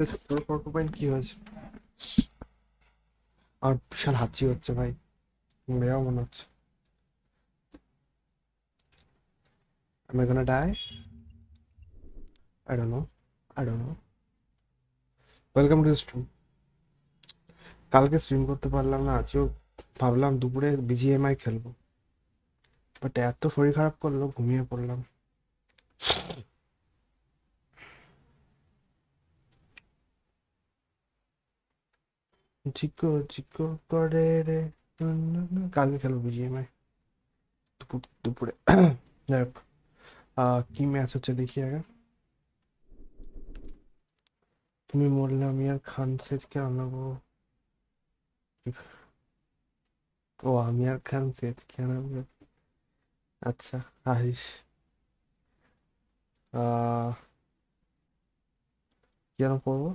তোর পয়েন্ট কি হয়েছে? আর বিশাল হাঁচি হচ্ছে ভাই, মেয়েও মনে হচ্ছে। Am I gonna die? I don't know. I don't know. Welcome to the stream. কালকে স্ট্রিম করতে পারলাম না, আজও ভাবলাম দুপুরে বিজিএমআই খেলবো, বাট এত শরীর খারাপ করলো ঘুমিয়ে পড়লাম। চিকো চিকো করে রে, কালকে খেলবো বিজিএমআই দুপুরে। যাই হোক, কি ম্যাচ হচ্ছে দেখি আগে। তুমি মরলে আমি আর খান সেজকে আনাবো। ও আমি আর খান সেজকে আনাবো, আচ্ছা আহিস। কি যেন করবো,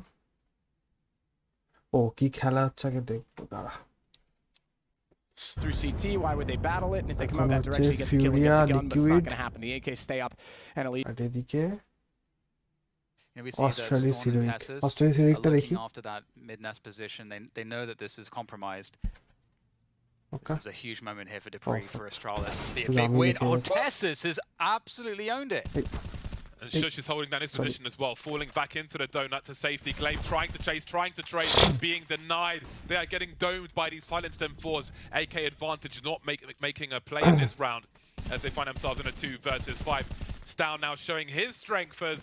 ও কি খেলা হচ্ছে আগে দেখবো, দাঁড়া। Through CT, why would they battle it? And if they come out that direction, he gets a kill, he gets a gun, but it's not going to happen. The AK stay up and elite. আর এদিকে We see that Storm and Tessus are looking after that mid-nest position. They know that this is compromised. Okay. This is a huge moment here for Dupree, for Astralis. This will be a big win. Oh, Tessus has absolutely owned it. And Shush is holding down his position as well, falling back into the donut to safety. Glaive trying to chase, trying to trade, being denied. They are getting domed by these silenced M4s. AK Advantage not making a play in this round as they find themselves in a 2 versus 5. Stow now showing his strength as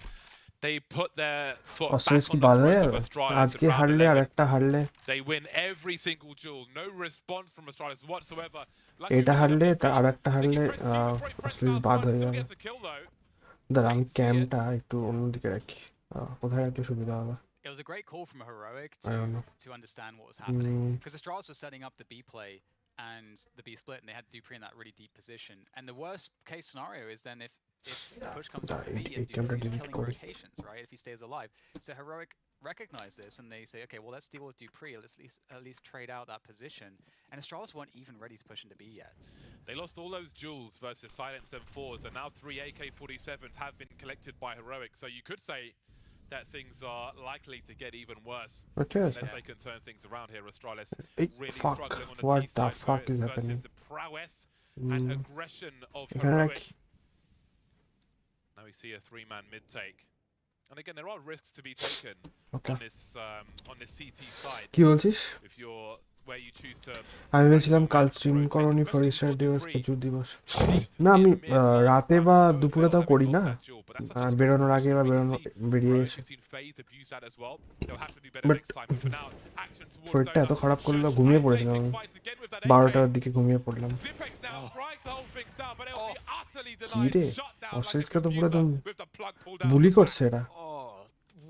they put their foot back on the throat of Astralis in round 11. They win every single duel. No response from Astralis whatsoever. এটা হারলে আর একটা হারলে Australia বাদ হয়ে যাবে। দাঁড়া আমি ক্যামটা একটু অন্যদিকে রাখি, কোথায় রাখলে সুবিধা হবে। It was a great call from a Heroic to understand what was happening, because Astralis was setting up the B play and the B split, and they had Dupree in that really deep position. And the worst case scenario is then if the push comes up to B and Dupree's killing rotations, right? If he stays alive. So Heroic recognize this and they say, okay, well, let's deal with Dupree. Let's at least trade out that position. And Astralis weren't even ready to push into B yet. They lost all those duels versus silenced M4s, and now 3 AK-47s have been collected by Heroic. So you could say that things are likely to get even worse. Unless they can turn things around here. Astralis really struggling on the what T the side fuck is happening? versus the prowess and aggression of Heroic. Now we see a 3-man mid-take. And again, there are risks to be taken on this CT side. কি বলছিস? If you're where you choose to, আমি ভেবেছিলাম কাল stream করনি ফরিস্টার দিবস খেজুর দিবস। না আমি রাতে বা দুপুরে তাও করি না, বেরোনোর আগে বা বেরিয়ে এসে। শরীরটা এত খারাপ করলো, ঘুমিয়ে পড়েছিলাম আমি 12টার দিকে ঘুমিয়ে পড়লাম। কি রে অস্ট্রেলিয়াকে তো পুরো একদম বুলি করছে এরা।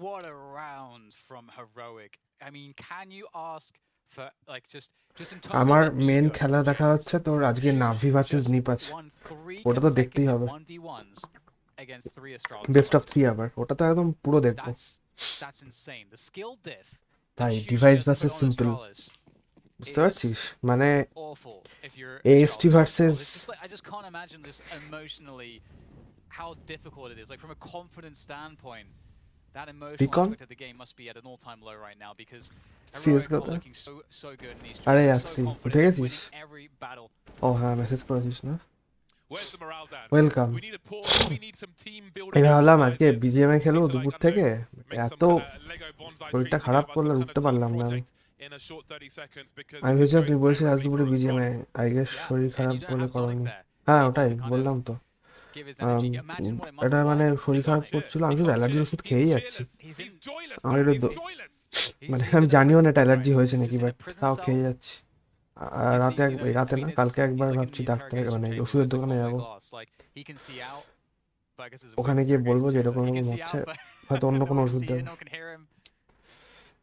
What a round from Heroic. I mean, can you ask for like just in terms of আমার মেন খেলা দেখা হচ্ছে তোর আজকে নাভি ভার্সেস নিপ আছে, ওটা তো দেখতেই হবে। বেস্ট অফ 3 আবার, ওটা তো একদম পুরো দেখবো। That's insane. The skill diff. ভাই ডিভাইস ভার্সেস সিম্পল, বুঝতে পারছিস? মানে AST versus, I just can't imagine this emotionally how difficult it is, like from a confidence standpoint. That emotional aspect of the game must be at an all-time low right now, because Heroic are looking so good in these আরে so আছি, confident উঠে গেছিস? every battle. ও হ্যাঁ message করেছিস না? where's the morale down? Welcome. We need a pause. We need some team building. আমি ভাবলাম আজকে বিজিএমআই খেলবো দুপুর থেকে, এত শরীরটা খারাপ করলে উঠতে পারলাম না আমি। আমি ভেবেছিলাম তুই বলছিস আজ দুপুরে বিজিএমআই, আই গেস শরীর খারাপ বলে করনি। হ্যাঁ ওটাই বললাম তো, এটা মানে শরীর খারাপ করছিল, আমি শুধু অ্যালার্জির ওষুধ খেয়েই যাচ্ছি। আমার একটু মানে আমি জানিও না এটা অ্যালার্জি হয়েছে নাকি, বাট তাও খেয়ে যাচ্ছি। রাতে না কালকে একবার ভাবছি ডাক্তারের মানে ওষুধের দোকানে যাবো, ওখানে গিয়ে বলবো যে এরকম এরকম হচ্ছে, হয়তো অন্য কোনো ওষুধ দেবে।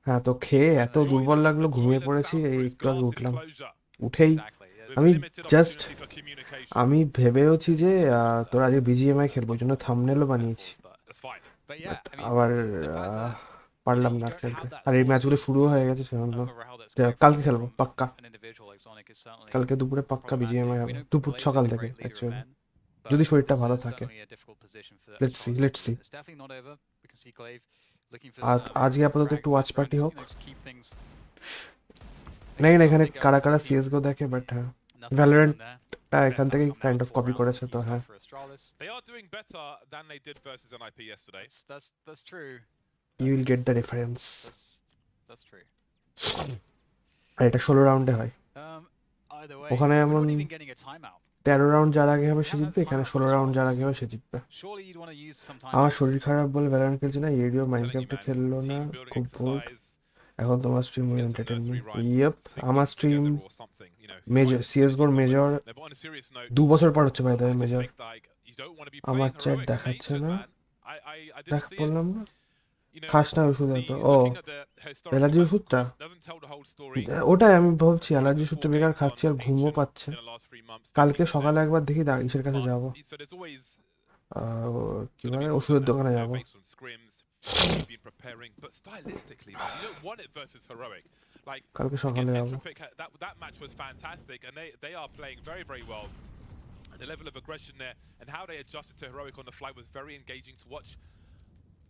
হ্যাঁ তো খেয়ে এত দুর্বল লাগলো, ঘুমিয়ে পড়েছি, এই একটু আগে উঠলাম। উঠেই আমি ভেবেওছি যে তোর আজকে বিজিএমআই খেলবো, ওই জন্য থাম্বনেলও বানিয়েছি, আবার পারলাম না খেলতে। আর এই ম্যাচগুলো শুরু হয়ে গেছে সেজন্য কালকে খেলবো পাক্কা, কালকে দুপুরে পাক্কা বিজিএমআই হবে, দুপুর সকাল থেকে অ্যাকচুয়ালি, যদি শরীরটা ভালো থাকে। Let's see. looking for আজকে আপাতত frags একটু in the watch background party just, হোক। you know, to keep things নাকি না এখানে something going কারা for কারা the team. সিএসগো দেখে, বাট হ্যাঁ Nothing ভ্যালোরেন্টটা going there. এখান Best থেকেই outcome now kind is of 4 copy rounds করেছে, CT তো side হ্যাঁ for Astralis. They are doing better than they did versus NIP yesterday. That's true. You will get the reference. That's true. আর এটা 16 রাউন্ডে হয়, Either way, ওখানে we're এমন not even getting a timeout. 13 round যার আগে হবে সে Have that জিতবে, এখানে timeout 16 for রাউন্ড যার Astralis. আগে হবে সে জিতবে। Surely you'd want to use some আমার timeouts. শরীর খারাপ বলে ভ্যালোরেন্ট খেলছি না, এরিও Telling you, মাইনক্রাফটে man, খেললো না, team building খুব বোর্ড। exercise. এখন তোমার stream Let's will get some entertain me. nursery rhymes yep, sing আমার stream together or something, you know. Major সিএসগোর major No, but on a serious note, 2 বছর পর হচ্ছে ভাই, I just major. think like you don't want to be আমার playing chat heroic দেখাচ্ছে natured, না, man. I দেখ didn't see it. বললাম না, You know, খাস না ওষুধ এত। ও looking at the historical allergy match ওষুধটা, doesn't tell the whole story. ওটাই আমি ভাবছি অ্যালার্জি Focus ওষুধটা 4 বেকার games খাচ্ছি on আর ঘুমও Ancient পাচ্ছে। in the last 3 months. কালকে 50%. সকালে একবার দেখি ইসের কাছে যাব, But so there's always কি gonna বলে be more ওষুধের than that, দোকানে you know, যাব। based on scrims, you've been preparing, but stylistically, man, you don't want it versus heroic. Like কালকে again, সকালে যাব। Entropic, that match was fantastic, and they are playing very, very well. The level of aggression there and how they adjusted to heroic on the fly was very engaging to watch.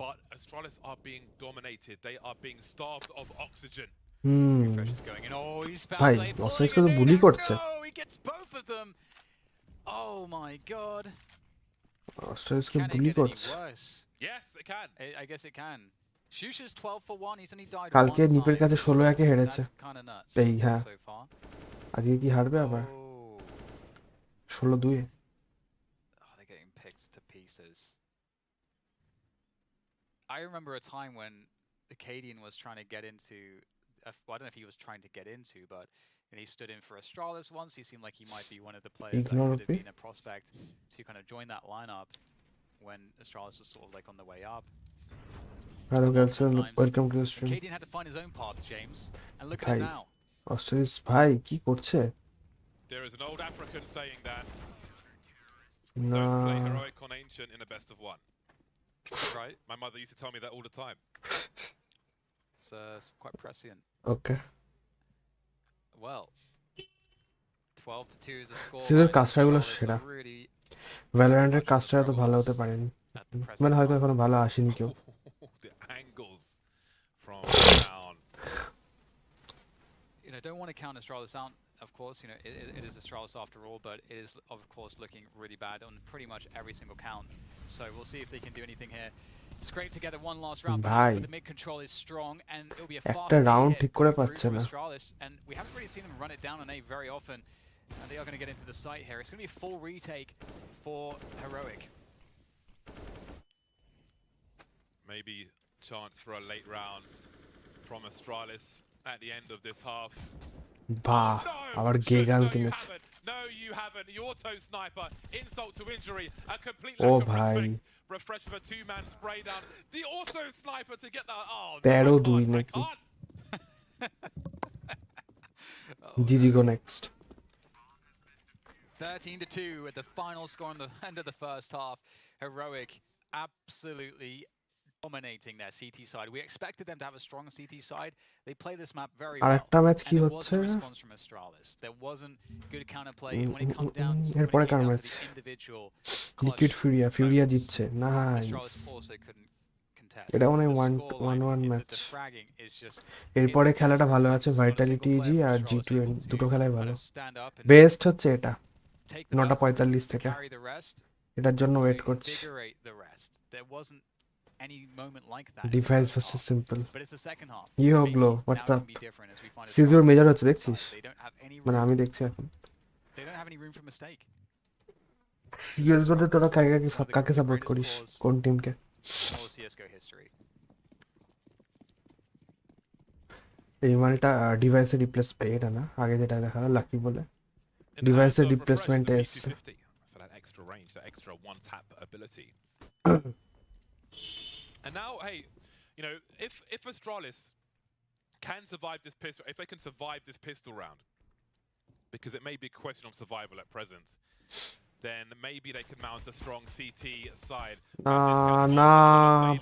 But Astralis are being dominated. They are being starved of oxygen. Refresh is going in. Oh, he's found ভাই play, অস্ট্রেলিয়াকে pulling তো it bully in, করছে, and no, he gets both of them. Oh my god. অস্ট্রেলিয়াকে Can it bully get any করছে। worse? Yes, it can. I guess it can. Shusha's 12 for 1. He's only died কালকে one নিপের time. কাছে 16-1 হেরেছে, That's kind of nuts এই হ্যাঁ, so far. আজকে কি হারবে আবার? Oh. 16-2। Oh, they're getting picked to pieces. I remember a time when the Cadian was trying to get into, well, I don't know if he was trying to get into, but he stood in for Astralis once. He seemed like he might be one of the players that Ignore could have me. been a prospect to kind of join that lineup when Astralis was sort of like on the way up. Hello girls, Multiple welcome to the times. Stream. Cadian had to find his own path, James, and look at ভাই him now. Australia's ভাই কি করছে There is an old African saying that না, don't play heroic on Ancient in a best of 1. Right? My mother used to tell me that all the time. It's quite prescient. Okay. Well, 12 to 2 is a score. সিজের line. কাস্টারগুলো Astralis সেরা, are really ভ্যালোরেন্টের custard এত ভালো হতে পারেনি, at the present মানে হয়তো time. এখনো ভালো আসেনি কেউ। The angles from down. You know, don't want to count Astralis out, of course. You know, it is Astralis after all, but it is, of course, looking really bad on pretty much every single count. So we'll see if they can do anything here. Scrape together one last round, perhaps, but the mid control is strong, and it'll be a fast round hit ঠিক করে coming through পাচ্ছে from না। Astralis, and we haven't really seen them run it down on A very often. And they are going to get into the site here. It's going to be a full retake for Heroic. Maybe chance for a late round from Astralis at the end of this half. বাহ, আবার Shush, গে গান no, you কিনেছে। haven't. No, you haven't. The auto sniper, insult to injury, a complete Oh, lack of bhai. respect. Refresh with a 2-man spray down. The auto sniper to get that. Oh, no, 13-2 I নাকি? can't. GG go next. 13 to 2 at the final score on the end of the first half. Heroic absolutely dominating their CT side. We expected them to have a strong CT side. They play this map very well. আরেকটা match কি And there হচ্ছে? wasn't a response from Astralis. There wasn't good counterplay when it comes down to, এরপরে কার the match? individual liquid clutch ফিউরিয়া, ফিউরিয়া moments. জিতছে, nice. Astralis also couldn't contest. এটা মনে হয় The 1-1 scoreline, match. the fragging is just, এরপরে it's খেলাটা ভালো amazing. আছে, Not a single Vitality player জি from আর Astralis জি2 able to দুটো খেলাই kind ভালো। of stand up and best হচ্ছে এটা take the 9:45 থেকে, carry the rest. এটার জন্য to ওয়েট করছি। invigorate the rest. There wasn't any moment like that. Device versus simple. But it's the second half. Yo Maybe blow, now what's it up? can be different as we find সিজুর Astralis major on হচ্ছে the দেখছিস? side. They don't have any মানে room. আমি দেখছি এখন। They don't have any room for mistake. সিএসগোতে তোরা কাকে One of the কাকে সাপোর্ট greatest করিস, scores কোন টিমকে? in all of CS:GO history. এই মালটা ডিভাইসে রিপ্লেস পাই, এটা না আগে যেটা দেখালো লাকি বলে In the ডিভাইসের hands of Refresh is রিপ্লেসমেন্টে the এসছে। P250 for that extra range, that extra one-tap ability. And now, hey, you know, if Astralis can survive this pistol, if they can survive this pistol round, because it may be a question of survival at present, then maybe they can mount a strong CT side. না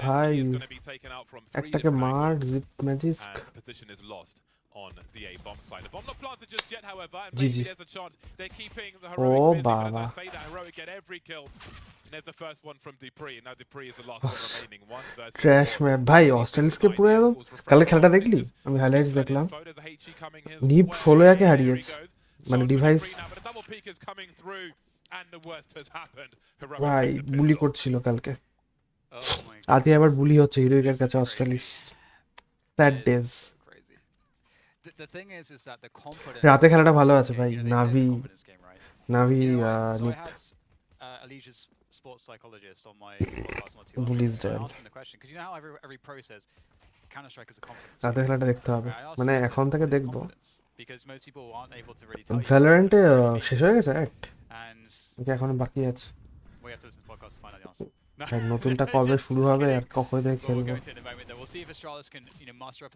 ভাই, Is going to be taken out from 3 একটাকে different মার angles, zip magic. and position is lost on the A bomb side. The bomb not planted just yet, however, and GG. maybe there's a chance they're keeping the Heroic Oh, busy, but as I baba. say that, Heroic get every kill. There's the first one from Dupree, and now Dupree is the last one remaining. One versus trash map ভাই অস্ট্রেলিয়াসকে পুরো একদম কালকে খেলাটা দেখলি আমি highlights দেখলাম নিপ 16 একে হারিয়েছে মানে ডিভাইস ভাই বুলি করছিল কালকে আজকে আবার বুলি হচ্ছে হিরোইকের কাছে অস্ট্রেলিয়াস স্যাড ডেজ রাতে খেলাটা ভালো আছে ভাই নাভি Nip sports psychologist on my podcast not too long Bully's ago. dead. I asked him the question because you know how every pro says Counter-Strike is a confidence. রাতে খেলাটা দেখতে হবে মানে এখন থেকে দেখবো because most people aren't able to really tell you. Valorant শেষ হয়ে গেছে অ্যাক্ট And এটা এখন বাকি আছে we have to listen to the podcast to find out the answer. আর নতুনটা কবে শুরু হবে আর কখন থেকে We'll খেলবো go into it in a moment though. We'll see if Astralis can, you know, muster up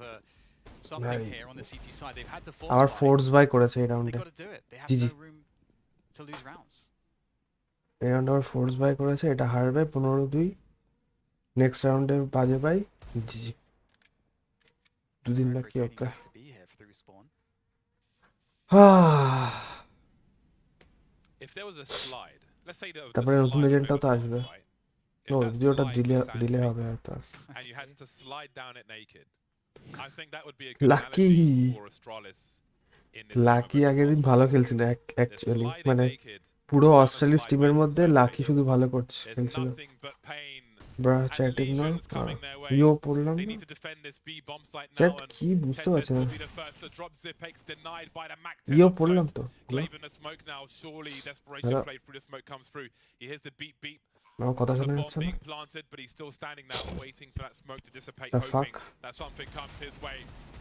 something here on the CT side. They've had to force আবার force by করেছে এই রাউন্ডে They've got to do it. They have GG. no room to lose rounds. এই রাউন্ডে আবার force by করেছে এটা হারবে 15-2 নেক্সট রাউন্ডে বাজে বাই জিজি দুদিন বাকি ওকে তারপরে নতুন এজেন্টটাও তো আসবে ও ভিডিওটা দিলে হবে হয়তো লাকি আগের দিন ভালো খেলছিল অ্যাকচুয়ালি মানে পুরো অস্ট্রেলিয়াস টিমের মধ্যে লাকি শুধু ভালো খেলছিল ব্রা চ্যাটিং না ইও পড়লাম চ্যাট কি বুঝতে পারছি না ইও পড়লাম তো আমার কথা শোনা যাচ্ছে না The fuck?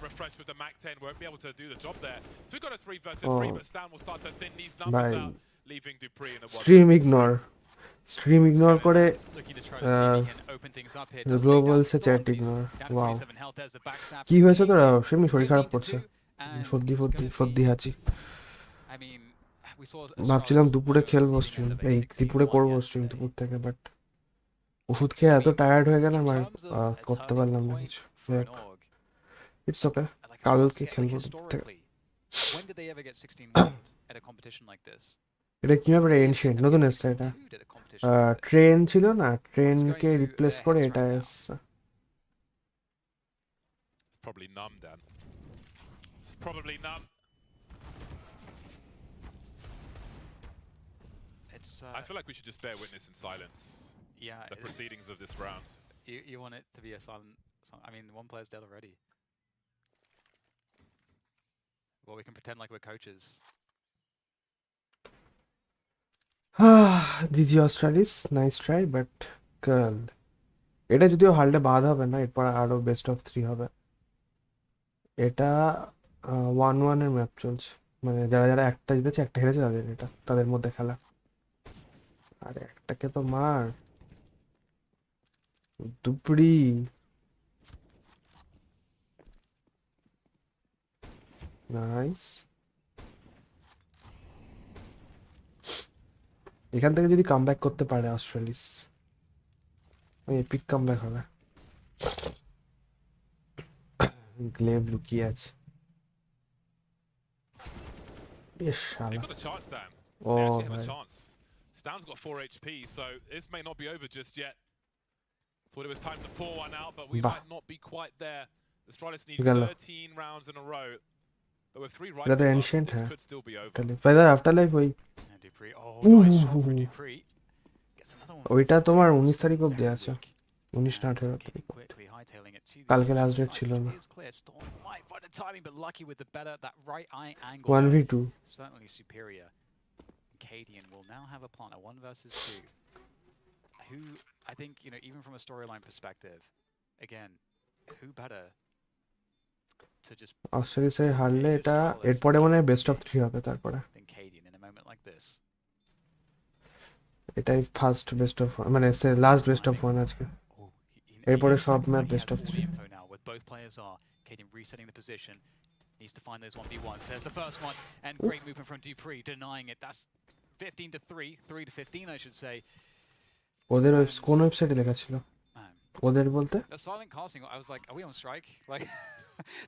Refresh with the Mac 10 won't be able to do the job there. So we've got a 3 versus 3, but Stan will start to thin these numbers out, leaving Dupree in a stream ignore করে গ্লোবালসে chat ignore wow কি হয়েছে তোরা সেমনি শরীর খারাপ করছে সর্দি আছি ভাবছিলাম দুপুরে খেলবো স্ট্রিম এই দুপুরে করবো স্ট্রিম দুপুর থেকে বাট ওষুধ খেয়ে এত টায়ার্ড হয়ে গেলাম আর করতে পারলাম না কিছু ইটস ওকে কালকে খেলবো দুপুর থেকে এটা কি ব্যাপারে এনশিয়েন্ট নতুন এসছে এটা ট্রেন ছিল না ট্রেনকে রিপ্লেস করে এটা এসছে I feel like we should just bear witness in silence. Yeah, the proceedings of this round. You want it to be a silent song. I mean, one player's dead already. Well, we can pretend like we're coaches. GG Australis, nice try, but girl. এটা যদিও হারলে বাদ হবে না এরপর আরো best of 3 হবে এটা 1-1 এর ম্যাচ চলছে মানে যারা একটা জিতেছে একটা হেরেছে তাদের মধ্যে খেলা আরে একটাকে তো মার দুপড়ি নাইস এখান থেকে যদি কামব্যাক করতে পারে অস্ট্রেলিয়াস এপিক কামব্যাক হবে গ্লেভ লুকিয়ে আছে They've got a chance, Dan. Oh, they actually have right. a chance. Stan's got 4 HP, so this may not be over just yet. Thought it was time to pour one out, but we might not be quite there. The Astralis need 13 rounds in a row. But with 3 right, this could still be over. Whether afterlife ওই Dupree, nice shot for Dupree. Gets another one. ওইটা তোমার 19 তারিখ অবধি আছে 19 না 18 তারিখ কালকে last date ছিল না 1v2 certainly superior. Cadian will now have a partner 1 versus 2 who I think, you know, even from a storyline perspective, again, who better to just অস্ট্রেলিয়াসে হারলে এটা এরপরে মানে বেস্ট অফ 3 হবে তারপরে Cadian in a moment like this. এটাই first best of মানে last best of 1 আজকে এরপরে সব match best of 3 with both players are Cadian resetting the position, needs to find those 1v1s. There's the first one and great movement from Dupree denying it. That's 15 to 3, 3 to 15 I should say. ওদের কোন ওয়েবসাইটে লেখা ছিল ওদের বলতে the silent casting I was like are we on strike like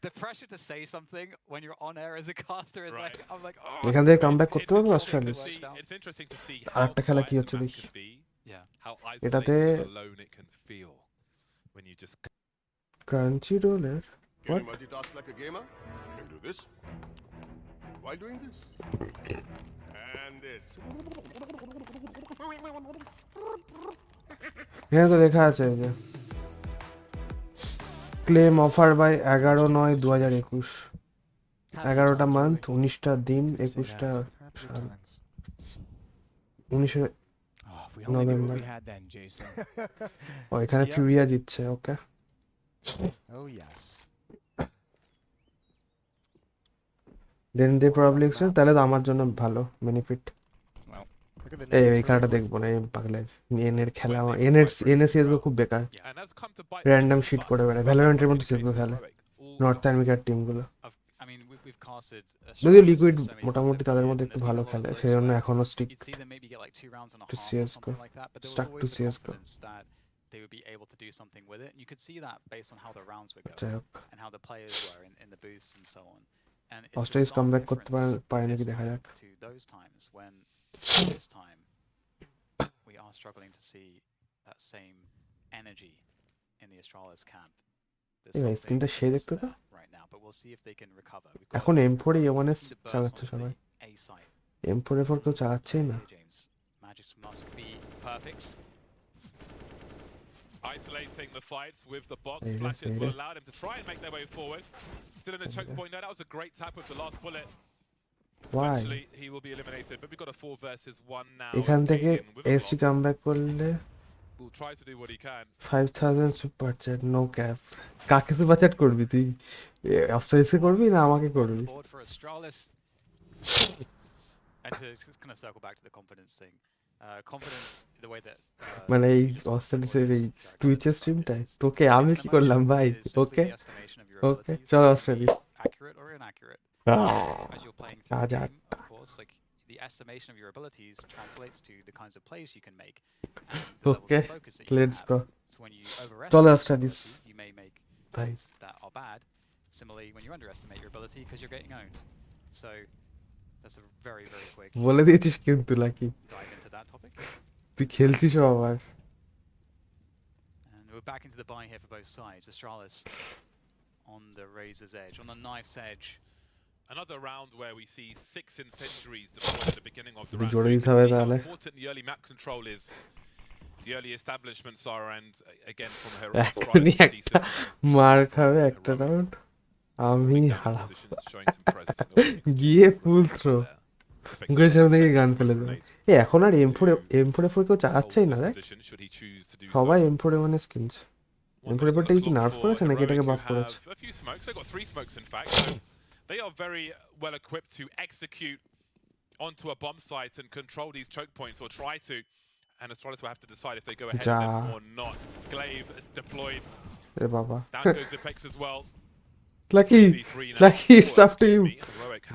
the pressure to say something when you're on air as a caster is like I'm like oh এখান থেকে comeback করতে হবে Australia's It's interesting to see আরেকটা খেলা কি হচ্ছে দেখি এটাতে ক্রাঞ্চি রোলের Can you multitask like a gamer? You can do this while doing this. And this. এখানে তো লেখা আছে যে ক্লেম অফার বাই 11/9/2021 11টা মান্থ 19টা দিন 21টা সাল 19 নভেম্বর ও এখানে ফিউরিয়া দিচ্ছে ওকে দেন দে প্রবাবলি এক্সচেঞ্জ তাহলে তো আমার জন্য ভালো বেনিফিট এই খেলাটা দেখবো না এই পাগলের এনের খেলা এনএস সিএসগো খুব বেকার র্যান্ডম শিট করে বেড়ায় ভ্যালোরেন্টের মধ্যে সিএসগো খেলে নর্থ আমেরিকার টিমগুলো যদিও লিকুইড মোটামুটি তাদের মধ্যে একটু ভালো খেলে সেই জন্য এখনো stick to CSGO stuck to CSGO they would be able to do something with it. And you could see that based on how the rounds were going and how the players were in the booths and so on. And it's a comeback করতে পারে নাকি দেখা যাক to those times when this time we are struggling to see that same energy in the Astralis camp. এই স্ক্রিনটা সেই দেখতে তো right now, but we'll see if they can recover. এখন M4 A1s চালাচ্ছে সবাই M4 A4 কেউ চালাচ্ছেই না Magic must be perfect. Isolating the fights with the box flashes will allow them to try and make their way forward. Still in a choke point now. That was a great tap with the last bullet. Why? Eventually he will be eliminated, but we've got a 4 versus 1 now. এখান থেকে এসি comeback করলে will try to do what he can. 5000 super chat no cap কাকে super chat করবি তুই অফসাইসে করবি না আমাকে করবি And to just kind of circle back to the confidence thing. Confidence, the way that মানে এই অস্ট্রেলিয়ার এই টুইচের স্ট্রিমটাই তোকে আমি কি করলাম ভাই ওকে ওকে চল Australia accurate or inaccurate as you're playing through the game, of course, like the estimation of your abilities translates to the kinds of plays you can make and the levels of focus that you let's have. go So when you overestimate you may make plays that are bad. Similarly, when you underestimate your ability because you're getting owned. So that's a very quick বলে দিয়েছিস কিন্তু lucky dive into that topic. তুই খেলছিস আবার And we're back into the buy here for both sides. Astralis on the razor's edge, on the knife's edge. Another round where we see 6 incendiaries deployed at the beginning of the round. জোরে দিতে হবে তাহলে Important the early map control is. The early establishments are, and again from her এখনই একটা মার খাবে একটা round আমি হারাবো গিয়ে ফুল থ্রো মুখের সামনে গিয়ে গান ফেলে দেবে এই এখন আর M4 কেউ চালাচ্ছেই না দেখ সবাই M4 A1s কিনছে M4 A4টা কি নার্ভ করেছে নাকি এটাকে বাফ করেছে They are very well equipped to execute onto a bomb site and control these choke points, or try to. And Astralis will have to decide if they go ahead of them or not. Glaive deployed. Down goes the Pex as well. Lucky, it's up to you.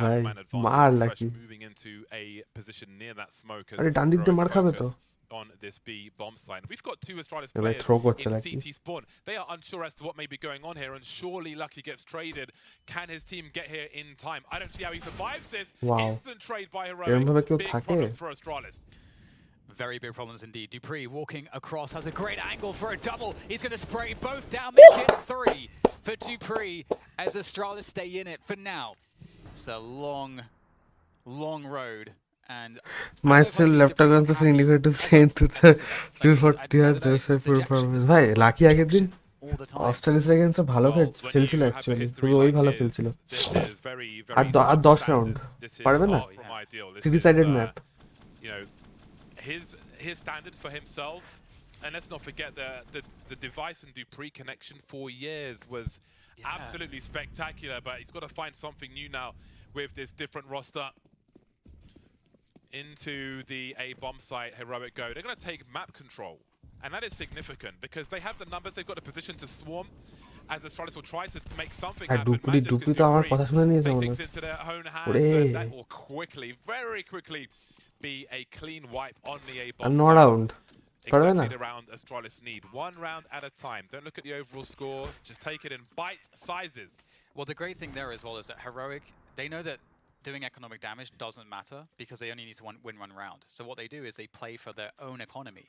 Bhai, maar Lucky. Moving into a position near that smoke as ডান দিক দিয়ে মার খাবে তো on this B bomb site. We've got 2 Astralis players in CT spawn. They are unsure as to what may be going on here, and surely Lucky gets traded. Can his team get here in time? I don't see how he survives this. Instant trade by Heroic. Big problems for Astralis. Very big problems indeed. Dupree walking across, has a great angle for a double. He's going to spray both down, make it 3 for Dupree as Astralis stay in it for now. It's a long road. And myself laptop on the indicate to play into the 240 Joseph performance. ভাই lucky আগের দিন Australia against ভালো খেলছিল actually পুরো ওই ভালো খেলছিল আর 10 round পারবে না city sided map you know his standards for himself, and let's not forget the device and Dupree connection for years was absolutely spectacular, but he's got to find something new now with this different roster. Into the A bomb site, Heroic go. They're going to take map control, and that is significant because they have the numbers, they've got a position to swarm as Astralis will try to make something happen. Dupree তো আমার কথা শুনে নিয়েছে Take মনে things into their own hands, and that will very quickly be a clean wipe on the A bomb and no round exactly the round Astralis need. 1 round at a time. Don't look at the overall score, just take it in bite sizes. Well, the great thing there as well is that Heroic, they know that doing economic damage doesn't matter because they only need to win 1 round. So what they do is they play for their own economy.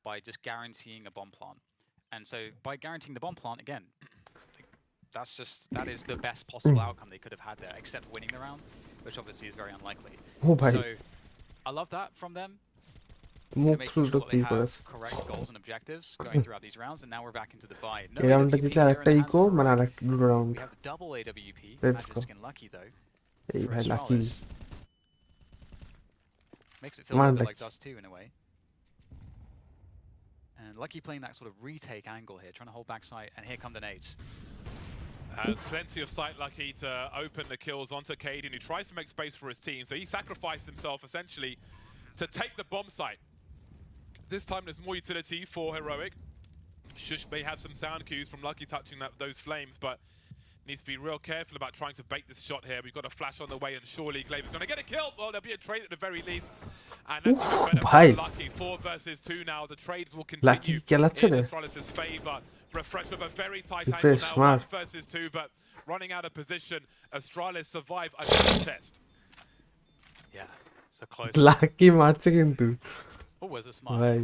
by just guaranteeing a bomb plant. And so by guaranteeing the bomb plant, again, that is the best possible outcome they could have had there, except winning the round, which obviously is very unlikely. Oh, bhai. So I love that from them. মুখ Making through sure তো that কি they have করেছে correct goals and objectives going throughout these rounds, and now we're back into the buy. No এই রাউন্ডটা AWP জিতলে here in আরেকটা the hands eco of মানে Heroic. আরেকটা দুটো round We have the double AWP. Let's go. Magisk and Lucky though. এই for ভাই lucky Astralis. Makes it feel a Man, little bit like Lucky. Dust 2 in a way. And Lucky playing that sort of retake angle here, trying to hold backside, and here come the nades. Has plenty of sight Lucky to open the kills onto Caden, who tries to make space for his team. So he sacrificed himself essentially to take the bomb site. This time there's more utility for Heroic. Shush may have some sound cues from Lucky touching those flames, but needs to be real careful about trying to bait this shot here. We've got a flash on the way, and surely Glaive is going to get a kill. Well, there'll be a trade at the very least. And that's even better bhai. for Lucky. 4 versus 2 now. The trades will Lucky continue খেলাচ্ছে in রে Astralis' favor. Refresh with a very tight Refresh, angle now. smart. 1 versus 2, but running out of position. Astralis survive another test. Yeah, so close. Lucky মারছে কিন্তু Oh, was a smile. ভাই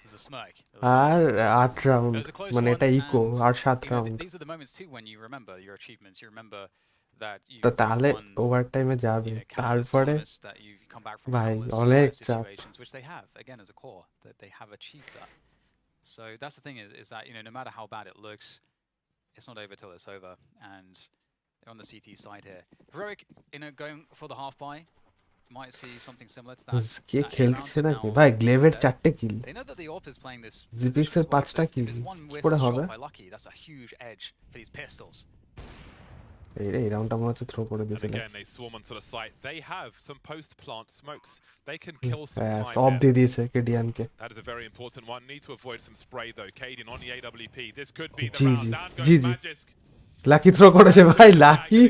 There's a smirk. There was আর 8 round It was a close মানে one, এটা eco and, আর 7 you know, round these are the moments too when you remember your achievements. You remember that you তো তাহলে won, over টাইমে যাবে you know, countless তারপরে tournaments, that you've come back from ভাই countless, অনেক চাপ situations, which they have again as a core, that they have achieved that. So that's the thing is that, you know, no matter how bad it looks, it's not over till it's over. And they're on the CT side here. Heroic, you know, going for the half buy, might see something similar to that. K that A খেলছে round, নাকি now ভাই গ্লেভের instead. 4টে kill They know that the AWP is playing this GPX position এর as well, 5টা so if kill there's one কি whiff করে shot হবে by Lucky, that's a huge edge for these pistols. এই রাউন্ডটা মনে হচ্ছে থ্রো করে And দিয়েছিল again, they swarm onto the site. They have some post-plant smokes. They can kill some ব্যাস time অফ here. দিয়ে দিয়েছে কেডিয়ানকে That is a very important one. Need to avoid some spray though. Caden on the AWP. This could be the GG. round. Down goes GG. Magisk. Lucky throw করেছে ভাই Lucky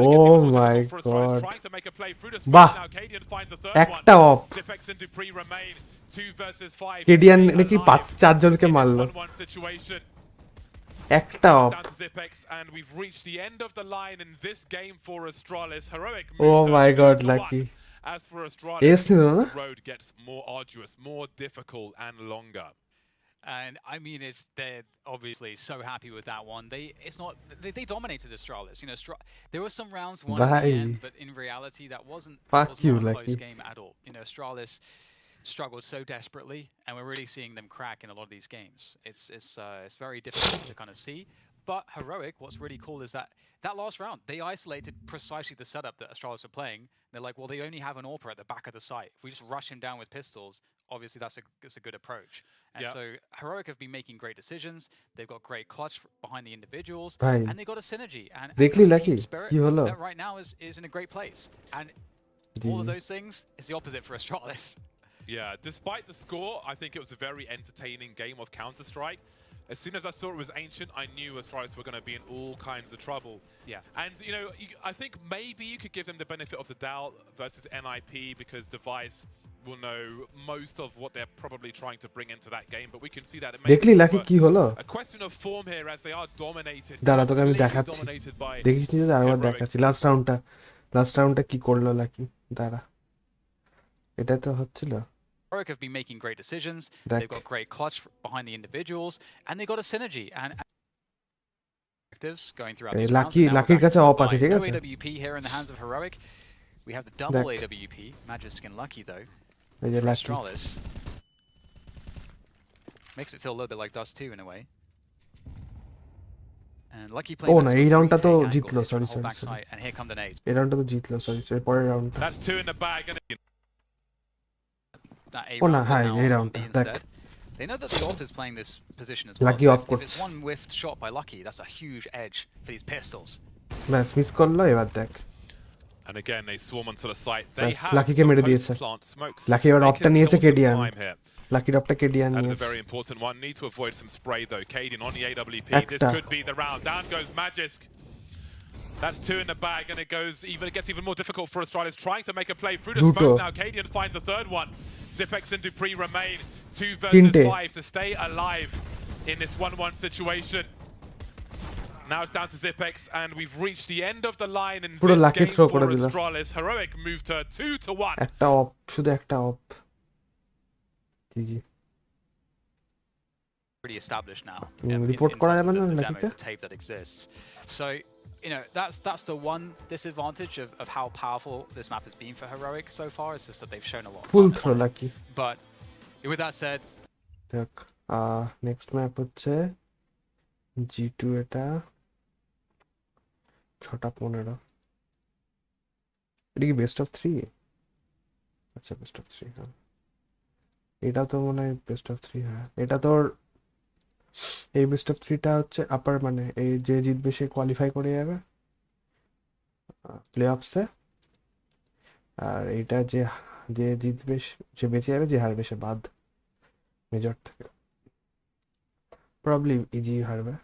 ও Oh my my god Trying to make a play through the বাহ smoke now. Caden finds the third একটা one. Of Zipex and Dupree remain 2 versus 5. কেডিয়ান Stay নাকি alive 4জনকে in this মারলো 1-1 situation. একটা of Down to Zipex, and we've reached the end of the line in this game for Astralis. Heroic ও moves my to god 2-1. Lucky As for এস Astralis, নিল না the road gets more arduous, more difficult and longer. And I mean, they're obviously so happy with that one. They dominated Astralis. You know, there were some rounds won at the Bye. end, but in reality, that wasn't Fuck not you, a close Lucky. game at all. You know, Astralis struggled so desperately, and we're really seeing them crack in a lot of these games. It's very difficult to kind of see. But Heroic, what's really cool is that last round, they isolated precisely the setup that Astralis were playing. They're like, well, they only have an AWPer at the back of the site. If we just rush him down with pistols, obviously that's a good approach. And Yeah. so Heroic have been making great decisions. They've got great clutch behind the individuals, ভাই and they got a synergy. And দেখলি the lucky team spirit কি হলো that right now is in a great place. And all of those things is the opposite for Astralis. Yeah, despite the score, I think it was a very entertaining game of Counter-Strike. As soon as I saw it was Ancient, I knew Astralis were going to be in all kinds of trouble. Yeah. And, you know, I think maybe you could give them the benefit of the doubt versus NIP because Device will know most of what they're probably trying to bring into that game, but we can see that it দেখলি makes lucky কি হলো a question of form here as they are dominated. দাঁড়া তোকে আমি completely দেখাচ্ছি dominated by দেখিস নি তো আরেকবার Heroic. দেখাচ্ছি লাস্ট রাউন্ডটা কি করলো লাকি দাঁড়া এটা তো হচ্ছিল Heroic have been making great decisions. দেখ They've got great clutch behind the individuals, and they've got a synergy. And objectives going throughout these rounds. Lucky and now we're লাকির back কাছে to the of আছে buy. ঠিক No আছে AWP here in the hands of Heroic. We have the double দেখ AWP. Magisk and Lucky though. এই যে For lucky Astralis. Makes it feel a little bit like Dust 2 in a way. And Lucky ও playing না that এই sort of রাউন্ডটা তো retake angle জিতলো here to sorry hold sorry back sorry sight, and here come the nades. এই রাউন্ডটা তো জিতলো সরি পরের রাউন্ডটা That's 2 in the bag. And That A ও না round হ্যাঁ now এই on রাউন্ডটা B দেখ instead. They know that the AWP is playing this position as well. Lucky So off if করছে it's one whiffed shot by Lucky, that's a huge edge for these pistols. ব্যাস miss করলো এবার দেখ And again, they swarm onto the site. ব্যাস They have লাকিকে some মেরে দিয়েছে post-plant smokes. Lucky এবার They অফটা can নিয়েছে kill some কেডিয়ান time here. লাকির অফটা কেডিয়ান That is a নিয়েছে very important one. Need to avoid some spray though. Caden on the AWP. This একটা could be the round. Down goes Magisk. That's 2 in the bag, and it gets even more difficult for Astralis trying to make a play through the দুটো smoke now. Caden finds the third one. Zipex and Dupree remain 2 versus তিনটে 5 to stay alive in this 1-1 situation. Now it's down to Zipex, and we've reached the end of the line in পুরো this Lucky game throw for করে দিল Astralis. Heroic moved to 2-1. একটা of শুধু একটা of G G pretty established now report in করা terms যাবে of না the নাকি demos, the tape that exists. So, you know, that's the one disadvantage of how powerful this map has been for Heroic so far. It's just that they've shown a lot of full promise throw on it. Lucky But with that said, দেখ next map হচ্ছে G2 এটা 6:15 এটা কি best of 3 আচ্ছা best of 3 হ্যাঁ এটা তো মনে হয় বেস্ট অফ 3 হ্যাঁ এটা তোর এই বেস্ট অফ 3টা হচ্ছে আপার মানে এই যে জিতবে সে কোয়ালিফাই করে যাবে প্লে অফসে আর এইটা যে যে জিতবে সে বেঁচে যাবে যে হারবে সে বাদ মেজর থেকে প্রবাবলি ইজি হারবে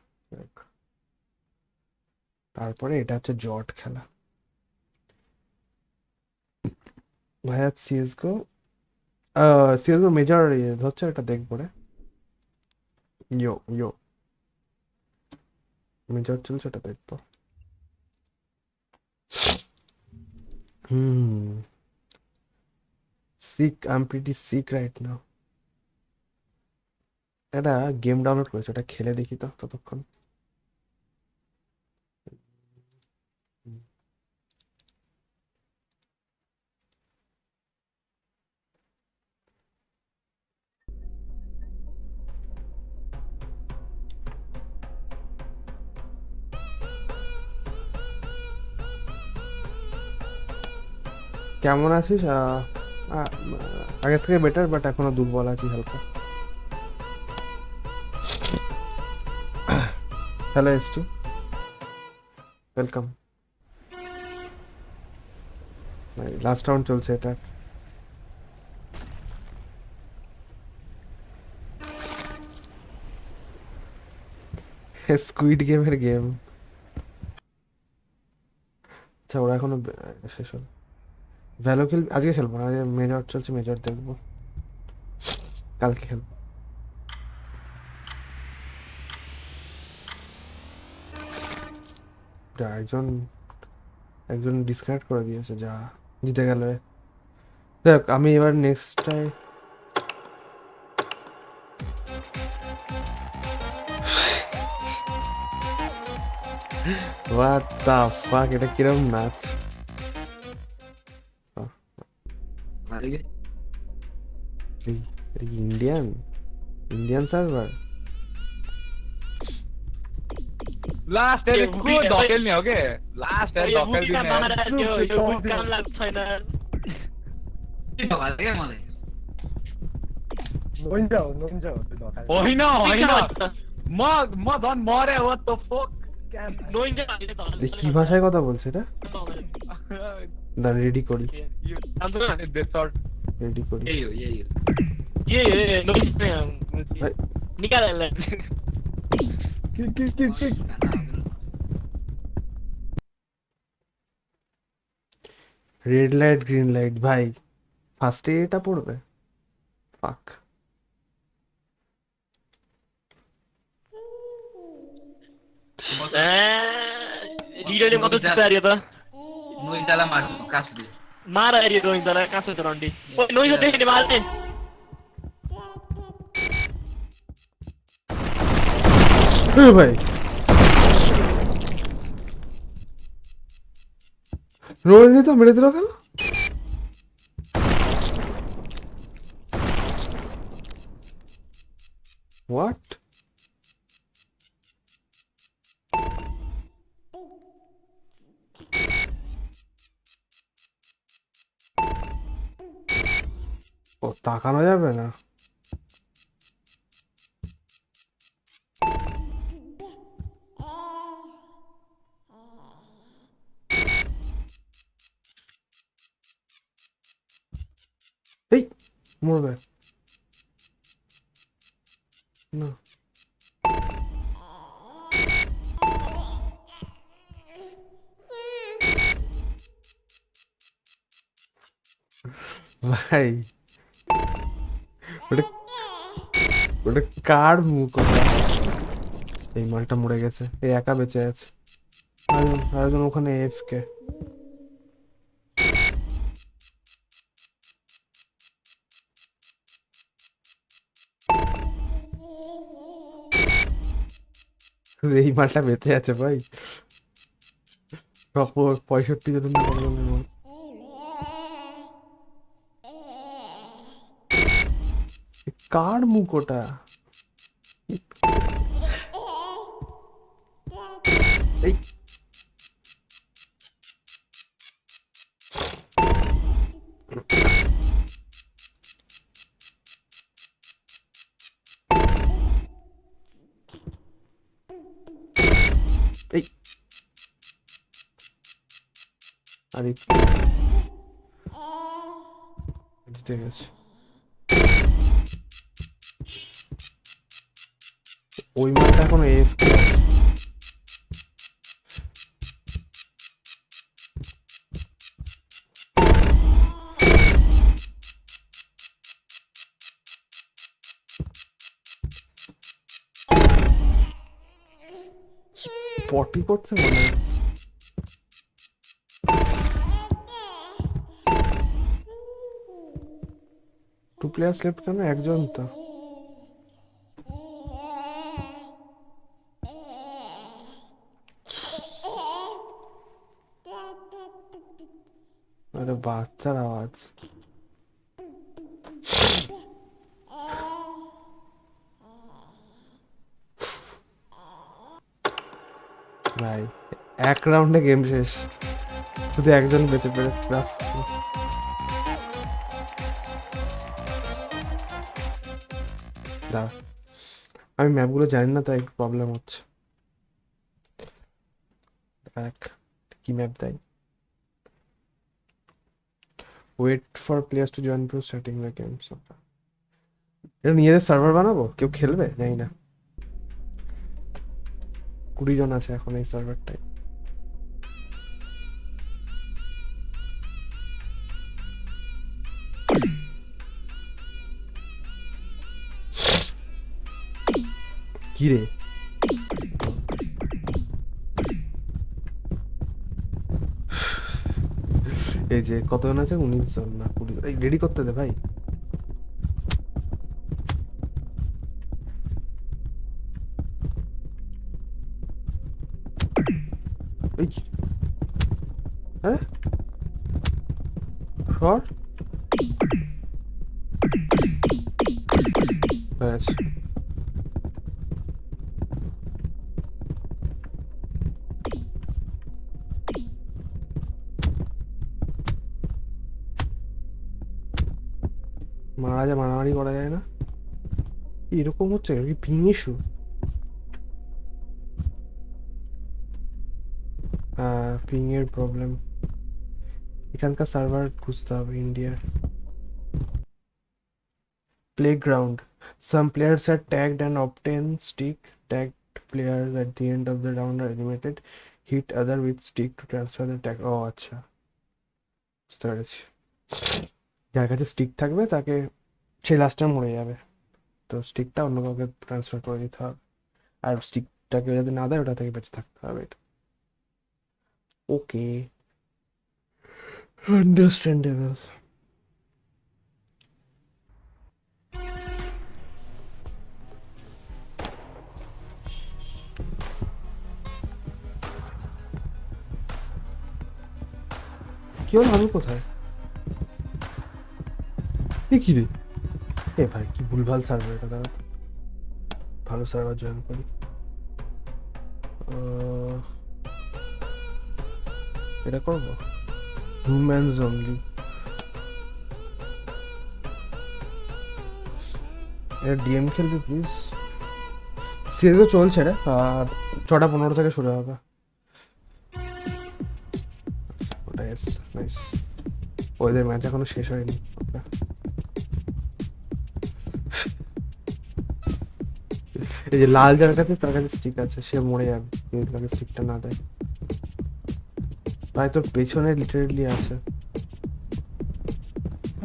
তারপরে এটা হচ্ছে জট খেলা ভাইয়া সিএসগো মেজর হচ্ছে এটা দেখবো রে ইয়ো ইয়ো মেজর চলছে ওটা দেখবো sick I'm pretty sick right now এটা গেম ডাউনলোড করেছে ওটা খেলে দেখি তো ততক্ষণ কেমন আছিস আগের থেকে বেটার বাট এখনো দুর্বল আছি হালকা hello ST welcome last round চলছে এটা স্কুইড গেমের গেম আচ্ছা ওরা এখনো শেষ হল ভ্যালো আজকে খেলবো না মেজর চলছে মেজর দেখবো কালকে খেলবো একজন ডিসকানেক্ট করে দিয়েছে যা জিতে গেল দেখ আমি এবার নেক্সটটাই What the fuck এটা কিরকম নাচ इंडियन सर्वर लास्ट है को डॉकेल नहीं होगे लास्ट है डॉकेल भी नहीं यो बुट काम लाग्छ छैन के भगाले के मलाई होइन होइन म धन मरे व्हाट द फक नोइन्छ हामीले त কি ভাষায় কথা বলছে এটা দা রেডি করি রেডি করি ये नोइन्छ निकाल ले রেড লাইট গ্রিন লাইট ভাই ফার্স্টে এটা পড়বে ফাক रिडले मात्र चुकारियो त नोइजाला मार्नु कास्दी मार एरियो नोइजाला कासो चरण्डी ओ नोइजा देख्ने मार्ने ए भाई रोहिणी तो मेरे दिलो কেন What? ও তাকানো যাবে না এই মরবে না ভাই ওটা কার মুখ এই মালটা মরে গেছে এই একা বেঁচে আছে আরেকজন ওখানে এফকে এই মালটা বেঁচে আছে ভাই, 65 জন না কত জনের মাল। কার মুখ ওটা? এই এই আরে ঠিক আছে, ওই মালটা এখন AFK আছে। পটি করছে মনে হয়। টু প্লেয়ার্স লেফট কেন? একজন তো। আরে বাচ্চার আওয়াজ। ভাই এক রাউন্ডে গেম শেষ, শুধু একজন বেঁচে পেরে প্লাস। দাঁড়া, আমি ম্যাপগুলো জানি না, তাই একটু প্রবলেম হচ্ছে। এক কি ম্যাপ দেয়? Wait for players to join pro setting the games. এটা নিজেদের সার্ভার বানাবো, কেউ খেলবে? জানি না, 20 জন আছে এখন এই সার্ভারটায়। কি রে? এই যে কতজন আছে? 19 জন না 20 জন। এই রেডি করতে দে ভাই। এই হ্যাঁ সর ব্যাস। মারামারি করা যায় না? এরকম হচ্ছে কি? Ping issue? হ্যাঁ পিং এর প্রবলেম। এখানকার সার্ভার খুঁজতে হবে ইন্ডিয়ার। Playground, some players are tagged and obtain stick. Tagged players at the end of the round are eliminated. Hit other with stick to transfer the tag. ও আচ্ছা, বুঝতে পেরেছি। যার কাছে স্টিক থাকবে তাকে, সে লাস্টে মরে যাবে, তো স্টিকটা অন্য কাউকে ট্রান্সফার করে দিতে হবে। আর স্টিকটাকে যদি না দেয় ওটা থেকে বেঁচে থাকতে হবে। এটা ওকে, আন্ডারস্ট্যান্ডেবল। কি হলো? আমি কোথায়? এ কি রে? এ ভাই কি ভুলভাল সার্ভার এটা, দাঁড়া ভালো সার্ভার জয়েন করি। এটা করবো হিউম্যানস অনলি। এটা ডিএম খেলবি প্লিজ। সিরিজও চলছে রে, আর 6:15 থেকে শুরু হবে। ওটা এস নাইস। ওদের ম্যাচ এখনো শেষ হয়নি। এই যে লাল যার কাছে, তার কাছে স্টিক আছে, সে মরে যাবে যদি তাকে স্টিকটা না দেয়। ভাই তোর পেছনে লিটারেলি আছে।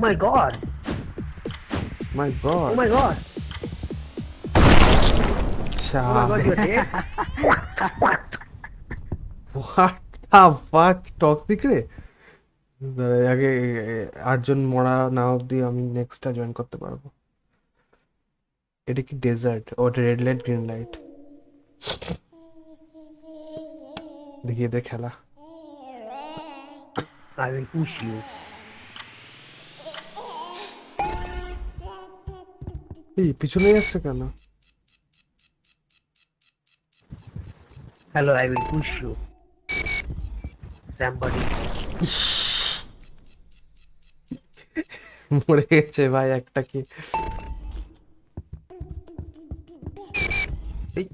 My God! My god, Oh my God! আচ্ছা Oh my God, you're dead? What the fuck, toxic রে। আগে 8 জন মরা না অব্দি আমি নেক্সটটা জয়েন করতে পারবো। এটা কি ডেজার্ট? ও রেড লাইট গ্রিন লাইট। দেখিয়ে দে খেলা। I will push you. এই পিছনে যাচ্ছে কেন? Hello, I will push you. Somebody. মরে গেছে ভাই একটা কি। এই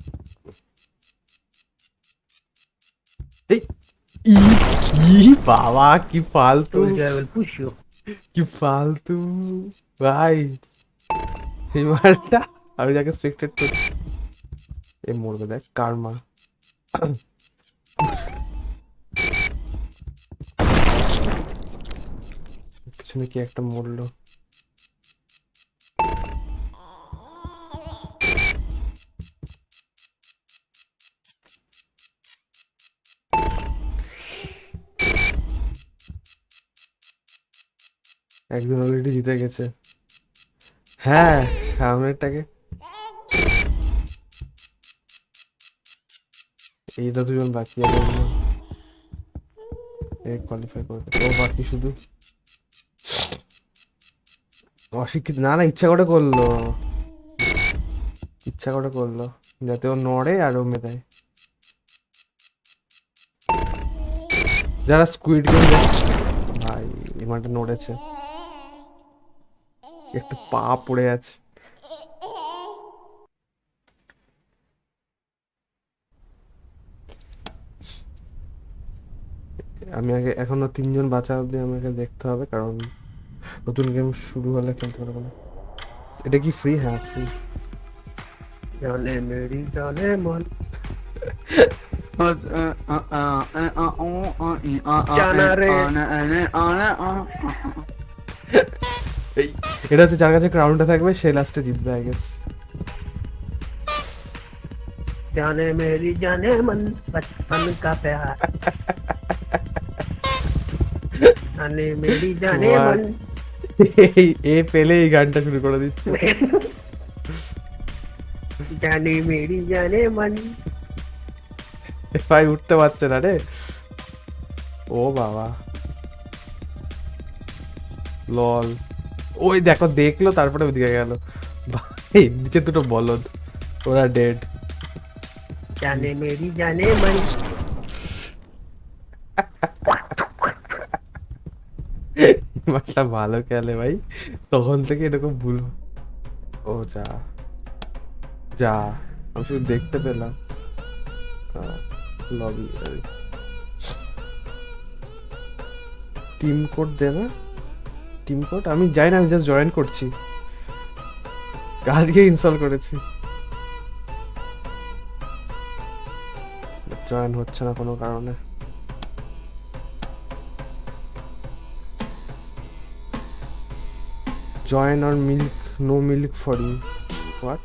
এই ই ই বাবা কি ফালতু, Soldier, I will push you. কি ফালতু ভাই। এই মারটা আমি যাকে স্পেক্টেট করছি এ মরবে, দেখ কার্মা। পিছনে কি একটা মরলো। একজন অলরেডি জিতে গেছে। হ্যাঁ সামনেরটাকে এইটা দুজন বাকি আছে, কোয়ালিফাই করবে ও বাকি শুধু অশিক্ষিত। না না ইচ্ছা করে করলো, ইচ্ছা করে করলো যাতে ও নড়ে আর ও মেধায়। যারা স্কুইড গেম ভাই এমানটা নড়েছে, একটু পা পড়ে আছে। আমি আগে এখনো 3 জন বাঁচা অব্দি আমাকে দেখতে হবে, কারণ নতুন গেম শুরু হলে খেলতে পারবো না। এটা কি ফ্রি? হ্যাঁ ফ্রি। জানে মেরি জানে মন জানা রে। এটা হচ্ছে যার কাছে ক্রাউনটা থাকবে সে লাস্টে জিতবে আই গেস। जाने मेरी जाने मन बचपन का प्यार जाने मेरी जाने मन এ পেলে এই গানটা শুরু করে দিচ্ছে। जाने मेरी जाने मन ভাই উঠতে পারছে না রে। ও বাবা লল, ওই দেখো দেখলো তারপরে ওদিকে গেল। ভাই নিচে দুটো বলদ, ওরা ডেড। जाने मेरी जाने मन মাছটা ভালো খেলে ভাই, তখন থেকে এরকম ভুল। ও যা যা, আমি শুধু দেখতে পেলাম লবি। টিম কোড দেবে, টিম কোড আমি যাই না, আমি জাস্ট জয়েন করছি, আজকে ইনস্টল করেছি। জয়েন হচ্ছে না কোনো কারণে। Join or milk, no milk for you. What?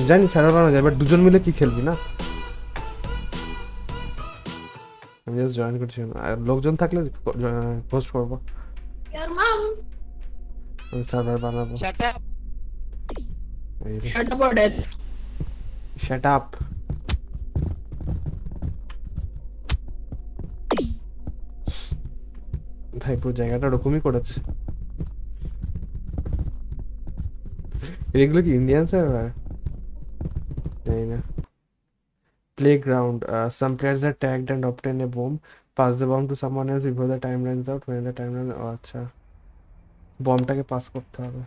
জানি সার্ভার বানানো যায়, বাট দুজন মিলে কি খেলবি না। আমি জাস্ট জয়েন করছি, আর লোকজন থাকলে পোস্ট করবো। আমি সার্ভার বানাবো। shut up or death shut up. ভাই পুরো জায়গাটা ওরকমই করেছে। এগুলো কি ইন্ডিয়ান সার্ভার? জানি না। Playground. Some players are tagged and obtain a bomb. Pass the bomb to someone else before the time runs out. When the time runs out, আচ্ছা বমটাকে পাস করতে হবে।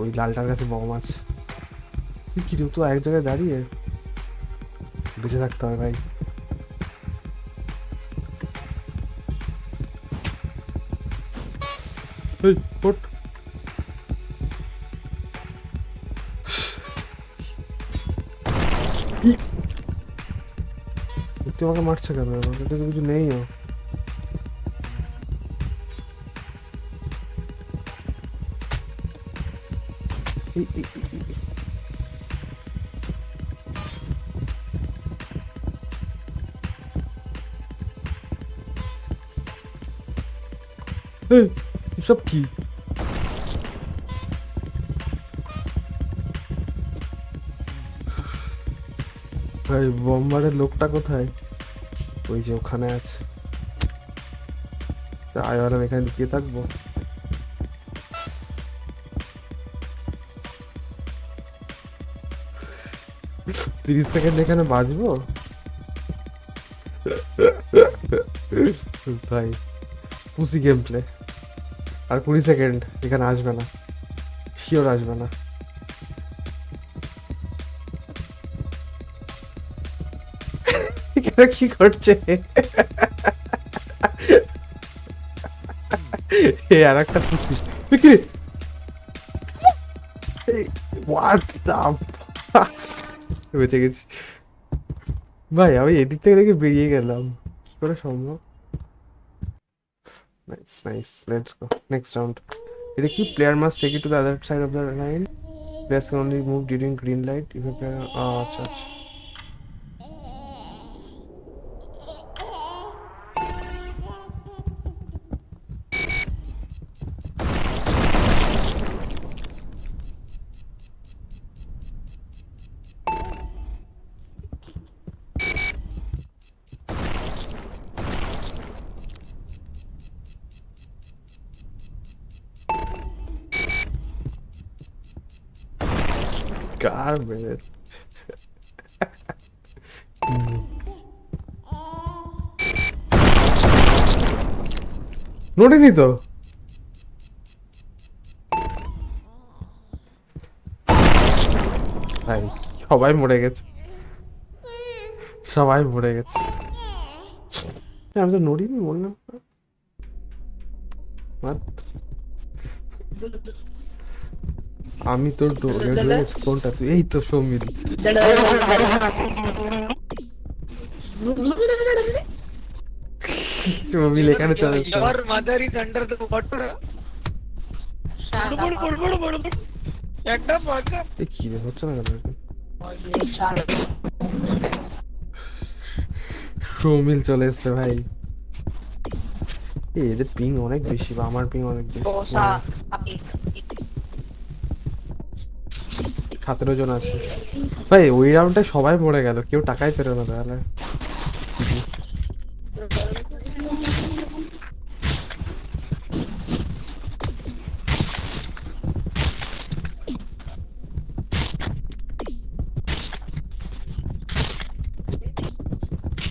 ওই লালটার কাছে বম আছে। কি রে, তো এক জায়গায় দাঁড়িয়ে বেঁচে থাকতে হবে ভাই। এই ওঠ। তুই আমাকে মারছে কেন? আমাকে তো কিছু নেই। সব কি ভাই? বোম্বারের লোকটা কোথায়? ওই যে ওখানে আছে। আয়বার আমি এখানে লুকিয়ে থাকবো। তিরিশ সেকেন্ড এখানে বাজবো ভাই। পুসি গেম প্লে। আর 20 সেকেন্ড এখানে আসবে না, শিওর আসবে না। এখানে কি করছে? আর একটা পুসি কি? হোয়াট দা বেঁচে গেছি ভাই। আমি এদিক থেকে দেখে বেরিয়ে গেলাম, কি করে সম্ভব? Nice nice, let's go next round. এটা কি? Player must take it to the other side of the line, players can only move during green light if a player. আচ্ছা আচ্ছা। কার মেরে নোটেনি তো। ভাই সবাই মরে গেছে, সবাই মরে গেছে। আমি তো নড়িনি, বললাম। আমি তোর কোনটা? তুই এই তো সৌমিল। সৌমিল এখানে চলে এসছে। Your mother is under the water. একটা বাচ্চা এই কি রে, হচ্ছে না কেন? সৌমিল চলে এসছে ভাই। এদের পিং অনেক বেশি, বা আমার পিং অনেক বেশি। 17 জন আছে ভাই। ওই রাউন্ডে সবাই মরে গেল, কেউ টাকাই পেল না। তাহলে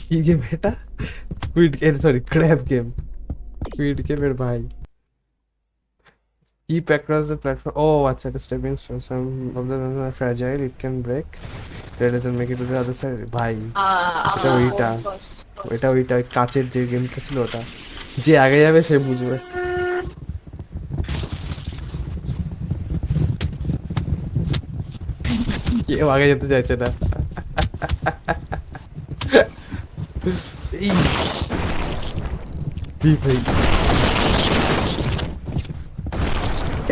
কি গেম এটা? Kwid game, sorry crab game. Kwid গেমের ভাই। Keep across the platform. Oh, আচ্ছা, the stepping stone. Some of them are fragile. It can break. That doesn't make it to the other side. ভাই এটা ওইটা ওই কাচের যে গেমটা ছিল, ওটা যে আগে যাবে সে বুঝবে। কেউ আগে যেতে চাইছে না। এই ভাই,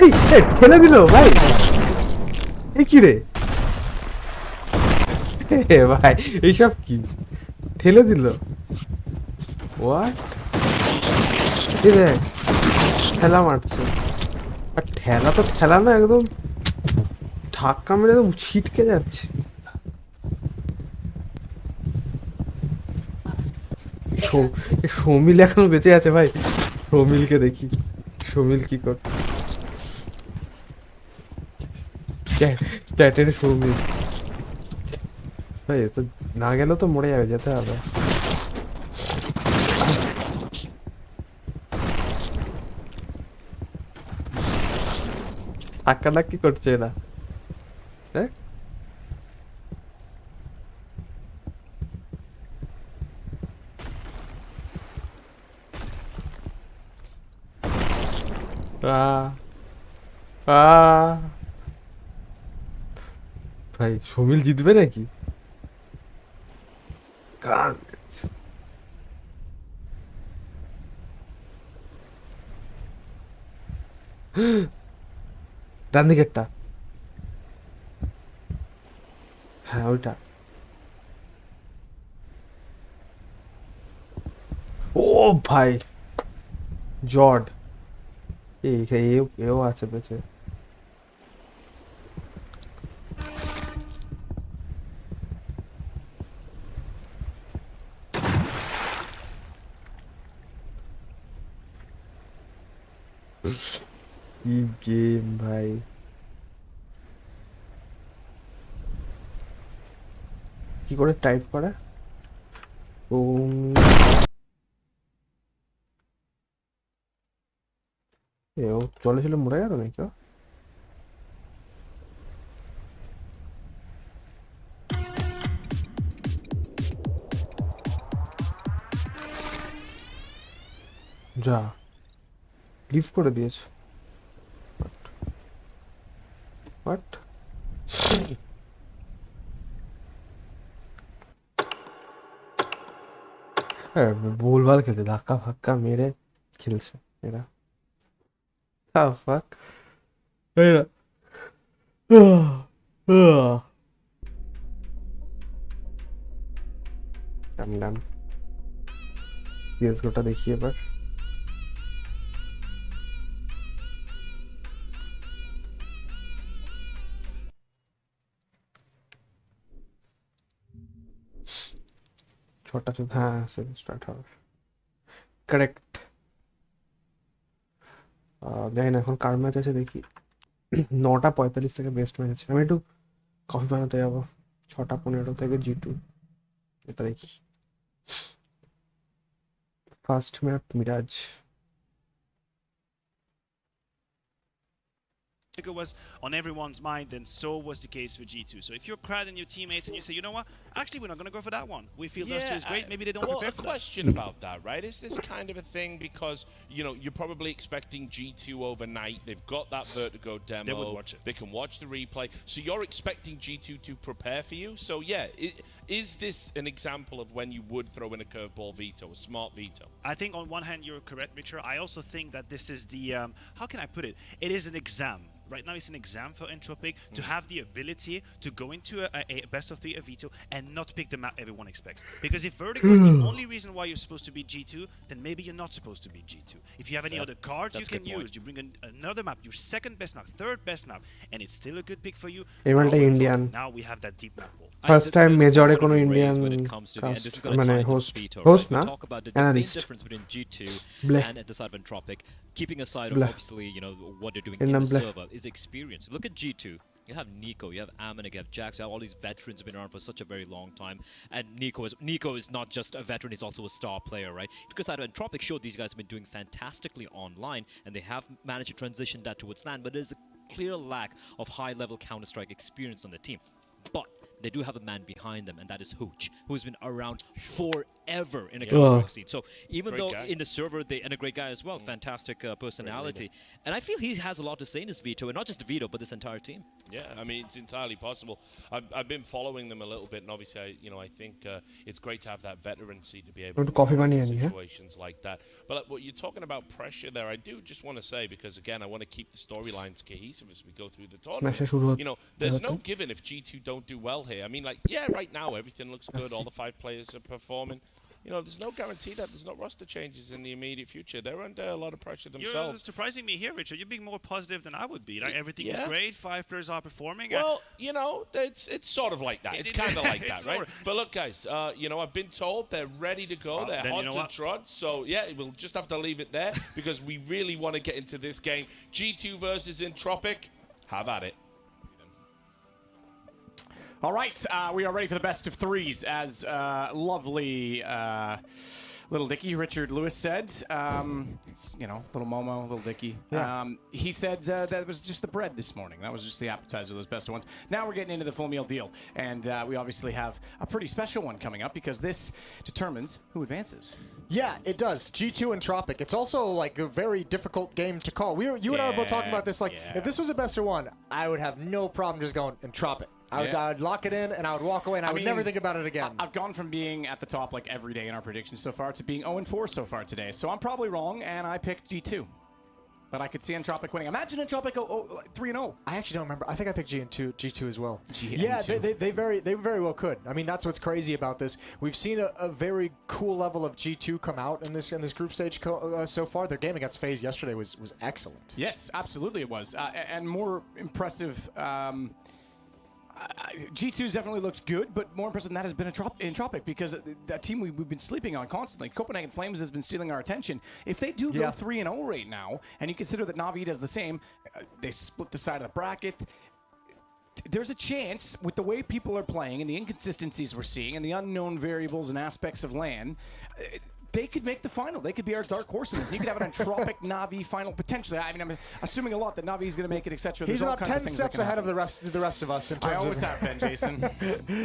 এই ঠেলে দিল ভাই। এই কি রে ভাই, এইসব কি? ঠেলে দিল। হোয়াট? এই দেখ, ঠেলা মারছে। আর ঠেলা তো ঠেলা না, একদম ধাক্কা মেরে একদম ছিটকে যাচ্ছে। সৌমিল এখনো বেঁচে আছে ভাই। সৌমিলকে দেখি, সৌমিল কি করছে। চ্যাটের সৌমিল ভাই, তো না গেলেও তো মরে যাবে, যেতে হবে। টাক্কা কি করছে এরা? ভাই সৌমিল জিতবে নাকি? কান ডান দিকেরটা, হ্যাঁ ওইটা। ও ভাই জর্ড, এও আছে পেছে। কি গেম ভাই, কি করে টাইপ করে? ও চলেছিল, মরে গেল নাকি? যা লিভ করে দিয়েছে। What? ভুলভাল খেলছে, ধাক্কা ফাক্কা মেরে খেলছে এরা। এরা ডান সিএসগোটা দেখি এবার। ছটা চোদ্দ, হ্যাঁ স্টার্ট হবে কারেক্ট। জানি না এখন কার ম্যাচ আছে দেখি। 9:45 থেকে বেস্ট ম্যাচ আছে। আমি একটু কফি বানাতে যাবো 6:15 থেকে G2, এটা দেখি। First map Mirage. Was on everyone's mind, and so was the case for G2. So if you're crowding your teammates and you say, you know what, actually we're not going to go for that one. We feel those two is great. Maybe they don't prepare for that. Well, a question about that, right? Is this kind of a thing because, you know, you're probably expecting G2 overnight. They've got that Vertigo demo. They would watch it. They can watch the replay. So you're expecting G2 to prepare for you. So yeah, is this an example of when you would throw in a curveball veto, a smart veto? I think on one hand you're correct, Richard. I also think that this is the how can I put it? It is an exam. Right now it's an exam for Entropic to have the ability to go into a best of 3 veto and not pick the map everyone expects. Because if Vertigo is the only reason why you're supposed to be G2, then maybe you're not supposed to be G2. If you have any other cards you can use, you bring another map, your second best map, third best map, and it's still a good pick for you. Indian. Now we have that deep map wall. First time major কোনো Indian মানে host না analyst difference between G2 Bleh. and at the side of Entropic, keeping aside Bleh. obviously, you know, what they're doing In in the Bleh. server, is experience. Look at G2. You have Nico, you have Amanek, you have Jax, you have all these veterans who've been around for such a very long time. And Nico is not just a veteran, he's also a star player, right? Because out of Entropic showed these guys have been doing fantastically online, and they have managed to transition that towards LAN, but there's a clear lack of high-level Counter-Strike experience on the team. But they do have a man behind them, and that is Hooch, who's been around forever in a Counter-Strike scene. So even Great though guy. in the server, and a great guy as well, fantastic personality. And I feel he has a lot to say in his veto, and not just the veto, but this entire team. Yeah, I mean, it's entirely possible. I've been following them a little bit, and obviously, I think it's great to have that veterancy to be able to coffee handle money, situations like that. But what you're talking about pressure there, I do just want to say, because again, I want to keep the storylines cohesive as we go through the tournament. You know, there's no given if G2 don't do well here. I mean, like, yeah, right now everything looks good. All the 5 players are performing. You know, there's no guarantee that there's not roster changes in the immediate future. They're under a lot of pressure themselves. You're surprising me here, Richard. You're being more positive than I would be. Like, everything is great. 5 players are performing. Well, you know, it's sort of like that. It's kind of like that, right? But look, guys, you know, I've been told they're ready to go. They're hot to trot. So, yeah, we'll just have to leave it there because we really want to get into this game. G2 versus Entropic. Have at it. All right, we are ready for the best of 3s, as lovely Little Dicky, Richard Lewis said. It's, you know, little Momo, little Dicky. Yeah. He said that was just the bread this morning. That was just the appetizer, those best of ones. Now we're getting into the full meal deal. And we obviously have a pretty special one coming up because this determines who advances. Yeah, it does. G2 Entropic. It's also like a very difficult game to call. You and I were both talking about this. Like, if this was a best of 1, I would have no problem just going Entropic. I would lock it in and I would walk away and I would never think about it again. I've gone from being at the top like every day in our predictions so far to being 0-4 so far today. So I'm probably wrong, and I picked G2. But I could see Entropic winning. Imagine Entropic go 3-0. I actually don't remember. I think I picked G2 as well. G2. Yeah, they very well could. I mean, that's what's crazy about this. We've seen a very cool level of G2 come out in this group stage so far. Their game against FaZe yesterday was excellent. Yes, absolutely it was. And more impressive. G2's definitely looked good, but more impressive than that has been Entropic, because that team we've been sleeping on constantly. Copenhagen Flames has been stealing our attention. If they do go 3-0 right now, and you consider that Na'Vi does the same, they split the side of the bracket, there's a chance, with the way people are playing and the inconsistencies we're seeing and the unknown variables and aspects of LAN, they could make the final. They could be our dark horse in this. And you could have an Entropic Na'Vi final potentially. I mean, I'm assuming a lot that Na'Vi is going to make it, etc. He's about 10 steps ahead of the rest of us in terms of... I always have been, Jason.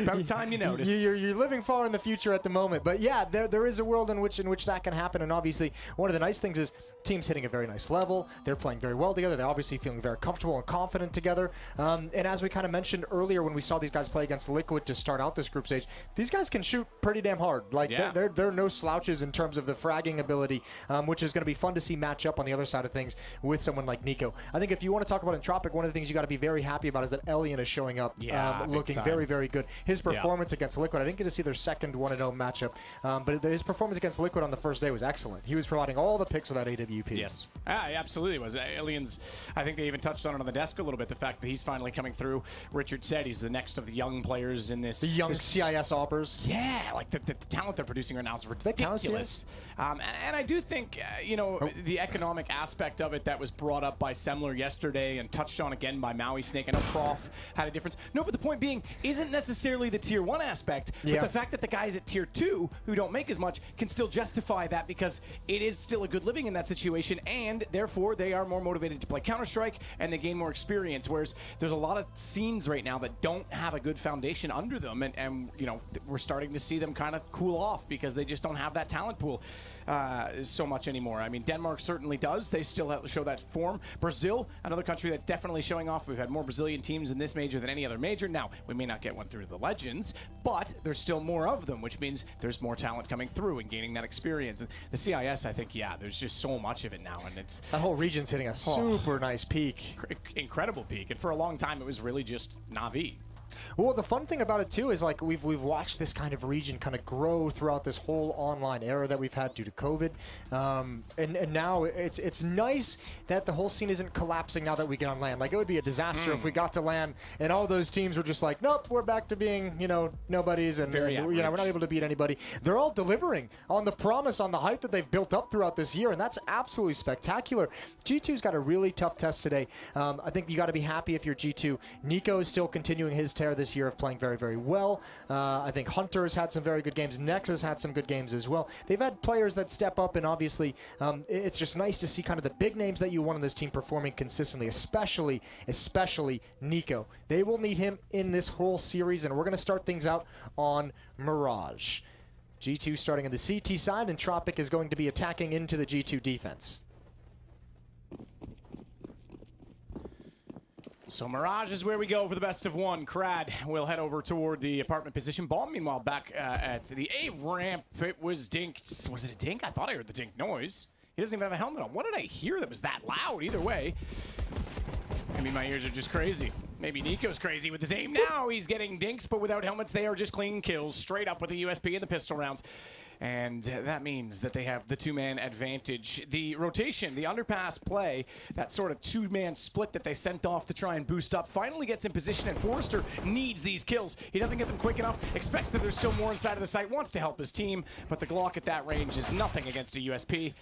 About time you noticed. You're living far in the future at the moment. But yeah, there is a world in which that can happen. And obviously, one of the nice things is teams hitting a very nice level. They're playing very well together. They're obviously feeling very comfortable and confident together. And as we kind of mentioned earlier when we saw these guys play against Liquid to start out this group stage, these guys can shoot pretty damn hard. Like, they're no slouches in terms of the fragging ability, which is going to be fun to see match up on the other side of things with someone like Nico. I think if you want to talk about Entropic, one of the things you got to be very happy about is that Elian is showing up, looking very, very good. His performance against Liquid, I didn't get to see their second 1-0 matchup, but his performance against Liquid on the first day was excellent. He was providing all the picks with that AWP. Yes, he absolutely was. Aliens, I think they even touched on it on the desk a little bit, the fact that he's finally coming through. Richard said he's the next of the young players in this. The young CIS oppers. Yeah, like the talent they're producing right now is ridiculous. And I do think, the economic aspect of it that was brought up by Semler yesterday and touched on again by Maui Snake. I know Prof had a difference. No, but the point being isn't necessarily the tier 1 aspect, but the fact that the guys at tier 2 who don't make as much can still justify that, because it is still a good living in that situation, and therefore they are more motivated to play Counter-Strike and they gain more experience, whereas there's a lot of scenes right now that don't have a good foundation under them, and we're starting to see them kind of cool off because they just don't have that talent pool so much anymore. I mean, Denmark certainly does. They still show that form. Brazil, another country that's definitely showing off. We've had more Brazilian teams in this major than any other major. Now, we may not get one through the Legends, but there's still more of them, which means there's more talent coming through and gaining that experience. And the CIS, I think, there's just so much of it now, and it's... That whole region's hitting a super nice peak. Incredible peak, and for a long time, it was really just Na'Vi. Well, the fun thing about it too is, like, we've watched this kind of region kind of grow throughout this whole online era that we've had due to COVID, and now it's nice that the whole scene isn't collapsing now that we get on LAN. Like, it would be a disaster if we got to LAN and all those teams were just like, nope, we're back to being nobodies, and we're not able to beat anybody. They're all delivering on the promise, on the hype that they've built up throughout this year, and that's absolutely spectacular. G2's got a really tough test today. I think you got to be happy if you're G2. Nico is still continuing his tear this year of playing very, very well. I think Hunter has had some very good games. Nex has had some good games as well. They've had players that step up, and obviously it's just nice to see kind of the big names that you want in this team performing consistently, especially Nico. They will need him in this whole series, and we're going to start things out on Mirage. G2 starting on the CT side, and Entropic is going to be attacking into the G2 defense. So Mirage is where we go for the best of one. Crad will head over toward the apartment position. Ball, meanwhile, back at the A ramp. It was dinked. Was it a dink? I thought I heard the dink noise. He doesn't even have a helmet on. What did I hear that was that loud? Either way, I mean, my ears are just crazy. Maybe Nico's crazy with his aim now. He's getting dinks, but without helmets, they are just clean kills. Straight up with the USP and the pistol rounds. And that means that they have the two-man advantage. The rotation, the underpass play, that sort of two-man split that they sent off to try and boost up, finally gets in position, and Forrester needs these kills. He doesn't get them quick enough, expects that there's still more inside of the site, wants to help his team, but the Glock at that range is nothing against a USP.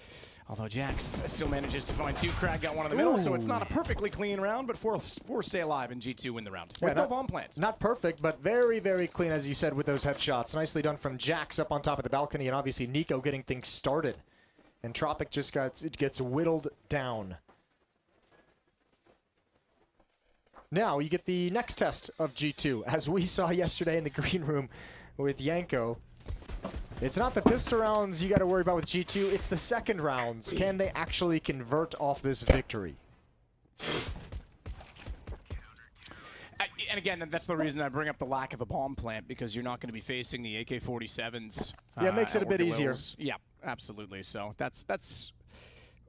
Although Jax still manages to find two. Crag got one in the middle, so it's not a perfectly clean round, but four stay alive and G2 win the round. With no bomb plants. Not perfect, but very, very clean, as you said, with those headshots. Nicely done from Jax up on top of the balcony, and obviously Nico getting things started. And Entropic just gets whittled down. Now you get the next test of G2, as we saw yesterday in the green room with Yanko. It's not the pistol rounds you got to worry about with G2, it's the second rounds. Can they actually convert off this victory? And again, that's the reason I bring up the lack of a bomb plant, because you're not going to be facing the AK-47s. Yeah, it makes it a bit easier. Yeah, absolutely. So that's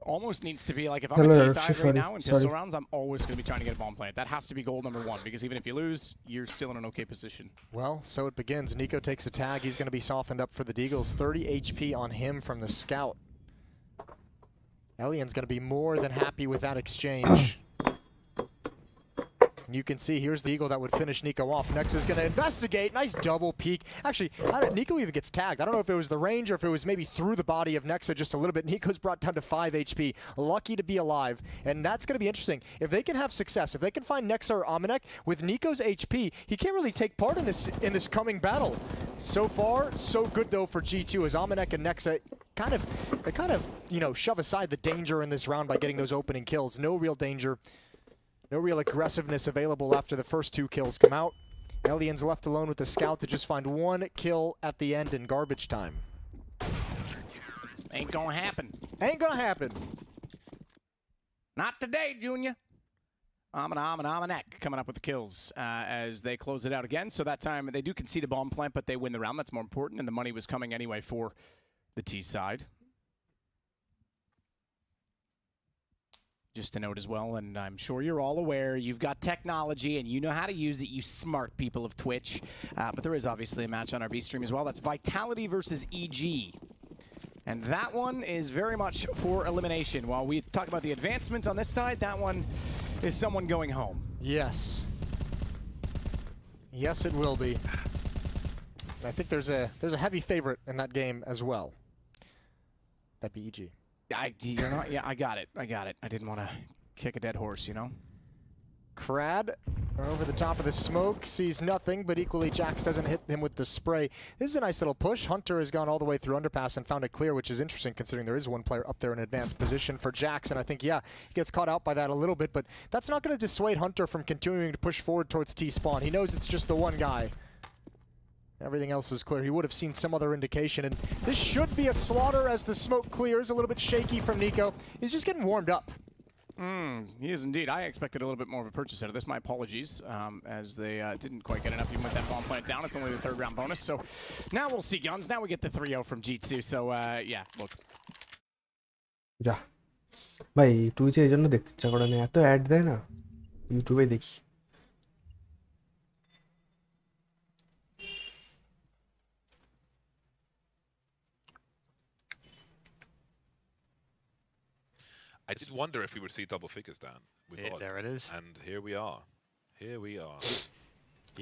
almost needs to be like, if I'm Hello, at T-side right now in pistol sorry. rounds, I'm always going to be trying to get a bomb plant. That has to be goal number 1, because even if you lose, you're still in an okay position. Well, so it begins. Nico takes a tag. He's going to be softened up for the Deagles. 30 HP on him from the scout. Elian's going to be more than happy with that exchange. And you can see here's the Eagle that would finish Nico off. Next is going to investigate. Nice double peek. Actually, Nico even gets tagged. I don't know if it was the range or if it was maybe through the body of Nexa just a little bit. Nico's brought down to 5 HP. Lucky to be alive. And that's going to be interesting. If they can have success, if they can find Nexa or Amanek with Nico's HP, he can't really take part in this coming battle. So far, so good though for G2 as Amanek and Nexa kind of, you know, shove aside the danger in this round by getting those opening kills. No real danger. No real aggressiveness available after the first 2 kills come out. Elian's left alone with the scout to just find 1 kill at the end in garbage time. Ain't gonna happen. Ain't gonna happen. Not today, Junior. Amanek coming up with the kills as they close it out again. So that time they do concede a bomb plant, but they win the round. That's more important, and the money was coming anyway for the T side. Just a note as well, and I'm sure you're all aware, you've got technology and you know how to use it, you smart people of Twitch. But there is obviously a match on our B stream as well. That's Vitality versus EG. And that one is very much for elimination. While we talk about the advancement on this side, that one is someone going home. Yes. Yes, it will be. And I think there's a heavy favorite in that game as well. That'd be EG. Yeah, I got it. I didn't want to kick a dead horse, you know? Crad over the top of the smoke, sees nothing, but equally Jax doesn't hit him with the spray. This is a nice little push. Hunter has gone all the way through underpass and found it clear, which is interesting considering there is one player up there in advanced position for Jax, and I think, yeah, he gets caught out by that a little bit, but that's not going to dissuade Hunter from continuing to push forward towards T-spawn. He knows it's just the one guy. Everything else is clear. He would have seen some other indication, and this should be a slaughter as the smoke clears. A little bit shaky from Nico. He's just getting warmed up. He is indeed. I expected a little bit more of a purchase out of this. My apologies, as they didn't quite get enough even with that bomb plant down. It's only the 3rd round bonus, so now we'll see guns. Now we get the 3-0 from G2, so yeah, look. যা ভাই টুইচে এই জন্য দেখতে ইচ্ছা করে না, এত add দেয় না, ইউটিউবে দেখি। I did wonder if we would see double figures down with odds. There it is. And here we are. Here we are.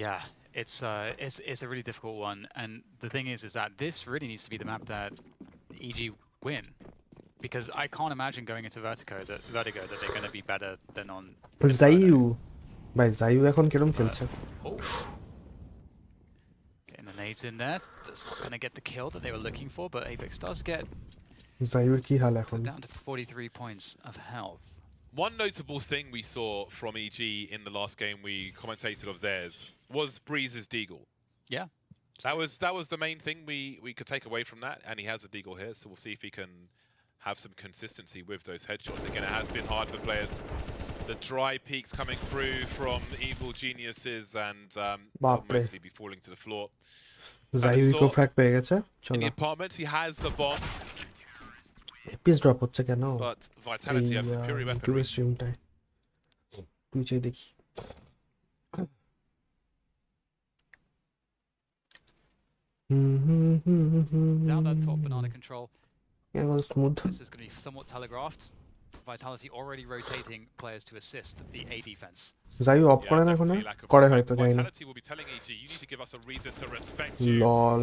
Yeah, it's a really difficult one, and the thing is that this really needs to be the map that EG win, because I can't imagine going into Vertigo that they're going to be better than on Zayu. ভাই Zayu এখন কিরকম খেলছে? Getting the nades in there, just not going to get the kill that they were looking for, but Apex does get Zayuর কি হাল এখন? down to 43 points of health. One notable thing we saw from EG in the last game we commentated of theirs was Breeze's deagle. Yeah. That was the main thing we could take away from that, and he has a deagle here, so we'll see if he can have some consistency with those headshots. Again, it has been hard for players. The dry peaks coming through from Evil Geniuses and mostly be falling to the floor. Zayu eco frag পেয়ে গেছে। In the apartments, he has the bomb. APS drop হচ্ছে কেন? But Vitality have superior weaponry. স্ট্রিমটাই টুইচে দেখি। Down that top banana control. Yeah, well, smooth. This is going to be somewhat telegraphed. Vitality already rotating players to assist the A defense. Zayu of করে না এখন? করে হয়তো জানি না। Vitality will be telling EG, you need to give us a reason to respect you. Lol.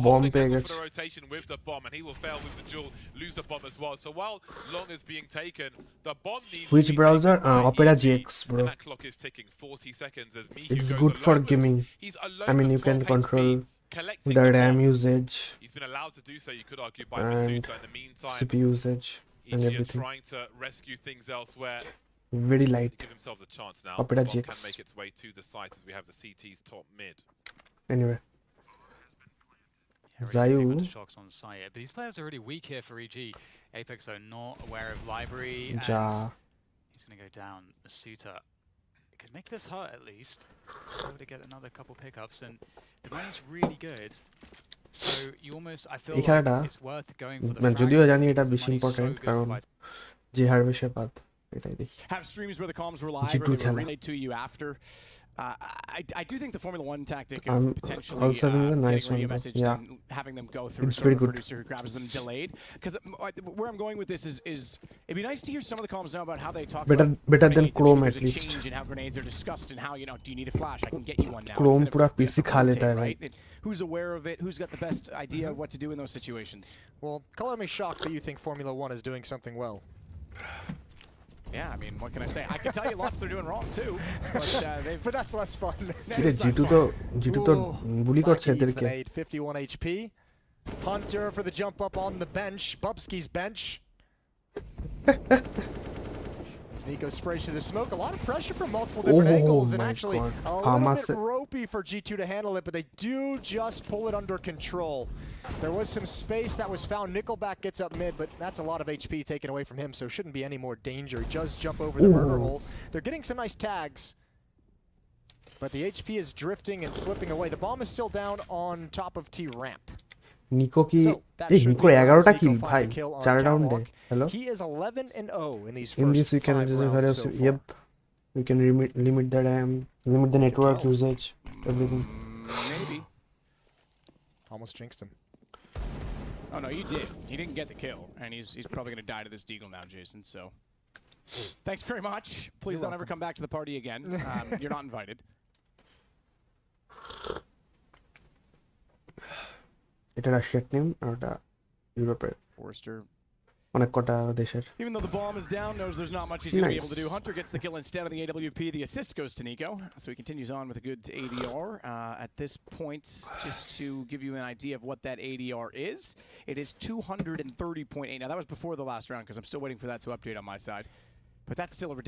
Bomb পেয়ে গেছে। For the rotation with the bomb, and he will fail with the duel, lose the bomb as well. So while long is being taken, the bomb needs Which to be browser? taken by Opera EG, GX, bro. and that clock is ticking 40 seconds as Mihu It's goes good for alone with- gaming. He's alone I mean, with you can 12 control HP, collecting the the RAM bomb. usage He's been allowed to do so, you could argue, by and Masuta. In the meantime, CPU usage and EG are everything. trying to rescue things elsewhere. Very light. Give themselves a chance now. Opera The bomb GX. can make its way to the site as we have the CT's top mid. Anyway. Really Zayu. with the shocks on site, but these players are really weak here for EG. Apex are not aware of library, and Ja. he's going to go down. Masuta could make this hurt at least. Able to get another couple pickups, and the money's really good. So you almost, I feel এই খেলাটা like it's worth going for the মানে frags যদিও জানি এটা because the বেশি money's so important good কারণ for যে হারবে সে বাদ, এটাই দেখি। Have streams where the comms were live or they were relayed to you after. I do think the Formula 1 tactic of potentially also having a nice getting radio one, message yeah. and having them go through It's sort very of a good. producer who grabs them delayed. Because where I'm going with this is it'd be nice to hear some of the comms now about how they talk Better about than grenades. Chrome Maybe at there's a least. change in how grenades are discussed and how, you know, do you need a flash? I can get you one now. Chrome instead of पूरा we have PC to खा लेता rotate, है भाई। right? Who's aware of it? Who's got the best idea of what to do in those situations? Well, color me shocked that you think Formula 1 is doing something well. Yeah, I mean, what can I say? I can tell you lots they're doing wrong too, but that's less fun. ये G2 तो bully करছে এদেরকে। 51 HP. Hunter for the jump up on the bench. Bubsky's bench. As Nico sprays through the smoke, a lot of pressure from multiple different angles, and actually a little bit ropey for G2 to handle it, but they do just pull it under control. There was some space that was found. Nickelback gets up mid, but that's a lot of HP taken away from him, so shouldn't be any more danger. He does jump over the murder hole. They're getting some nice tags, but the HP is drifting and slipping away. The bomb is still down on top of T ramp. Nicco কি এই নিকোর 11টা কিল ভাই 4 রাউন্ডে। Hello, he is 11-0 in these in this first we can 5 just rounds so far. yep, we can limit the RAM, limit the network usage, everything. maybe. Almost jinxed him. Oh no, you did. He didn't get the kill, and he's probably going to die to this deagle now, Jason. So, thanks very much. Please don't ever come back to the party again. You're not invited. এটা রাশিয়ার team আর ওটা ইউরোপের Forrester, অনেক কটা দেশের। even though the bomb is down, knows there's not much he's going to be able to do. Hunter gets the kill instead of the AWP. The assist goes to Nico, so he continues on with a good ADR. At this point, just to give you an idea of what that ADR is, it is 230.8. Now, that was before the last round, because I'm still waiting for that to update on my side. But that's still a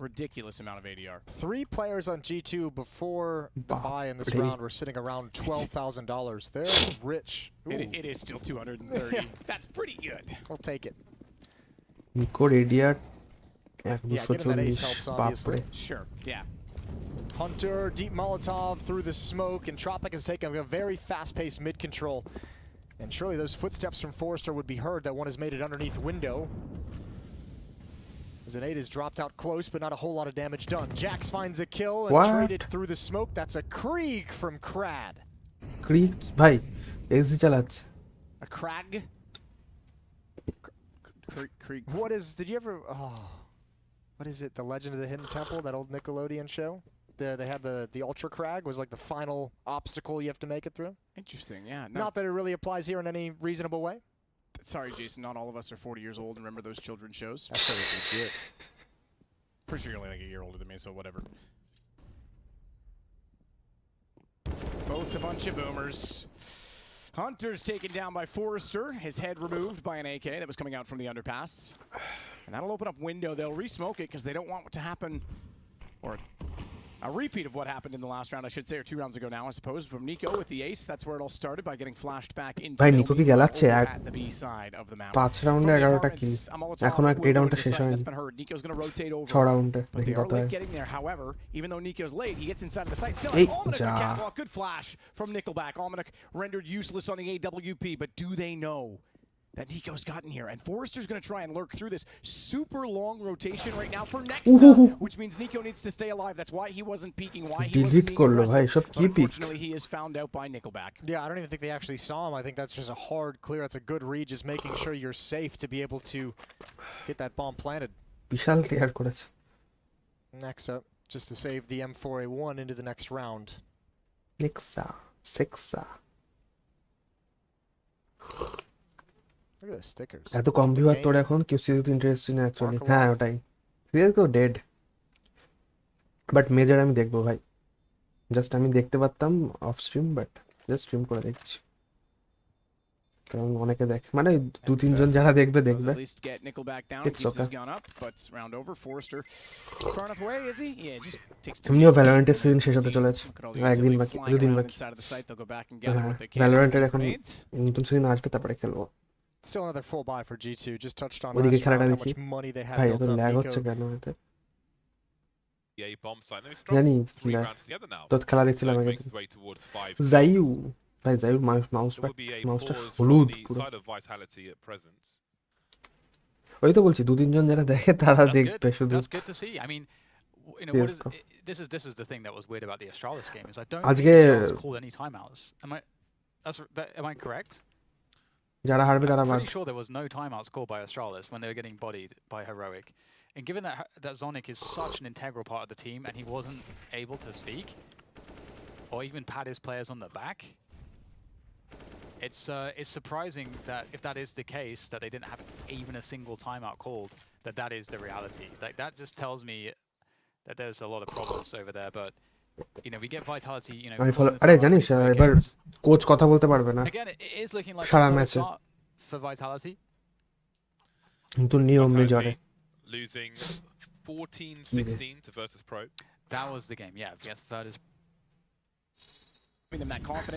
ridiculous amount of ADR. 3 players on G2 before the buy in this round were sitting around $12,000. They're rich. It is still 230. That's pretty good. We'll take it. নিকোর ADR Yeah, given that ace helps, obviously. Sure, yeah. Hunter, deep Molotov through the smoke, and Tropic has taken a very fast-paced mid-control. And surely those footsteps from Forrester would be heard. That one has made it underneath the window. As an 8 is dropped out close, but not a whole lot of damage done. Jax finds a kill and traded through the smoke. That's a Krieg from Krad. Krieg, ভাই এক্সি চালাচ্ছে। A Krag? Krieg. What is, did you ever, what is it, The Legend of the Hidden Temple, that old Nickelodeon show? They had the Ultra Krag was like the final obstacle you have to make it through. Interesting, yeah. No. Not that it really applies here in any reasonable way. Sorry, Jason, not all of us are 40 years old and remember those children's shows. That's really legit. Pretty sure you're only like a year older than me, so whatever. Both a bunch of boomers. Hunter's taken down by Forrester, his head removed by an AK that was coming out from the underpass. And that'll open up window. They'll re-smoke it because they don't want what to happen, or a repeat of what happened in the last round, I should say, or 2 rounds ago now, I suppose, from Nico with the ace. That's where it all started, by getting flashed back into at the B side of the map. 5 রাউন্ডে 11টা কিল। এখনো এই রাউন্ডটা শেষ হয়নি। Nico's going to rotate over. 6 রাউন্ডে But they are late getting there. However, even though Nico's late, he gets inside of the site. Still, Almanac catwalk. Good flash from Nickelback. Almanac rendered useless on the AWP, but do they know that Nico's gotten here? And Forrester's going to try and lurk through this super long rotation right now for Nexa, which means Nico needs to stay alive. That's why he wasn't peeking, why he wasn't being aggressive. But unfortunately, he is found out by Nickelback. Yeah, I don't even think they actually saw him. I think that's just a hard clear. That's a good read, just making sure you're safe to be able to get that bomb planted. বিশাল clear করেছে। Next up, just to save the M4A1 into the next round. Nexa. Look at the stickers. এত কম view আর তোর এখন কেউ serious interesting actually. হ্যাঁ ওটাই serious তো dead, but major আমি দেখবো ভাই। জাস্ট আমি দেখতে পারতাম of stream, but just stream করে দেখছি, কারণ অনেকে দেখে, মানে 2-3 জন যারা দেখবে এমনিও ভ্যালোরেন্টের সিজন শেষ হতে চলেছে, একদিন বাকি, 2 দিন বাকি। ভ্যালোরেন্টের এখন নতুন সিজন আসবে, তারপরে খেলবো। Still another full buy for G2. Just touched on ওদিকে খেলাটা how দেখি much money they have ভাই, built এত up. ল্যাগ হচ্ছে কেন এতে জানি জানি কি ল্যাগ। তো খেলা দেখছিলাম আগে। জাইউ ভাই, জাইউ মাউসটা হলুদ পুরো। ওই তো বলছি 2-3 জন যারা দেখে তারা দেখবে শুধু। That's good to see. I mean, you know, what is this is the thing that was weird about the Astralis game is I don't think the Astralis call any timeouts. Am I correct? যারা হারবে তারা I'm বাদ। pretty sure there was no timeouts called by Astralis when they were getting bodied by Heroic. And given that Zonic is such an integral part of the team and he wasn't able to speak or even pat his players on the back, it's surprising that if that is the case, that they didn't have even a single timeout called, that is the reality. Like that just tells me that there's a lot of problems over there. But you know, we get Vitality. You know, আরে জানিস এবার coach কথা বলতে পারবে না again, it is looking like Sara a slow ম্যাচে start for Vitality. কিন্তু নিয়ম মেজরে losing 14-16 to Virtus Pro. That was the game. Yeah, yes, Virtus.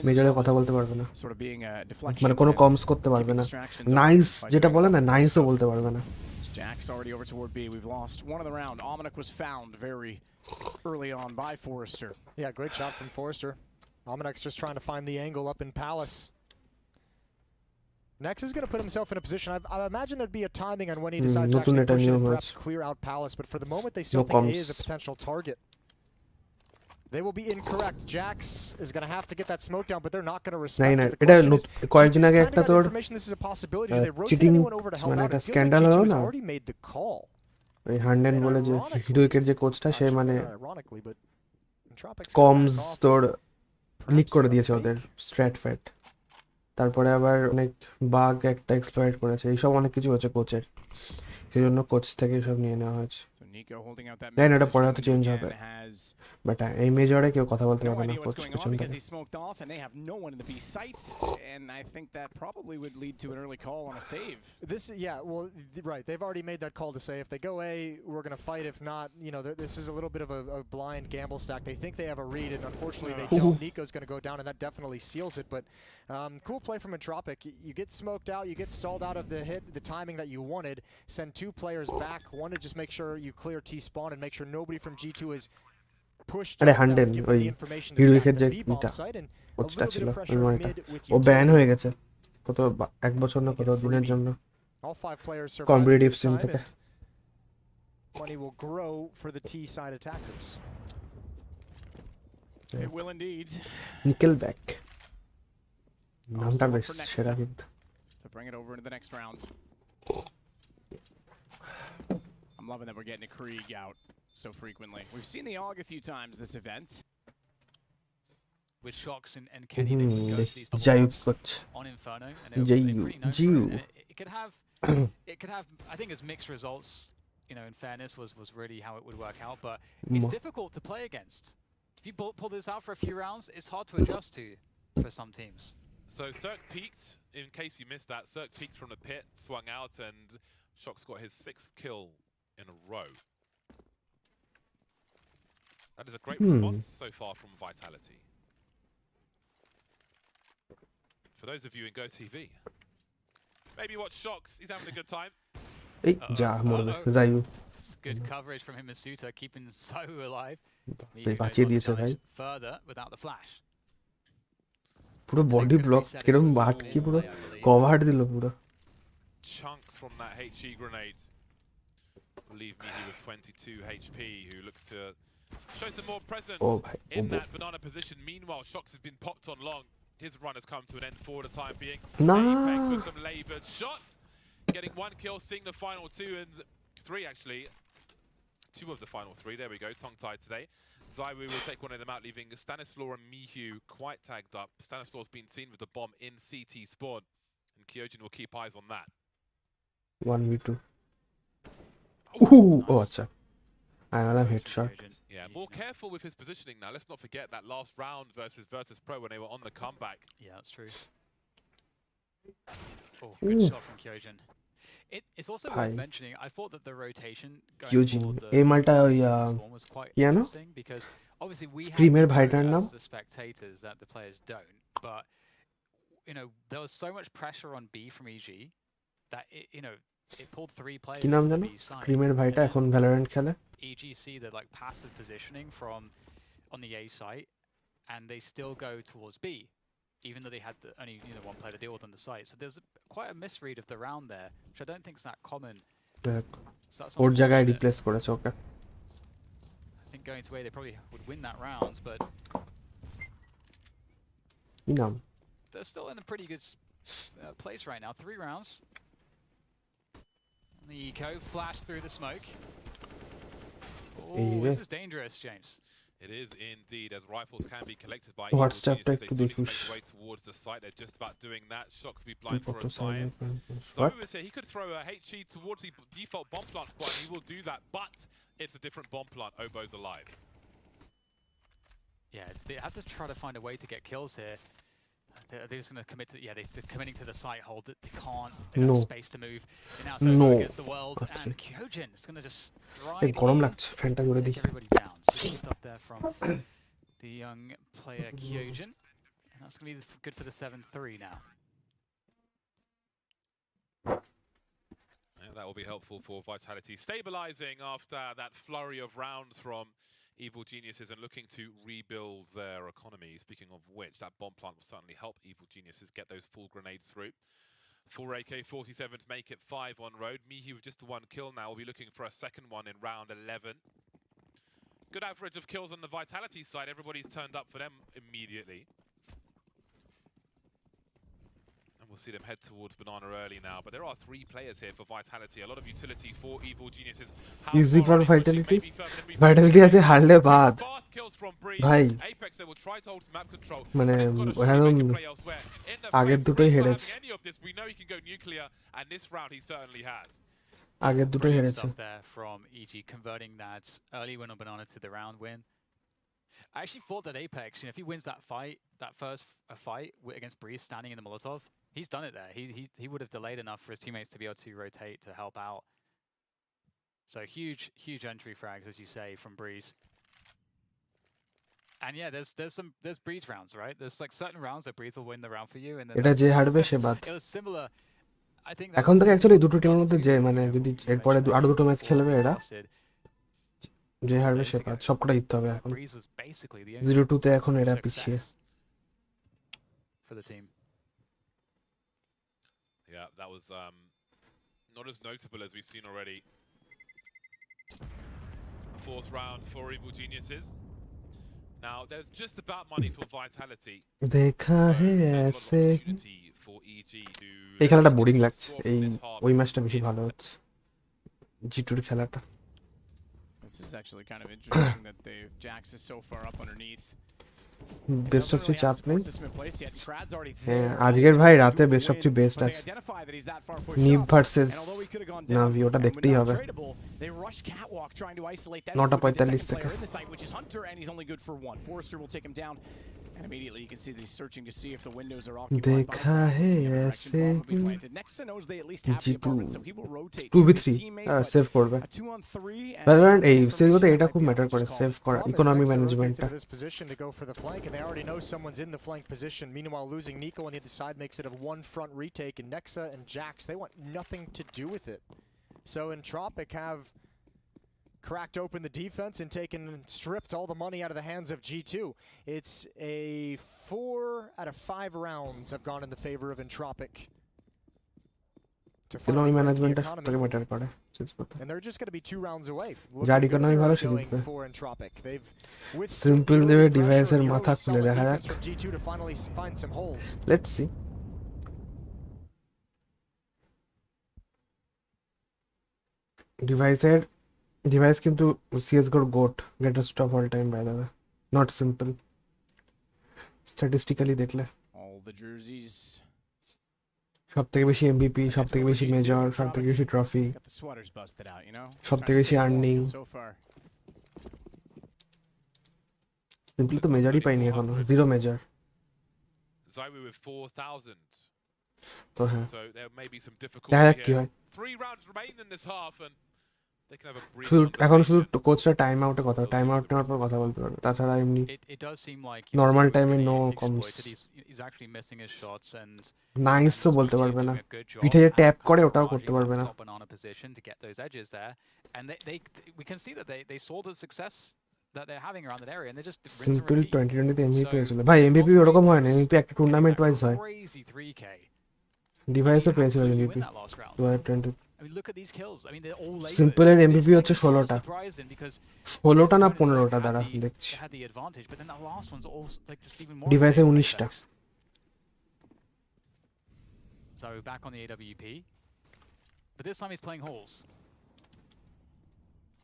মেজরে কথা বলতে পারবে না, মানে কোনো কমস করতে পারবে না, নাইস যেটা বলে না নাইসও বলতে পারবে না। Jack's already over toward B. We've lost one of the round. Almanac was found very early on by Forrester. Yeah, great shot from Forrester. Almanac's just trying to find the angle up in Palace. Nex is going to put himself in a position. I imagine there'd be a timing on when he decides to actually push it and perhaps clear out Palace, but for the moment they still think A is a potential target. They will be incorrect. Jax is going to have to get that smoke down, but they're not going to respect it. এটা কয়েকদিন আগে একটা তোর cheating মানে একটা scandal হলো না, ওই হান্ডেন বলে যে হিরোইকের যে কোচটা সে মানে কমস তোর লিক করে দিয়েছে ওদের স্ট্র্যাট ফ্যাট, তারপরে আবার অনেক বাগ একটা এক্সপ্লয়েট করেছে, এইসব অনেক কিছু হচ্ছে কোচের, সেই জন্য কোচ থেকে সব নিয়ে নেওয়া হয়েছে। জানি না এটা পরে হয়তো চেঞ্জ হবে, বাট এই মেজরে কেউ কথা বলতে পারবে না কোচ পেছন থেকে। Right, they've already made that call to say if they go A, we're going to fight. If not, you know, this is a little bit of a blind gamble stack. They think they have a read, and unfortunately they don't. Nico's going to go down, and that definitely seals it. But cool play from Entropic. You get smoked out, you get stalled out of the hit, the timing that you wanted. Send 2 players back. One to just make sure you clear T-spawn and make sure nobody from G2 is pushed. আরে হান্ডেন ওই হিরোইকের যে এটা কোচটা ছিল ও ban হয়ে গেছে কত 1 বছর না কত দিনের জন্য কম্পিটিটিভ সিন থেকে। Money will grow for the T-side attackers. It will indeed. Nickelback. নামটা বেশ সেরা কিন্তু। To bring it over into the next round. I'm loving that we're getting a Krieg out so frequently. We've seen the AUG a few times this event. With Shocks and Kenny, they can go to these on Inferno, and they're pretty known for it. It could have, I think, as mixed results. You know, in fairness, was really how it would work out. But it's difficult to play against. If you pull this out for a few rounds, it's hard to adjust to for some teams. So Cirque peaked. In case you missed that, Cirque peaked from the pit, swung out, and Shocks got his 6th kill in a row. That is a great response so far from Vitality. For those of you in GoTV, maybe watch Shocks. He's having a good time. এই যা মরবে যাইও। Good coverage from him and Suta, keeping Zayu alive. বাঁচিয়ে দিয়েছে ভাই। Further without the flash. পুরো body block কিরকম বাটকি পুরো কভার দিল পুরো। Chunks from that HE grenade. Believe me, he with 22 HP, who looks to show some more presence in that banana position. Meanwhile, Shocks has been popped on long. His run has come to an end for the time being. Apex with some laboured shots, getting 1 kill, seeing the final 2 and 3 actually. 2 of the final 3. There we go. Tongue-tied today. Zaiwu will take one of them out, leaving Stanislaw and Mihu quite tagged up. Stanislaw's been seen with the bomb in CT spawn, and Kyojin will keep eyes on that. 1v2. Ooh, oh, acha. I'm headshot. Yeah, more careful with his positioning now. Let's not forget that last round versus Virtus Pro when they were on the comeback. Yeah, that's true. Oh, good shot from Kyojin. It's also worth mentioning, I thought that the rotation going forward was quite interesting because obviously we have the spectators that the players don't, but you know, there was so much pressure on B from EG that it pulled 3 players to the B side. Screamer ভাইটা এখন Valorant খেলে। EG see the like passive positioning from on the A site and they still go towards B. Even though they had only 1 player to deal with on the site. So there's quite a misread of the round there, which I don't think is that common So that's ওর জায়গায় unfortunate. Replace করেছে ওকে I think going to A, they probably would win that round, but কি নাম they're still in a pretty good place right now. 3 rounds. And the eco flashed through the smoke. Oh, this is dangerous, James. It is indeed, as rifles can be collected by WhatsApp evil geniuses. to They the slowly make push. their way towards the site. They're just about doing that. Shocks to be blind for a What? time. So we say he could throw a HE towards the default bomb plant spot, and he will do that, but it's a different bomb plant. Obo's alive. Yeah, they have to try to find a way to get kills here. They're just going to commit to, yeah, they're committing to the site hold that they can't, they No. have space to move. And now it's Obo against the world, and Kyojin is going to just এই drive গরম in, লাগছে ফ্যানটা জোরে দিই take everybody down. So good stuff there from the young player Kyojin. And that's going to be good for the 7-3 now. Yeah, that will be helpful for Vitality. Stabilizing after that flurry of rounds from Evil Geniuses and looking to rebuild their economy. Speaking of which, that bomb plant will certainly help Evil Geniuses get those full grenades through. 4 AK-47s make it 5 on road. Mihi with just the 1 kill now will be looking for a second one in round 11. Good average of kills on the Vitality side. Everybody's turned up for them immediately. And we'll see them head towards Banana early now. But there are 3 players here for Vitality. A lot of utility for Evil Geniuses. Easy for Vitality. Vitality আছে হারলে বাদ ভাই মানে একদম আগের দুটোই হেরেছে আগের দুটোই Brilliant হেরেছে stuff there from EG, converting that early win on Banana to the round win. I actually thought that Apex, you know, if he wins that fight, that first fight against Breeze standing in the Molotov, he's done it there. He would have delayed enough for his teammates to be able to rotate to help out. So huge entry frags, as you say, from Breeze. And yeah, there's Breeze rounds, right? There's like certain rounds where Breeze will win the round for you, and then এটা যে হারবে সে বাদ it was similar. I think এখন থেকে actually দুটো টিমের মধ্যে যে মানে যদি এরপরে আরো দুটো ম্যাচ খেলবে এরা যে হারবে সে বাদ সবকটা জিততে হবে এখন 0-2 তে এখন এরা পিছিয়ে for the team. Yeah, that was not as notable as we've seen already. 4th round for Evil Geniuses. Now, there's just about money for Vitality. দেখা হে ऐसे এই খেলাটা বোরিং লাগছে এই ওই ম্যাচটা বেশি ভালো হচ্ছে জি2 এর খেলাটা This is actually kind of interesting that Jax is so far up underneath. Best of three চাপ নেই হ্যাঁ আজকের ভাই রাতে বেস্ট অফ থ্রি বেস্ট আছে নিভ ভার্সেস নাভি ওটা দেখতেই হবে 9:45 থেকে And immediately you can see that he's searching to see if the windows are देखा है ऐसे Nexus knows they at least have the apartment, so he will rotate 2v3 save করবে কারণ এই সেগুলোতে এটা খুব ম্যাটার করে সেভ করা economy ম্যানেজমেন্টটা this position to go for the flank, and they already know someone's in the flank position. Meanwhile, losing Nico on the other side makes it a 1 front retake, and Nexa and Jax, they want nothing to do with it. So Entropic have cracked open the defense and stripped all the money out of the hands of G2. It's a 4 out of 5 rounds have gone in the favor of Entropic. Economy ম্যানেজমেন্টটা সবথেকে matter করে And they're just going to be 2 rounds away. যার economy ভালো সে জিতবে simple দেবে ডিভাইসের মাথা খুলে দেখা যাক লেটস সি ডিভাইস কিন্তু সিএসগোর GOAT greatest of all time by the way not simple statistically দেখলে সবথেকে বেশি এমভিপি সবথেকে বেশি মেজর সবথেকে বেশি ট্রফি সবথেকে বেশি আর্নিং সিম্পলি তো মেজরই পাইনি এখনো 0 মেজর Zaiwu with 4,000. তো হ্যাঁ So there may be some দেখা যাক difficulty কি here. হয় 3 rounds remain in this half and they can have a brief শুধু এখন শুধু conversation. কোচটা টাইম আউটে কথা টাইম আউট নেওয়ার পর কথা বলতে পারবে তাছাড়া এমনি It does seem like normal Yusuf was টাইমে getting no exploited. Comms He's actually missing his shots and nice তো বলতে G2 পারবে না doing a good job পিঠে যে at ট্যাপ করে ওটাও barraging করতে পারবে the না top Banana position to get those edges there, and we can see that they saw the success that they're having around that area, and they just rinse and simple repeat. 2020 তে MVP হয়েছিল ভাই MVP ওরকম হয় না MVP একটা tournament wise হয় Crazy 3K. ডিভাইসও পেয়েছিল Absolutely MVP win that last round. 2020 I mean, look at these kills. I mean, they're all labors. সিম্পলের This এমবিপি হচ্ছে second kill was 16টা surprising because 16টা না his opponents, 15টা like, দ্বারা had the- দেখছি had the advantage, but then that last one's also like just even more ডিভাইসে insane 19টা effects. So back on the AWP, but this time he's playing halls.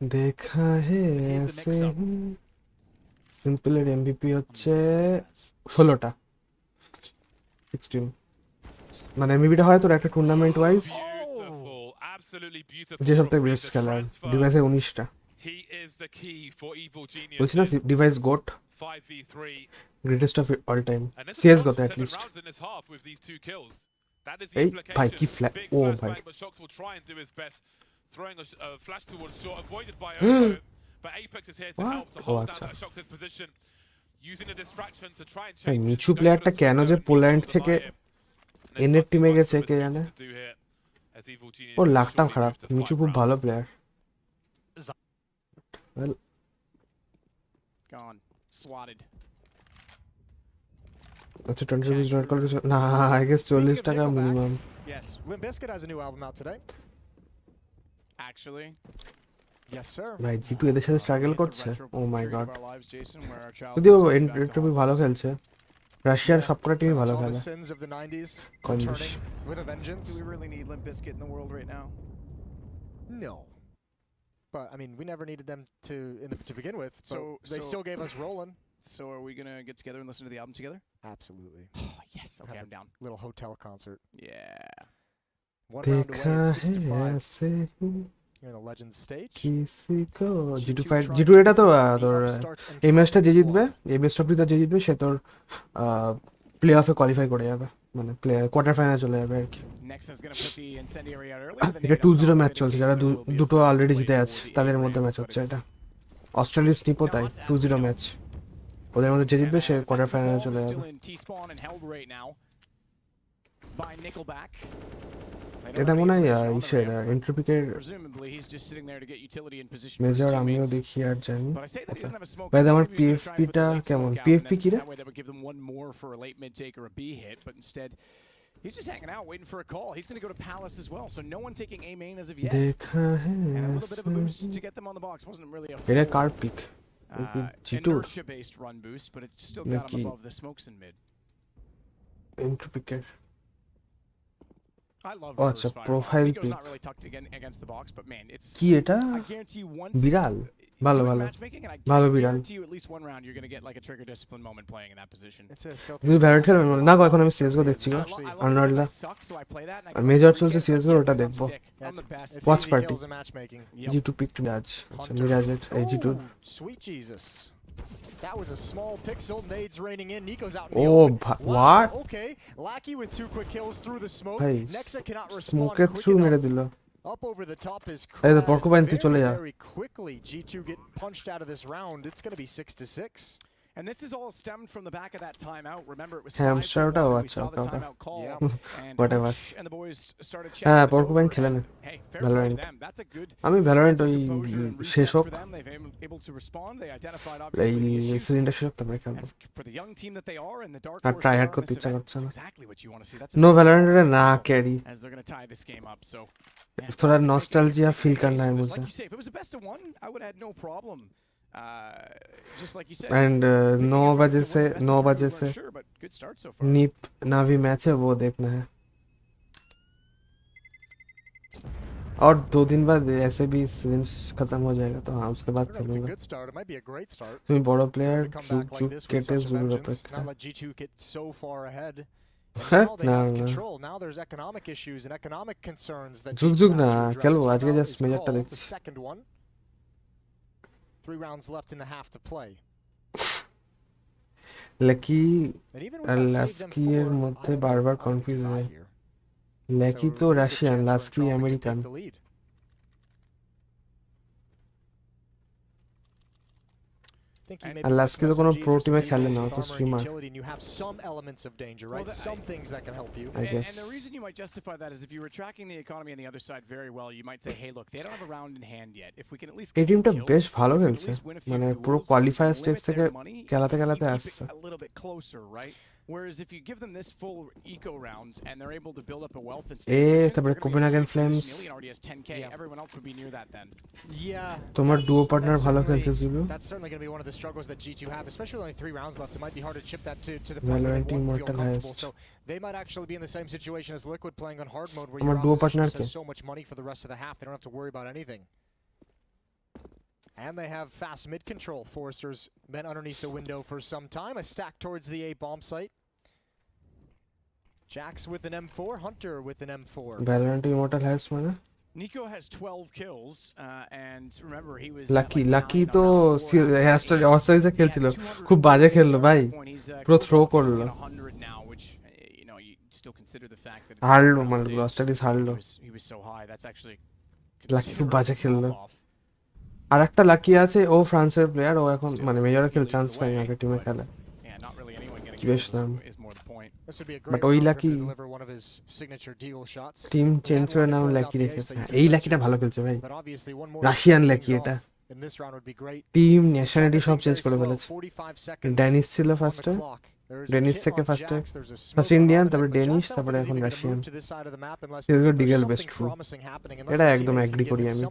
দেখা হে ऐसे সিম্পলের MBP হচ্ছে 16টা 16 মানে এমবিপিটা হয় তোর একটা tournament wise Beautiful, absolutely beautiful. যে সবথেকে from বেস্ট the খেলার transfer. ডিভাইসে 19টা He is the key for Evil Genius. বলছি না device goat 5v3. Greatest of all time And this is CS close গোতে to at 7 least rounds in this half with these 2 kills. That is the এই ভাই কি implication. Big ও first ভাই bang, but Shox will try and do his best, throwing a flash towards short, avoided by Oko. But Apex is here to What? help to Oh, hold down আচ্ছা that Shox's position, using the distraction to try and এই change. নিচু প্লেয়ারটা কেন যে Poland থেকে এনের টিমে গেছে কে জানে ওর লাকটাও খারাপ নিচু খুব ভালো প্লেয়ার Gone. Swatted. আচ্ছা 20 রুপিস ডট কল না আই গেস 40 টাকা minimum Yes. Limp Bizkit has a new album out today. Actually. Yes, sir. ভাই জিটু এদের সাথে স্ট্রাগল করছে ও my God Our lives, Jason, where our child যদিও entry ভালো খেলছে রাশিয়ার সবকটা টিমই ভালো All the খেলে sins of the 90s কম বেশি returning with a vengeance. Do we really need Limp Bizkit in the world right now? No. But I mean, we never needed them to begin with. But So they still gave us Rollin'. So are we gonna get together and listen to the album together? Absolutely. Oh yes. Okay, Have I'm a down. Little hotel concert. Yeah. One round away দেখা at 6 to 5. হে ऐसे You're in the Legends stage. কিসি কো G two fight G two এটা তো তোর এই ম্যাচটা যে জিতবে এই বেস্ট অফ থ্রিটা যে জিতবে সে তোর প্লে অফে কোয়ালিফাই করে যাবে মানে প্লে কোয়ার্টার ফাইনালে চলে যাবে আর কি Next is gonna put the incendiary out early. এটা 2-0 ম্যাচ চলছে যারা দুটো অলরেডি জিতে আছে তাদের মধ্যে ম্যাচ হচ্ছে এটা অস্ট্রেলিয়ার স্নিপও তাই 2-0 ম্যাচ ওদের মধ্যে যে জিতবে সে কোয়ার্টার ফাইনালে চলে যাবে Still in T-spawn and held right now by Nickelback. এটা মনে হয় ইসের এন্ট্রপিকের Presumably he's just sitting there to get utility in position. Major আমিও দেখি আর জানি But I say that he doesn't have a smoke. ভাই আমার Maybe he's gonna try and PFP put টা the late কেমন smoke out, পিএফপি and কি রে that way that would give them one more for a late mid take or a B hit, but instead he's just hanging out waiting for a call. He's going to go to Palace as well, so no one taking A main as of yet. দেখা হে And a little bit of a boost to get them on the box. Wasn't really a এটা full, car pick জিটুর inertia-based run boost, but it still got him Naki. above the smokes in mid. এন্ট্রপিকের I love Oh, reverse it's a fire. profile Nico's pick. not really tucked against the box, but man, it's কি এটা I guarantee you once বিড়াল ভালো doing ভালো matchmaking, and I ভালো বিড়াল guarantee you at least one round you're going to get like a trigger discipline moment playing in that position. It's a filthy. তুমি variant খেলবে না গো এখন আমি সিএসগো দেখছি গো I love আর্নল্ডা it because I suck, so I play that, and I আর go major every চলছে game, CSGO I'm ওটা sick. দেখবো I'm the best. It's Watch easy party. kills in matchmaking. Yep. G two pick Mirage আচ্ছা Hunter. মিরাজের এই G two Ooh, sweet Jesus. That was a small pixel. Nades raining in. Nico's out in Oh, the open. Wow, what? Okay. Lackey with 2 quick kills through the smoke. ভাই Nexa cannot respond স্মোকের quick through মেরে enough. দিল Up over the top is এই তো Crab. Porcupine তুই চলে যা Very quickly, G2 get punched out of this round. It's going to be 6-6. And this is all stemmed from the back of that timeout. Remember, it was Hamster 5-1, ওটাও we আচ্ছা saw okay the okay timeout call, and whatever. Hutch and the boys started হ্যাঁ checking this porcupine over. খেলে না Hey, fair play to Valorant them. That's a good আমি Valorant ওই composure and reset শেষ হোক for them. They've been able to respond. They identified এই obviously the issues. সিজনটা শেষ হোক তারপরে খেলবো And for the young team that they are and the dark আর horse try they hard are in করতে this ইচ্ছা event, করছে it's না exactly what you want to see. That's no a ভ্যালোরেন্টে না carry as they're going to tie this game up. So man, थोड़ा great nostalgia game. Feel Great करना है game. मुझे Like you say, if it was a best of one, I would have had no problem. Just like you said. And 9 बजे से 9 बजे से Sure, but good start so far. नीप नावी match है वो देखना है और 2 दिन बाद ऐसे भी सीजन खत्म हो जाएगा तो हाँ उसके बाद I don't know if it's a खेलूंगा good start. It might be a great start. তুমি বড় প্লেয়ার To come যুগ back like যুগ this with কেটে such a জুলুর vengeance. অপেক্ষা Not let G2 get so far ahead. And হ্যাঁ now they না have না control. Now there's economic issues and economic concerns that যুগ G2 যুগ have না to address. খেলবো আজকে Timeout জাস্ট is মেজরটা called, দেখছি the second one. 3 rounds left in the half to play. Lucky And even with আর that save them লাস্কি এর 4, মধ্যে I don't বারবার think কনফিউজ you হয় got here. লাকি So তো a good Russian chance for লাস্কি Entropic to American take the lead. Think you And- maybe আর got লাস্কি some তো কোনো SMGs প্রো or some টিমে খেলে vehicles না with তো armor and streamer utility, and you have some elements of danger, right? Well, Some things that can help you. I guess. And the reason you might justify that is if you were tracking the economy on the other side very well, you might say, hey, look, they don't have a round in hand yet. If we can at least এই get some টিমটা kills, বেশ ভালো we can at খেলছে least win a few মানে duels, পুরো we can qualifier stage limit থেকে their money, খেলাতে and খেলাতে keep it আসছে a little bit closer, right? Whereas if you give them this full eco round and they're able to build up a wealth and তারপরে Copenhagen flames already has 10k, everyone else would be near that then. Yeah. তোমার duo partner ভালো খেলছে Zulu. That's certainly going to be one of the struggles that G2 have, especially with only 3 rounds left. It might be hard to chip that to the point where they won't feel comfortable. So they might actually be in the same situation as Liquid playing on hard mode, where your opposition just has so much money for the rest of the half, they don't have to worry about anything. And they have fast mid control. Forrester's been underneath the window for some time. A stack towards the A bomb site. Jax with an M4, Hunter with an M4. Valorant Immortal has মানে Nico has 12 kills, and remember he was lucky তো Australia খেলছিল খুব বাজে খেললো ভাই পুরো throw করলো হারলো মানে অস্ট্রেলিয়া হারলো লাকি খুব বাজে খেললো আর একটা লাকি আছে ও ফ্রান্সের প্লেয়ার ও এখন মানে মেজরে খেল চান্স পায় না টিমে খেলে কি বেশ নাম বাট ওই লাকি টিম চেঞ্জ করে নাম লাকি রেখেছে এই লাকিটা ভালো খেলছে ভাই রাশিয়ান লাকি এটা টিম ন্যাশনালিটি সব চেঞ্জ করে ফেলেছে ড্যানিশ ছিল ফার্স্টে ডেনিস থেকে ফার্স্ট ইন্ডিয়ান তারপরে ডেনিশ তারপরে এখন রাশিয়ান সিএসগো ডিগেল বেস্ট ট্রু এটা একদম এগ্রি করি আমি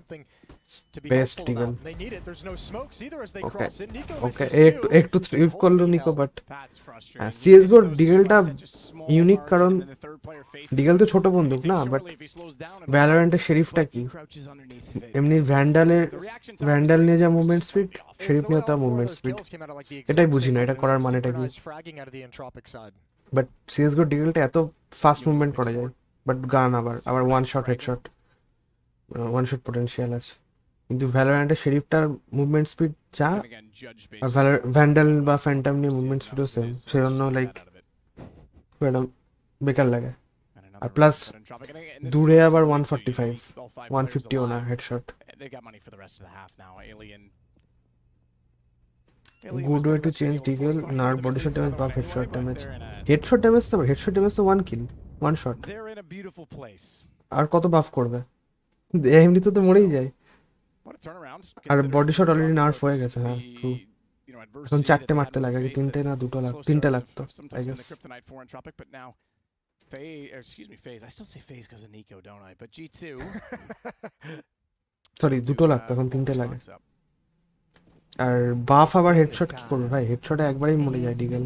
বেস্ট ডিগেল ওকে ওকে একটু ইউজ করলো নিকো বাট সিএসগো ডিগেলটা ইউনিক কারণ ডিগেল তো ছোট বন্দুক না বাট ভ্যালোরেন্টের শেরিফটা কি এমনি ভ্যান্ডাল নিয়ে যা মুভমেন্ট স্পিড শেরিফ নিয়ে তার মুভমেন্ট স্পিড এটাই বুঝি না এটা করার মানেটা কি বাট সিএসগো ডিগেলটা এত ফাস্ট মুভমেন্ট করা যায় বাট গান আবার one shot headshot one shot potential আছে কিন্তু ভ্যালোরেন্টের শেরিফটার মুভমেন্ট স্পিড যা আর ভ্যান্ডাল বা ফ্যান্টাম নিয়ে মুভমেন্ট স্পিডও সেম সেই জন্য লাইক ম্যাডাম বেকার লাগে আর প্লাস দূরে আবার 145 150 ও না headshot good way to change deagle not body shot damage buff headshot damage তো 1 kill 1 shot আর কত বাফ করবে এমনি তো মরেই যায় আর বডি শট অলরেডি নার্ফ হয়ে গেছে হ্যাঁ ট্রু এখন 4টে মারতে লাগে কি 3টে না 3টে লাগতো I guess FaZe, I still say FaZe because of Nico, don't I? But G2 sorry 2টো লাগতো এখন 3টে লাগে আর বাফ আবার হেডশট কি করবে ভাই হেডশটে একবারই মরে যায় ডিগেল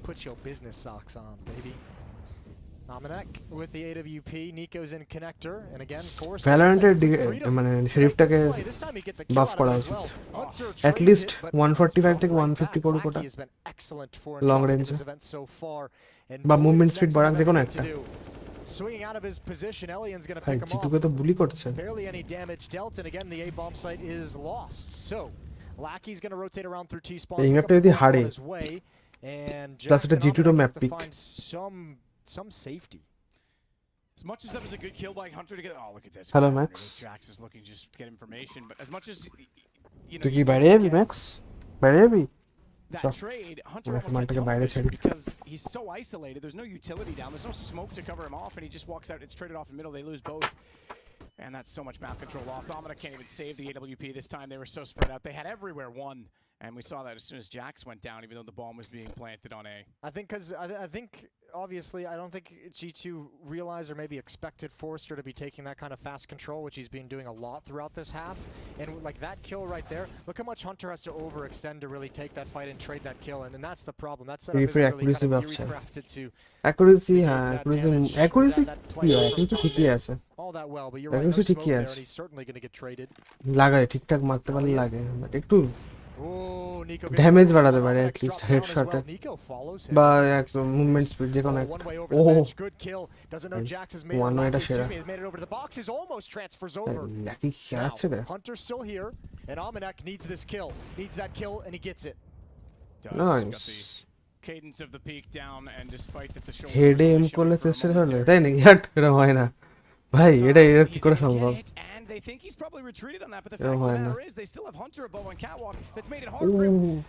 put your business socks on baby Nominac with the AWP Nico's in connector and again Force Valorant মানে শেরিফটাকে বাফ করা উচিত at least 145 থেকে 150 করে কোটা লং রেঞ্জে বা মুভমেন্ট স্পিড বাড়াক যে কোনো একটা swinging out of his position Elian's going to pick him off তো বুলি করছে barely any damage dealt and again the A bomb site is lost so Lackey's going to rotate around through T spawn এই ম্যাপটা যদি হারে and plus এটা G2 to map pick some safety as much as that was a good kill by Hunter to get look at this hello Max Jax is looking just to get information but as much as you know তুই কি বাইরে যাবি Max বাইরে যাবি that trade Hunter almost had because he's so isolated there's no utility down there's no smoke to cover him off and he just walks out it's traded off in the middle they lose both and that's so much map control lost Amina can't even save the AWP this time they were so spread out they had everywhere one and we saw that as soon as Jax went down even though the bomb was being planted on A I think because I think obviously I don't think G2 realized or maybe expected Forrester to be taking that kind of fast control which he's been doing a lot throughout this half and like that kill right there look how much Hunter has to overextend to really take that fight and trade that kill and that's the problem that's accuracy accuracy ঠিকই আছে all that well but you're right no smoke there and he's certainly going to get traded লাগায় ঠিকঠাক মারতে পারলে লাগে but একটু damage বাড়াতে পারে at least হেডশটে বা এক মুভমেন্ট স্পিড যে কোনো ও ওয়ান ওয়েটা সেরা লাকি খেলাচ্ছে রে Hunter still here and Almanac needs this kill needs that kill and he gets it nice cadence of the peak down and despite that the shoulder হেডে M করলে চেষ্টা করলে তাই নাকি হাট এটা হয় না ভাই এটা কি করে সম্ভব they think he's probably retreated on that but the fact of the matter is they still have Hunter above on catwalk that's made it hard for him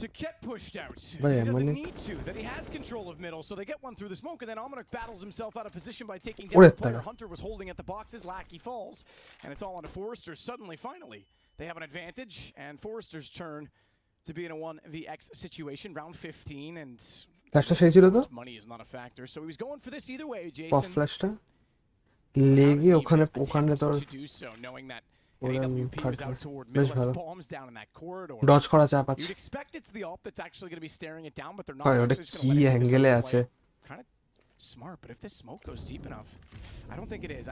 to get pushed out he doesn't need to that he has control of middle so they get one through the smoke and then Almanac battles himself out of position by taking down the player Hunter was holding at the boxes Lackey falls and it's all on to Forrester suddenly finally they have an advantage and Forrester's turn to be in a 1vx situation, round 15, and ফ্ল্যাশটা সেই ছিল তো money is not a factor. So he was going for this either way, pop Jason. ফ্ল্যাশটা লেগে ওখানে তোর To do so, knowing that AWP was out toward বেশ middle, ভালো the bombs down in that corridor. Dodge করা চাপ আছে You'd expect it's the op that's actually going to be staring it down, but they're not. হয় ওটা Actually just কি gonna let it অ্যাঙ্গেলে just আছে play. Kind of smart, but if this smoke goes deep enough, I don't think it is.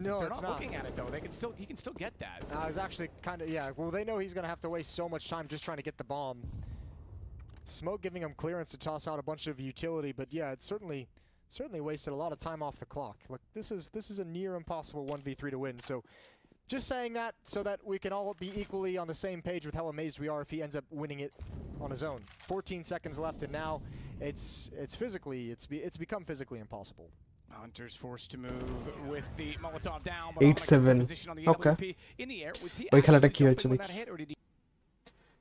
No, they're it's not not. looking at it though. He can still get that. It's actually kind of, yeah. Well, they know he's going to have to waste so much time just trying to get the bomb. Smoke giving him clearance to toss out a bunch of utility, but yeah, it's certainly wasted a lot of time off the clock. Look, this is a near impossible 1v3 to win. So just saying that so that we can all be equally on the same page with how amazed we are if he ends up winning it on his own. 14 seconds left, and now it's become physically impossible. Hunter's forced to move with the Molotov down. 8-7 ওকে ওই খেলাটা কি হচ্ছে দেখি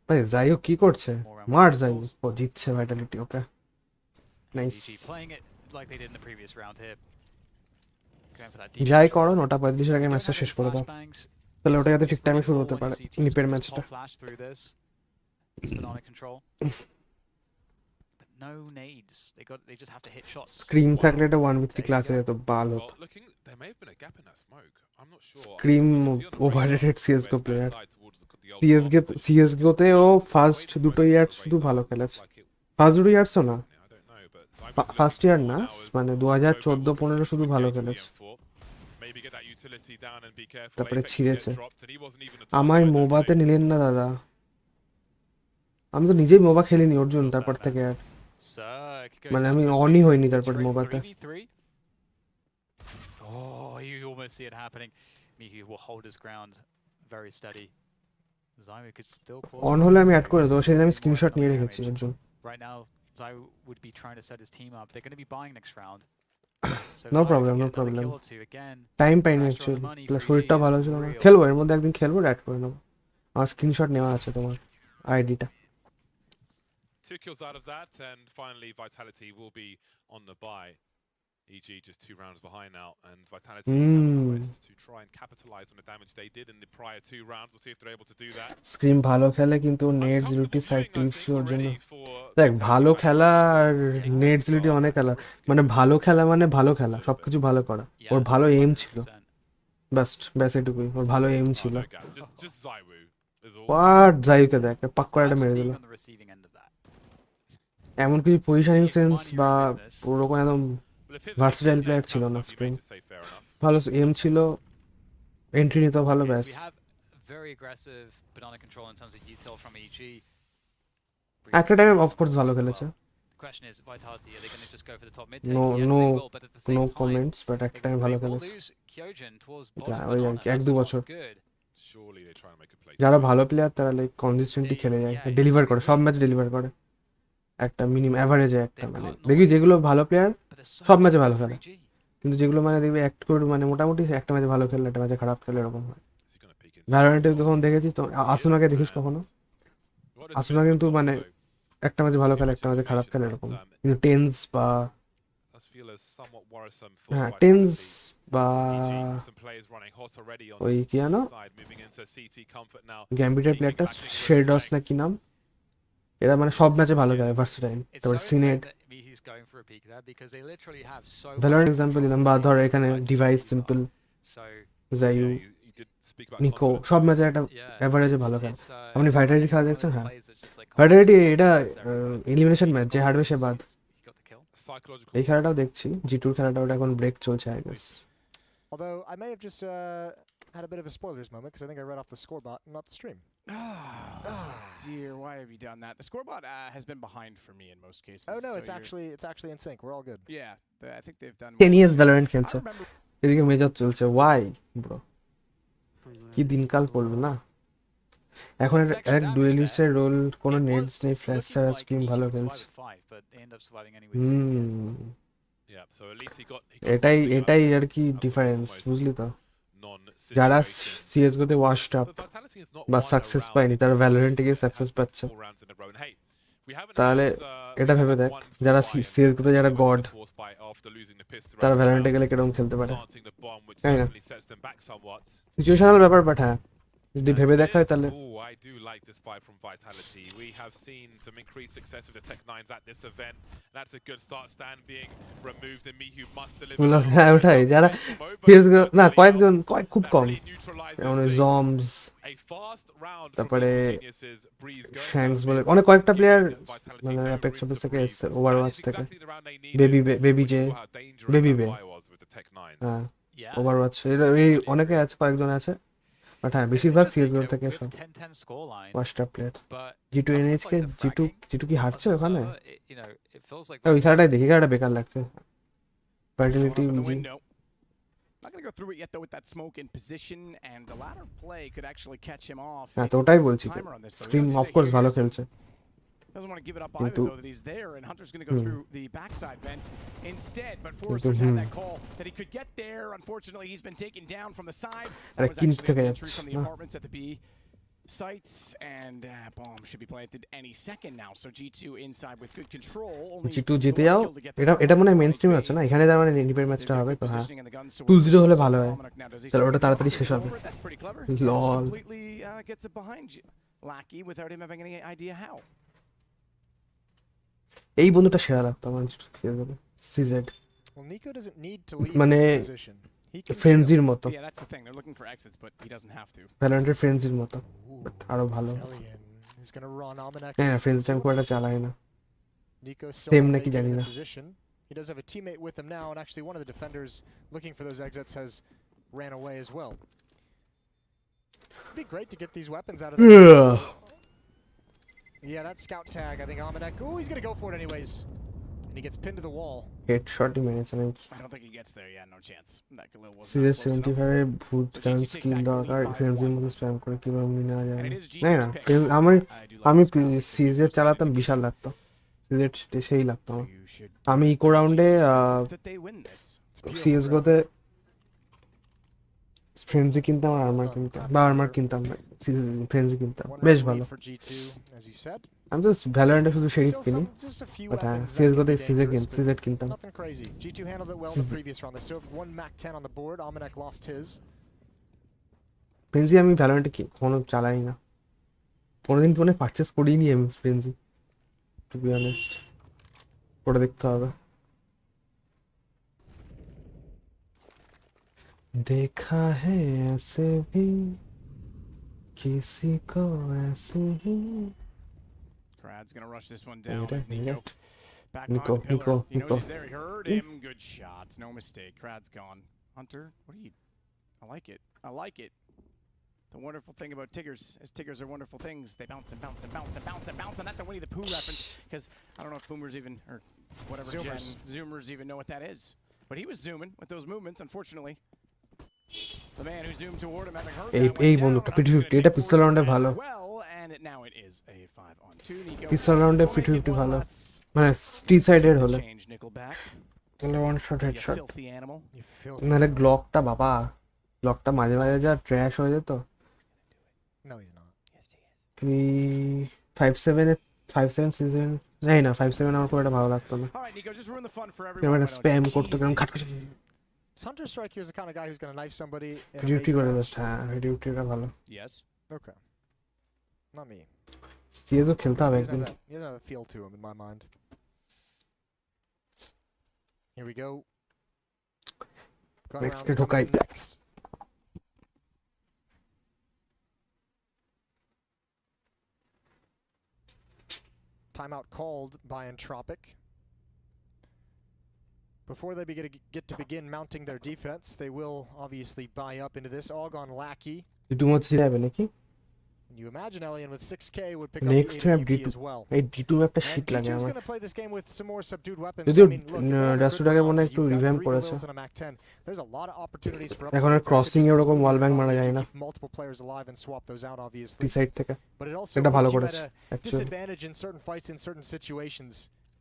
ভাই জাইও কি করছে মার জাইও ও জিতছে Vitality okay nice playing it like they did in the previous round here. যাই করো 9:35 এর আগে ম্যাচটা শেষ করে দাও তাহলে ওটা যাতে ঠিক টাইমে শুরু হতে পারে নিপের ম্যাচটা No nades. They just have to hit shots. Scream থাকলে এটা 1v3 ক্লাস হয়ে যেত ভালো হতো There may have been a gap in that smoke. I'm not sure. Scream overrated CS:GO player CS:GO তে ও ফার্স্ট দুটো ইয়ার শুধু ভালো খেলেছে ফার্স্ট দুটো ইয়ারসও না ফার্স্ট ইয়ার না মানে 2014-15 শুধু ভালো খেলেছে তারপরে ছিঁড়েছে আমার মোবাতে নিলেন না দাদা আমি তো নিজেই মোবা খেলিনি অর্জুন তারপর থেকে আর মানে আমি অনই হইনি তারপর মোবাতে Oh, you almost see it happening. Mihi will hold his ground very steady. Zaiwu could still close. On হলে আমি অ্যাড করে দেবো সেদিন আমি স্ক্রিনশট নিয়ে রেখেছি Arjun Right now, Zaiwu would be trying to set his team up. They're going to be buying next round. No problem. Time পাইনি actually plus শরীরটা ভালো ছিল না খেলবো এর মধ্যে একদিন খেলবো অ্যাড করে নেবো আমার স্ক্রিনশট নেওয়া আছে তোমার আইডিটা 2 kills out of that, and finally Vitality will be on the buy. EG just 2 rounds behind now, and Vitality to try and capitalize on the damage they did in the prior 2 rounds. We'll see if they're able to do that. Scream ভালো খেলে কিন্তু net জিলিটি side twist ওর জন্য দেখ ভালো খেলা আর net জিলিটি অনেক খেলা মানে ভালো খেলা মানে ভালো খেলা সবকিছু ভালো করা ওর ভালো এম ছিল ব্যাস এটুকুই ওর ভালো এম ছিল হোয়াট জাইউকে দেখ পাক করে একটা মেরে দিল এমন কিছু পজিশনিং সেন্স বা ওরকম একদম ভার্সেটাইল প্লেয়ার ছিল না স্ক্রিন ভালো এম ছিল এন্ট্রি নিতে ভালো ব্যাস একটা টাইমে অফকোর্স ভালো খেলেছে নো কমেন্টস বাট একটা টাইমে ভালো খেলেছে ওই আর কি 1-2 বছর যারা ভালো প্লেয়ার তারা লাইক কনসিস্টেন্টলি খেলে যায় ডেলিভার করে সব ম্যাচ ডেলিভার করে একটা মিনিমাম এভারেজে একটা মানে দেখি যেগুলো ভালো প্লেয়ার সব ম্যাচে ভালো খেলে কিন্তু যেগুলো মানে দেখবি অ্যাক্ট করে মানে মোটামুটি একটা ম্যাচে ভালো খেলে একটা ম্যাচে খারাপ খেলে এরকম হয় ভ্যালোরেন্টে যখন দেখেছি তো আসুনাকে দেখিস কখনো আসুনা কিন্তু মানে একটা ম্যাচে ভালো খেলে একটা ম্যাচে খারাপ খেলে এরকম কিন্তু টেন্স বা হ্যাঁ টেন্স বা ওই কি জানো গ্যাম্বিটের প্লেয়ারটা শেডস না কি নাম এরা মানে সব ম্যাচে ভালো খেলে ভার্সেটাইল তারপর সিনেট ভ্যালোরেন্ট এক্সাম্পল দিলাম বা ধর এখানে ডিভাইস সিম্পল জাইউ নিকো সব ম্যাচে একটা এভারেজে ভালো খেলে আপনি ভাইটালিটি খেলা দেখছেন হ্যাঁ ভাইটালিটি এটা এলিমিনেশন ম্যাচ যে হারবে সে বাদ এই খেলাটাও দেখছি জিটুর খেলাটা ওটা এখন ব্রেক চলছে I guess Although I may have just had a bit of a spoilers moment because I think I read off the scorebot, not the stream. Dear, why have you done that? The scorebot has been behind for me in most cases. Oh no, so it's actually in sync. We're all good. Yeah, I think they've done. 10 years Valorant খেলছে এদিকে major চলছে why bro কি দিনকাল পড়লো না এখন এক ডুয়েলিস্টের role কোনো নেটস নেই ফ্ল্যাশ ছাড়া স্ক্রিন ভালো খেলছে এটাই আর কি ডিফারেন্স বুঝলি তো যারা CS:GO তে ওয়াশড আপ বা সাকসেস পায়নি তারা ভ্যালোরেন্টে গিয়ে সাকসেস পাচ্ছে তাহলে এটা ভেবে দেখ যারা CS:GO তে যারা গড তারা ভ্যালোরেন্টে গেলে কিরকম খেলতে পারে তাই না সিচুয়েশনাল ব্যাপার বাট হ্যাঁ যদি ভেবে দেখা হয় তাহলে Oh, I do like this buy from Vitality. We have seen some increased success with the Tech-9s at this event. That's a good start. Stand being removed, and Mihu must deliver. হ্যাঁ ওটাই যারা না কয়েকজন খুব কম যেমন জমস তারপরে shanks বলে অনেক কয়েকটা প্লেয়ার মানে অ্যাপেক্স অফিস থেকে এসছে ওভারওয়াচ থেকে বেবি জে হ্যাঁ ওভারওয়াচ এই অনেকে আছে কয়েকজন আছে বাট হ্যাঁ বেশিরভাগ সিএসগো থেকে সব master player G2 NHK G2 কি হারছে ওখানে ওই খেলাটাই দেখি খেলাটা বেকার লাগছে fertility easy Not going to go through it yet though with that smoke in position, and the latter play could actually catch him off. হ্যাঁ তো ওটাই বলছি স্ক্রিন অফ কোর্স ভালো খেলছে Doesn't want to give it up either though that he's there, and Hunter's going to go through the backside vent instead, but Forrester's had that call that he could get there. Unfortunately, he's been taken down from the side. That was actually an entry from the apartments at the B sites, and bomb should be planted any second now. So G2 inside with good control. G2 জিতে যাও এটা মনে হয় main স্ট্রিমে আছে না এখানে তার মানে ইন্ডিপেন্ডেন্ট ম্যাচটা হবে তো হ্যাঁ 2-0 হলে ভালো হয় তাহলে ওটা তাড়াতাড়ি শেষ হবে লল gets it behind Lackey without him having any idea how. এই বন্ধুটা সেরা লাগতো আমার সিজেড মানে ফ্রেন্জির মতো ভ্যালোরেন্টের ফ্রেন্জির মতো বাট আরো ভালো হ্যাঁ ফ্রেন্জি টাইম কোয়াটা চালায় না সেম নাকি জানি না He does have a teammate with him now, and actually one of the defenders looking for those exits has ran away as well. It'd be great to get these weapons out of there. Yeah, that scout tag, I think Amanek. Oh, he's going to go for it anyways. And he gets pinned to the wall. Headshot ही मैंने समझ I don't think he gets there. Yeah, no chance. That Khalil was सीधे 75 भूत gun skill दरकार frenzy মুখে spam করে কিভাবে মিনা যায় না আমি সিজে চালাতাম বিশাল লাগতো সিজে সেই লাগতো আমি ইকো রাউন্ডে সিএসগো তে ফ্রেন্জি কিনতাম আর আর্মার কিনতাম ফ্রেন্জি কিনতাম বেশ ভালো আমি তো ভ্যালোরেন্টে শুধু শেরিফ কিনি বাট হ্যাঁ সিএসগো তে সিজেট কিনতাম ফ্রেন্জি আমি ভ্যালোরেন্টে কোনো চালাই না কোনোদিন ফোনে পারচেস করিনি আমি ফ্রেন্জি টু বি অনেস্ট ওটা দেখতে হবে देखा है ऐसे भी किसी को ऐसे ही Krad's gonna rush this one down. Nico back on Nico. He knows he's there. He heard him. Good shots. No mistake. Krad's gone. Hunter, what are you? I like it. I like it. The wonderful thing about Tiggers is Tiggers are wonderful things. They bounce and bounce and bounce and bounce and bounce, and that's a Winnie the Pooh reference. Because I don't know if Boomers even or whatever Zoomers even know what that is. But he was zooming with those movements. Unfortunately. The man who zoomed toward him having heard that এই বন্ধুটা P250 এটা পিস্তল রাউন্ডে ভালো পিস্তল রাউন্ডে P250 ভালো মানে টি সাইডের হলে তাহলে ওয়ান শট হেডশট নালে গ্লকটা বাবা গ্লকটা মাঝে মাঝে যা ট্র্যাশ হয়ে যেত No, he's not. Yes, he is. 57 season নাই না 57 আমার খুব একটা ভালো লাগতো না এবার স্প্যাম করতে কারণ খাটখাট Hunter Strike here is the kind of guy who's going to knife somebody. Duty করে জাস্ট হ্যাঁ ডিউটিটা ভালো Yes. Okay. Not me. CSO খেলতে হবে একদিন He doesn't have a feel to him in my mind. Here we go. Next K ঢোকাই next. Timeout called by Entropic. Before they get to begin mounting their defense, they will obviously buy up into this. All gone Lackey. You imagine Elian with 6k would pick up the ADP as well. Hey, D2 mapটা shit লাগে আমার. He's going to play this game with some more subdued weapons. যদিও ডাস্টুটাকে মনে একটু revamp করেছে. There's a lot of opportunities for এখন আর crossing এ ওরকম ওয়াল ব্যাং মারা যায় না. Multiple players alive and swap those out obviously. এই সাইড থেকে. But it also এটা ভালো করেছে. Disadvantage in certain fights in certain situations.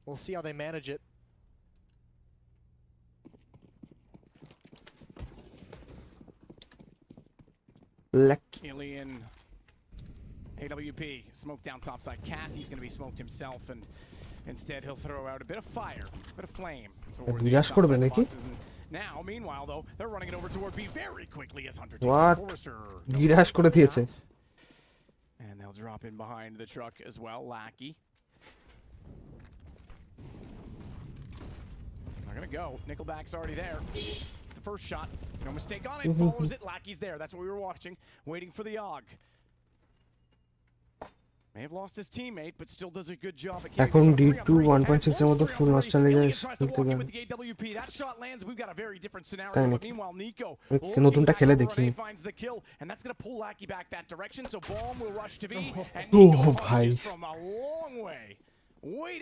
We'll see how they manage it. Alien AWP smoked down topside. Cat, he's going to be smoked himself, and instead he'll throw out a bit of fire, a bit of flame. Now, meanwhile, though, they're running it over toward B very quickly as Hunter What? takes Forrester. গিরাস করে দিয়েছে And they'll drop in behind the truck as well. Lackey. They're gonna go. Nickelback's already there. It's the first shot. No mistake on it. Follows it. Lackey's there. That's what we were watching. Waiting for the AUG. May have lost his teammate, but still does a good job. এখন D2 1.6 এর মধ্যে ফুল nostalgia খেলতে গেল That shot lands. We've got a very different তাই scenario. নাকি Meanwhile, Nico নতুনটা খেলে দেখিনি finds the kill, and that's gonna pull Lackey back that direction. So Bomb will rush to B, and Oh, Nico bhai. punches from a long way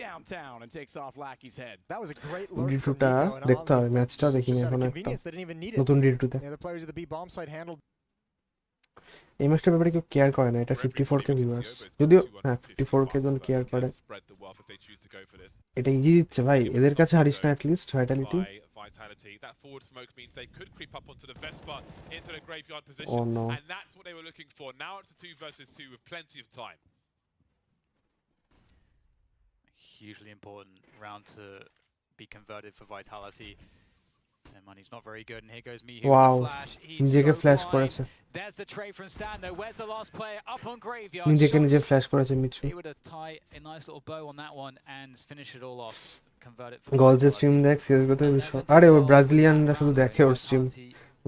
downtown, and takes off Lackey's head. That was a great lurk from D2টা Nico, and দেখতে হবে ম্যাচটা just দেখিনি out of এখন একটা convenience, they didn't even need it. নতুন D2 তে Yeah, the players of the B bomb site handled. এই ম্যাচটার ব্যাপারে কেউ কেয়ার করে না এটা 54k ভিউয়ার্স যদিও হ্যাঁ 54k জন কেয়ার করে এটা ইজি দিচ্ছে ভাই এদের কাছে হারিস না at least Vitality That forward smoke means they could creep up onto the Vespa into the graveyard position, Oh, no. and that's what they were looking for. Now it's a 2 versus 2 with plenty of time. Hugely important round to be converted for Vitality. And money's not very good, and here goes Mihu Wow. with the flash. He's নিজেকে so flash blind. করেছে There's the trade from Stan though. Where's the last player? Up on Graveyard. নিজেকে নিজে Shots. Flash করেছে মিচু He would have tie a nice little bow on that one and finish it all off. Convert it for গলসের stream দেখ serious করতে বিষয় আরে ও ব্রাজিলিয়ানরা শুধু দেখে ওর স্ট্রিম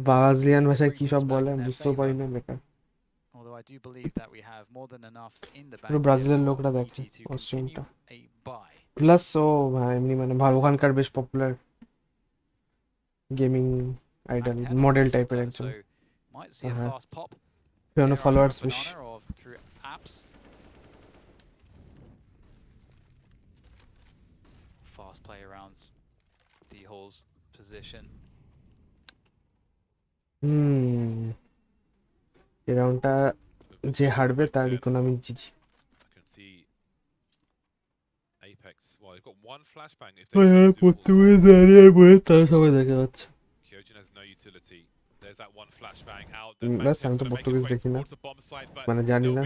ব্রাজিলিয়ান ভাষায় কি সব বলে আমি বুঝতেও পারি না বেকার Although I do believe that we have more than enough in the পুরো bank ব্রাজিলের for লোকরা BG দেখে to ওর স্ট্রিমটা continue a buy. প্লাস ও ভাই এমনি মানে ভালো ওখানকার বেশ পপুলার গেমিং আইডল মডেল টাইপের একজন So might see a Uh-huh. fast pop. ফিওনো there followers on বেশ Banana or through apps. Fast play around the hole's position. এই রাউন্ডটা যে হারবে তার ইকোনমিক জিজি I can see Apex. Well, they've got one flashbang. If ওই they আর প্রথমে দাঁড়িয়ে বসে তারা সবাই দেখে যাচ্ছে Kyojin has no utility. There's that one flashbang out. ব্যাস আমি তো পর্তুগিজ দেখি না মানে জানি না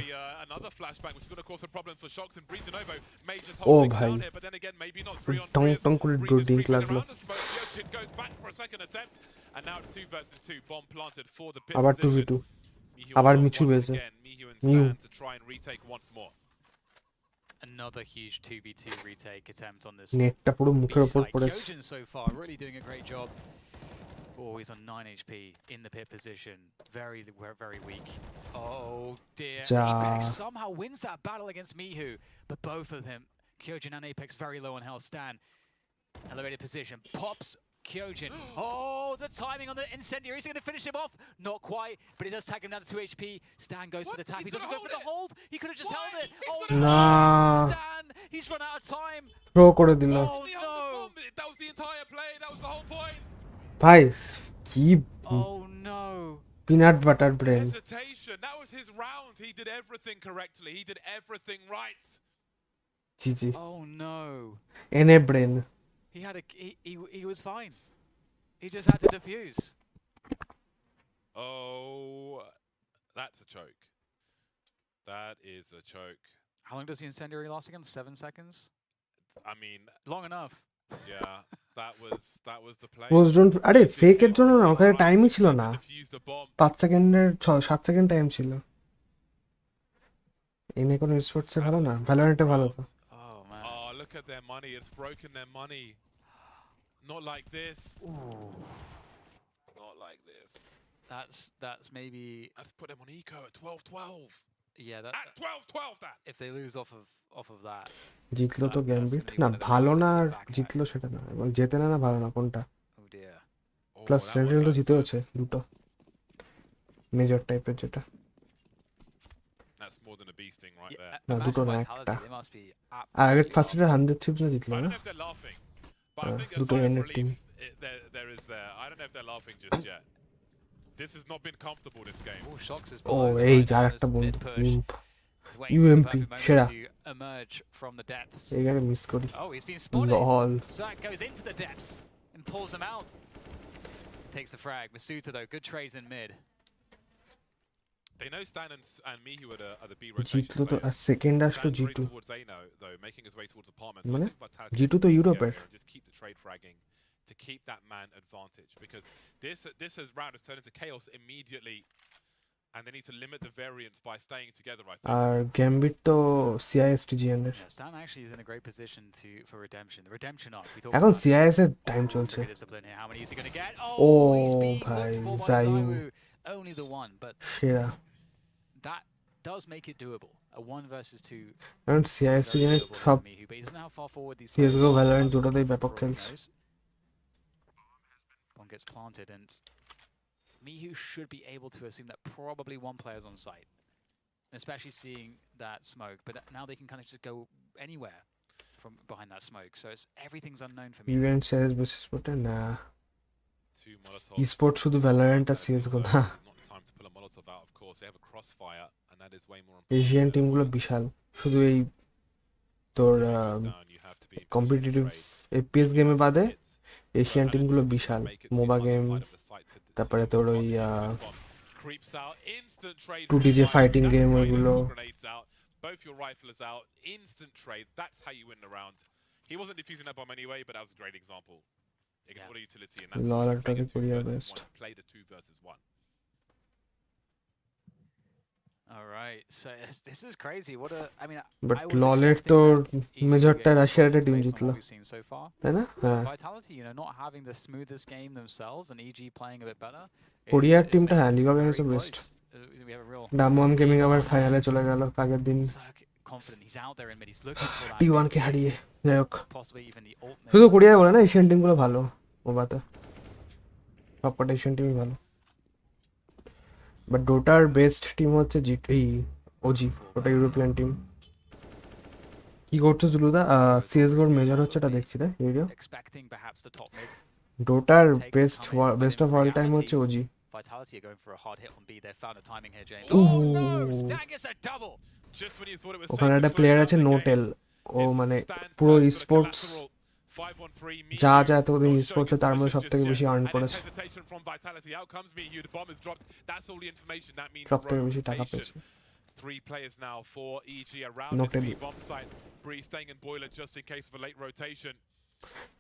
Another flashbang, which is going to cause some problems for Shox and Breeze Novo. May just O hold things ভাই down here, but then again, maybe not 3 on 3. টং টং করে ডিঙ্ক লাগলো Kyojin goes back for a second attempt, and now it's 2 versus 2. Bomb planted for the pit আবার position. 2v2 Mihu আবার alone মিচু once পেয়েছে again. Mihu and mu Stan to try and retake once more. Another huge 2v2 retake attempt on this. নেটটা পুরো মুখের উপর B-side. পড়েছে Kyojin so far really doing a great job. Oh, he's on 9 HP in the pit position. Very, very weak. Oh dear. Ja. Apex somehow wins that battle against Mihu, but both of them, Kyojin and Apex, very low on health. Stan, elevated position, pops Kyojin. Oh, the timing on the incendiary. Is he going to finish him off? Not quite, but he does tag him down to 2 HP. Stan goes for the tap. He's He doesn't go gonna for the hold. He could have just held it. Oh Nah. no! Stan, he's run out of time. Throw করে দিল Oh no! That was the entire play. That was the whole point. ভাই কি Oh no! Peanut butter brain Hesitation. That was his round. He did everything correctly. He did everything right. জিজি Oh no! এনে brain He had he was fine. He just had to defuse. Oh, that's a choke. That is a choke. How long does the incendiary last again? 7 seconds? I mean, Long enough. yeah, that was the play. Post don't আরে ফেকের জন্য না ওখানে টাইমই ছিল না Defuse the bomb. 5 সেকেন্ডের 7 second time ছিল এনে কোন স্পোর্টসে ভালো না ভ্যালোরেন্টে ভালো তো Oh man. Oh, look at their money. It's broken their money. Not like this. Not like this. That's maybe Let's put them on eco at 12-12. yeah. That At 12-12 that. if they lose off of that. জিতলো তো gambit না ভালো না আর জিতলো সেটা না এবং জেতে না না ভালো না কোনটা Oh dear. Oh, plus that was central তো like জিতে আছে দুটো মেজর টাইপের যেটা That's more than a bee sting right Yeah, there. No, imagine দুটো না Vitality, একটা they must be আর আগের absolutely ফার্স্ট off. এর 100 চিপস না জিতলো I না don't know if they're laughing, but I think a দুটো sign of এনের team relief there is there. I don't know if they're laughing just yet. This has not been comfortable this game. Oh, Shox is ও below এই right যার now, একটা this বন্ধু mid-push. ইম্প Waiting for the UMP, perfect moment সেরা। to emerge from the depths. এইখানে miss করি Oh, he's been spotted. লল Zach goes into the depths and pulls him out. Takes the frag. Masuta though, good trades in mid. They know Stan and Mihu are the B rotation জিতলো তো players. আর second আসলো Stan's G two right towards A now, though, making his way towards apartments. মানে? I think Vitality G two তো should ইউরোপের just keep the trade fragging to keep that man advantage, because this has round has turned into chaos immediately, and they need to limit the variance by staying together, I think. আর Gambit তো CISTGN এর Yeah, Stan actually is in a great position for redemption. The redemption arc. We talked এখন about CIS এর time চলছে very disciplined here. How many is he going to get? ও He's being ভাই looked for by Zayu Zayu. Only the one, but সেরা that does make it doable. A 1 versus 2. কারণ CISTGN এর Doable সব for Mihu, but he doesn't know how far forward these CSGO players Valorant are. দুটোতেই ব্যাপক For all he খেলছে knows. One gets planted, and Mihu should be able to assume that probably one player's on site, especially seeing that smoke. But now they can kind of just go anywhere from behind that smoke. So it's everything's unknown for Mihu. Event share basis স্পোর্টে না Two Molotovs. ই-স্পোর্ট শুধু Valorant আর CSGO না It's not time to pull a Molotov out, of course. They have a crossfire, and that is way more important. Asian টিমগুলো বিশাল শুধু এই তোর Down, you have to be competitive trade. FPS গেমে বাদে Hits. Asian টিমগুলো বিশাল MOBA game তারপরে তোর ওই Creeps out, instant trade. 2D যে fighting game ওইগুলো। Grenades out, both your riflers out, instant trade. That's how you win the round. He wasn't defusing that bomb anyway, but that was a great example. Ignore the utility in that. LOL Play Atreyee the 2 Korea versus best. 1. Play the 2 versus 1. All right, so this is crazy. What a, I mean, but I was ললের expecting তোর that EG মেজরটা would get রাশিয়ার একটা based team on what জিতলো we've seen so far. তাই না হ্যাঁ Vitality, you know, not having the smoothest game themselves and EG playing a bit better. কোরিয়ার it's টিমটা made হ্যাঁ it League of very Legends close. Best We have a real Damwon gaming আবার on ফাইনালে hands. চলে গেল আগের দিন Sark confident. He's out there in mid. He's looking for that. T1 কে হারিয়ে যাই হোক Possibly even the ult. শুধু কোরিয়ায় বলে না এশিয়ান টিমগুলো ভালো মোবাতে সবকটা এশিয়ান টিমই ভালো বাট ডোটার বেস্ট টিম হচ্ছে ওজি ওটা ইউরোপিয়ান টিম কি করছো জুলুদা সিএসগোর মেজর হচ্ছে এটা দেখছি রে video Expecting perhaps the top mid. Daughter best of all time হচ্ছে OG Vitality are going for a hard hit on B. They found a timing here, James. Ooh. Oh no! Stan gets a double. Just when you thought it was ওখানে safe to একটা close player out আছে the game, নোটেল O it's মানে Stan's পুরো turn for the sports collateral. 5-on-3, Mihu. যা যা এতদিন Not showing স্পোর্টসে his তার মধ্যে position সব থেকে just বেশি yet. আর্ন And it's করেছে hesitation from Vitality. Out comes Mihu. The bomb is dropped. That's all the information that means. সব থেকে বেশি টাকা Rotation. পেয়েছে 3 players now for EG around Noted. this B bomb site. Bree staying in boiler just in case of a late rotation.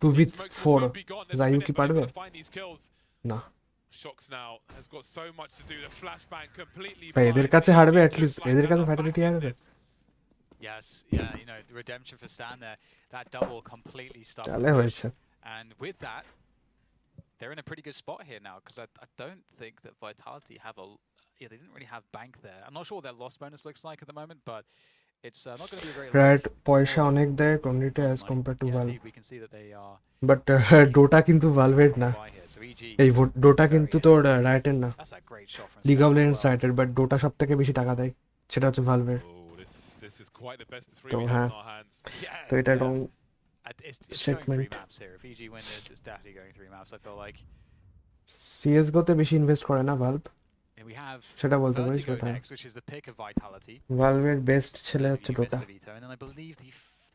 2v4 Smokes will soon be gone. There's a জায়ু minute, কি but পারবে they've got to find these kills. না Shocks now has got so much to do. The flashbang completely. ভাই এদের blind. কাছে হারবে EG at least looks like এদের they're কাছে not fatality back in হারবে this. Yes, yeah, you know, the redemption for Stan there. That double completely stopped. তাহলে হয়েছে And with that, they're in a pretty good spot here now because I don't think that Vitality have a. Yeah, they didn't really have bank there. I'm not sure what their loss bonus looks like at the moment, but it's not going to be a great. প্রায় পয়সা অনেক দেয় টোনিটা as compare to Valve We can see that they are but Dota কিন্তু ভালভের না by here. So EG. এই ডোটা কিন্তু তোর রাইটের না That's a great shot from league Stan of as legends well. রাইটের বাট ডোটা সব থেকে বেশি টাকা দেয় সেটা হচ্ছে ভালভের Oh, this is quite the best 3 তো we have হ্যাঁ in our hands. Yeah, তো এটা yeah. একটা It's going 3 statement. maps here. If EG win this, it's definitely going 3 maps. I feel like. CSGO তে বেশি ইনভেস্ট করে না valve And we have সেটা বলতে পারিস Vertigo ডোটা next, which is the pick of Vitality. ভালভের বেস্ট ছেলে Those of হচ্ছে you who ডোটা missed the veto, and then I believe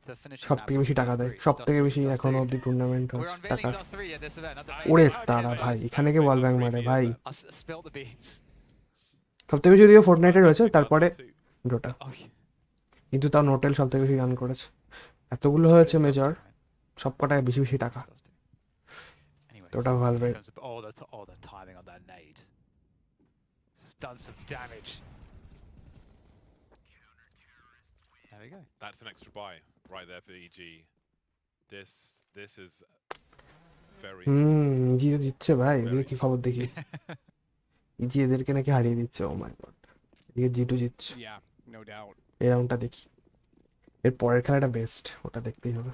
the finishing সব map থেকে will বেশি be টাকা Dust দেয় 3. সব Dust থেকে 3, বেশি Dust এখনো 3. অব্দি টুর্নামেন্ট We're হচ্ছে unveiling টাকা Dust 3 at this event. ওরে Okay, তারা okay, ভাই let's এখানে কে বল ব্যাং মারে ভাই spill the beans. সব থেকে বেশি যদিও ফোর্টনাইটে রয়েছে তারপরে Two. ডোটা Okay. কিন্তু তাও নোটেল সব থেকে বেশি রান করেছে এতগুলো হয়েছে It's Dust মেজর 2, right? সব কটায় বেশি বেশি টাকা It's Dust 2. Anyways, তো ওটা ভালভের here comes the timing on that nade. It's done some damage. There we go. That's an extra buy right there for EG. This is very. Easy তো জিতছে ভাই এদিকে কি খবর দেখি ইজি এদেরকে নাকি হারিয়ে দিচ্ছে ও মাই গড এদিকে জিটু জিতছে Yeah, no doubt. এই রাউন্ডটা দেখি এর পরের খেলাটা বেস্ট ওটা দেখতেই হবে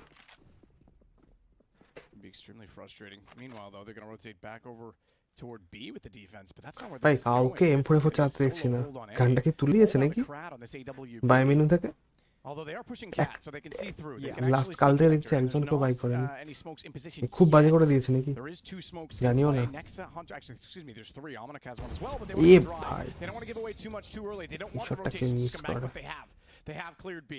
It'd be extremely frustrating. Meanwhile, though, they're going to rotate back over toward B with the defense, but that's not where ভাই this is কাউকে going. M4 This is gonna be a চালাতে দেখছি solo না hold on A. গানটা কি তুলে দিয়েছে Hold on নাকি the crowd on this AWP. Buy menu থেকে Although they are pushing cat, so they can see through. They Yeah. can last actually কাল see থেকে connector, দেখছি and there's একজনকেও বাই not, করেনি any smokes in position খুব বাজে yet. করে দিয়েছে নাকি There is 2 smokes in জানিও play. না Nexa, Hunter, actually, excuse me, there's 3. Almanac has one as well, but they A want to drive. ভাই They don't want to give away too much too early. They don't want the শটটাকে rotations miss to come back, করে but they have. They have cleared B.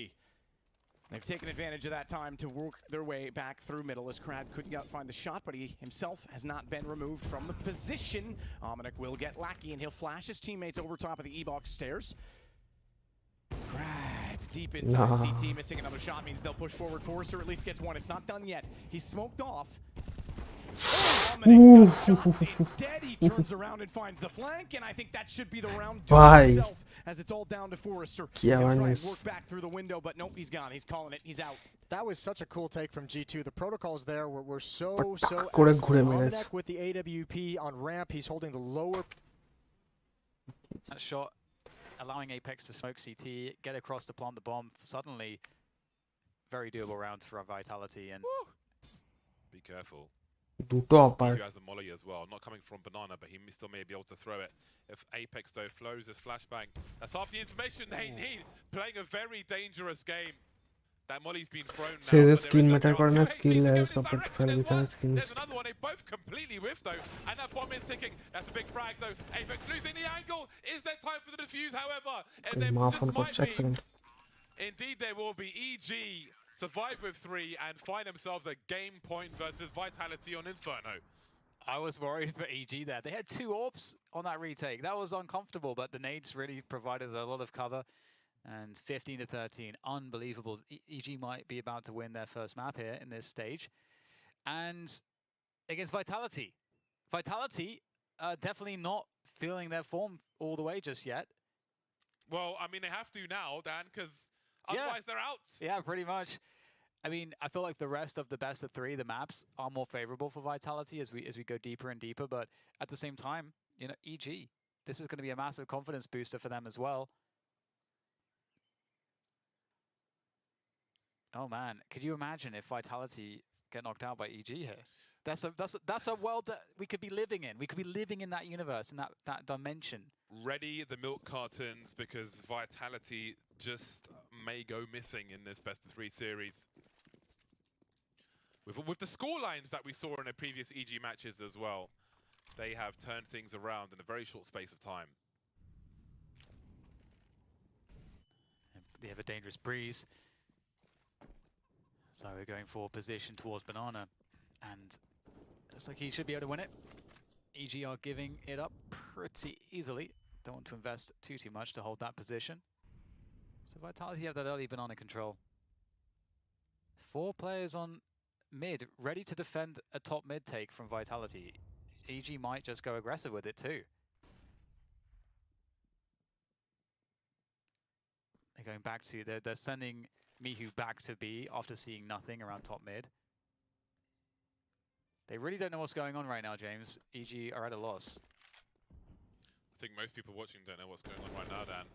They've taken advantage of that time to work their way back through middle as Krad couldn't find the shot, but he himself has not been removed from the position. Almanac will get Lackey, and he'll flash his teammates over top of the E-box stairs. Krad deep inside Nah. CT, missing another shot means they'll push forward. Forrester at least gets one. It's not done yet. He's smoked off. Instead, he turns around and finds the flank, and I think that should be the round itself, as it's all down to Forrester. He'll try and work back through the window, but nope, he's gone. He's calling it. He's out. That was such a cool take from G2. The protocols there were so excellent. Almanac with the AWP on ramp. He's holding the lower. That shot, allowing Apex to smoke CT, get across to plant the bomb. Suddenly, very doable round for Vitality. And be careful. Duto He has a molly as well, not coming from Banana, but he still may be able to throw it. If Apex though flows his flashbang, that's half the information they need. Playing a very dangerous game. That molly's been thrown now. Serious skill matter करना skill है उसका पर दिखाना skill. There's another one. They both completely whiffed though, and that bomb is ticking. That's a big frag though. Apex losing the angle. Is there time for the defuse? However, and there just might be. Indeed, there will be. EG survive with 3 and find themselves a game point versus Vitality on Inferno. I was worried for EG there. They had 2 orbs on that retake. That was uncomfortable, but the nades really provided a lot of cover. And 15-13, unbelievable. EG might be about to win their first map here in this stage. And against Vitality. Vitality definitely not feeling their form all the way just yet. Well, I mean, they have to now, Dan, because otherwise they're out. Yeah, pretty much. I mean, I feel like the rest of the best of 3, the maps, are more favorable for Vitality as we go deeper and deeper. But at the same time, you know, EG, this is going to be a massive confidence booster for them as well. Oh man, could you imagine if Vitality get knocked out by EG here? That's a world that we could be living in. We could be living in that universe, in that dimension. Ready the milk cartons, because Vitality just may go missing in this best of 3 series. With the score lines that we saw in the previous EG matches as well, they have turned things around in a very short space of time. They have a dangerous breeze. So we're going for position towards Banana, and looks like he should be able to win it. EG are giving it up pretty easily. Don't want to invest too much to hold that position. So Vitality have that early Banana control. 4 players on mid, ready to defend a top mid take from Vitality. EG might just go aggressive with it too. They're going back to, they're sending Mihu back to B after seeing nothing around top mid. They really don't know what's going on right now, James. EG are at a loss. I think most people watching don't know what's going on right now, Dan.